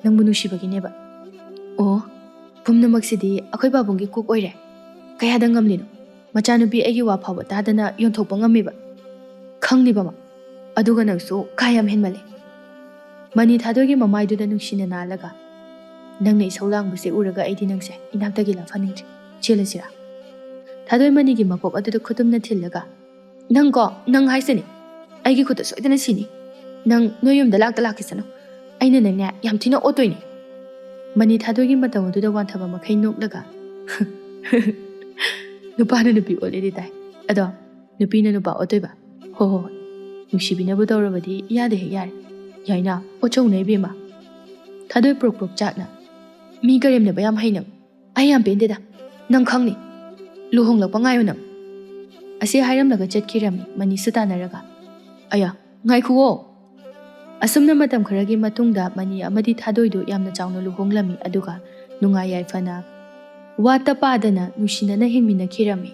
ꯅꯪꯕꯨ ꯅꯨꯡꯁꯤꯕꯒꯤꯅꯦꯕ. ꯑꯣ, ꯄꯨꯝꯅꯃꯛꯁꯤꯗꯤ ꯑꯩꯈꯣꯏ ꯄꯥꯕꯨꯡꯒꯤ ꯀꯨꯛ ꯑꯣꯏꯔꯦ. ꯀꯌꯥꯗ ꯉꯝꯂꯤꯅꯣ? ꯃꯆꯥꯅꯨꯄꯤ ꯑꯩꯒꯤ ꯋꯥ ꯐꯥꯎꯕ ꯇꯥꯗꯅ ꯌꯣꯟꯊꯣꯛꯄ ꯉꯝꯃꯤꯕ. ꯈꯪꯂꯤꯕ ꯃꯥ. ꯑꯗꯨꯒ ꯅꯪꯁꯨ ꯀꯥ ꯌꯥꯝ ꯍꯦꯟꯃꯜꯂꯦ. ꯃꯅꯤ ꯊꯥꯗꯣꯏꯒꯤ ꯃꯃꯥꯏꯗꯨꯗ ꯅꯨꯡꯁꯤꯅ ꯅꯥꯜꯂꯒ ꯅꯪꯅ ꯏꯁꯧ ꯂꯥꯡꯕꯁꯦ ꯎꯔꯒ ꯑꯩꯗꯤ ꯅꯪꯁꯦ ꯏꯅꯥꯛꯇꯒꯤ ꯂꯥꯛꯐꯅꯤꯡꯗ꯭ꯔꯦ. ꯆꯦꯜꯂꯁꯤꯔꯥ? ꯊꯥꯗꯣꯏ ꯃꯅꯤꯒꯤ ꯃꯀꯣꯛ ꯑꯗꯨꯗ ꯈꯨꯇꯨꯝꯅ ꯊꯤꯜꯂꯒ ꯅꯪ ꯍꯥꯏꯁꯤꯅꯤ. ꯑꯩꯒꯤ ꯈꯨꯠꯇ ꯁꯣꯏꯗꯅ ꯁꯤꯅꯤ. ꯅꯪ ꯅꯣꯏ ꯌꯨꯝꯗ ꯂꯥꯛꯈꯤꯁꯅꯨ. ꯑꯩꯅ ꯅꯪꯅꯦ ꯌꯥꯝ ꯊꯤꯅ ꯑꯣꯠꯇꯣꯏꯅꯤ. ꯃꯅꯤ ꯊꯥꯗꯣꯏꯒꯤ ꯃꯇꯧ ꯑꯗꯨꯗ ꯋꯥꯟꯊꯕ ꯃꯈꯩ ꯅꯣꯛꯂꯒ ꯅꯨꯄꯥꯅ ꯅꯨꯄꯤ ꯑꯣꯠꯂꯦꯗꯤ ꯇꯥꯏ. ꯑꯗꯣ ꯅꯨꯄꯤꯅ ꯅꯨꯄꯥ ꯑꯣꯠꯇꯣꯏꯕ? ꯍꯣꯏ. ꯅꯨꯡꯁꯤꯕꯤꯅꯕꯨ ꯇꯧꯔꯕꯗꯤ ꯌꯥꯗ ꯍꯦꯛ ꯌꯥꯔꯦ. ꯌꯥꯏꯅ ꯑꯣꯠꯆꯧꯅ ꯏꯕꯦꯝꯃ. ꯊꯥꯗꯣꯏ ꯄ꯭ꯔꯣꯛ ꯄ꯭ꯔꯣꯛ ꯆꯥꯛꯅ ꯃꯤ ꯀꯔꯦꯝꯅꯕ ꯌꯥꯝ ꯍꯩꯅꯕ. ꯑꯩ ꯌꯥꯝ ꯄꯦꯟꯗꯦꯗ. ꯅꯪ ꯈꯪꯅꯤ. ꯂꯨꯍꯣꯡꯂꯛꯄ ꯉꯥꯏꯌꯨ ꯅꯪ. ꯑꯁꯤ ꯍꯥꯏꯔꯝꯂꯒ ꯆꯠꯈꯤꯔꯝꯃꯤ ꯃꯅꯤꯁꯨ ꯇꯥꯟꯅꯔꯒ. ꯑꯌꯥ, ꯉꯥꯏꯈꯨꯑꯣ. ꯑꯁꯨꯝꯅ ꯃꯇꯝ ꯈꯔꯒꯤ ꯃꯇꯨꯡꯗ ꯃꯅꯤ ꯑꯃꯗꯤ ꯊꯥꯗꯣꯏꯗꯨ ꯌꯥꯝꯅ ꯆꯥꯎꯅ ꯂꯨꯍꯣꯡꯂꯝꯃꯤ. ꯑꯗꯨꯒ ꯅꯨꯡꯉꯥꯏ ꯌꯥꯏꯐꯅ ꯋꯥꯠꯇ ꯄꯥꯗꯅ ꯅꯨꯡꯁꯤꯅꯅ ꯍꯤꯡꯃꯤꯟꯅꯈꯤꯔꯝꯃꯤ.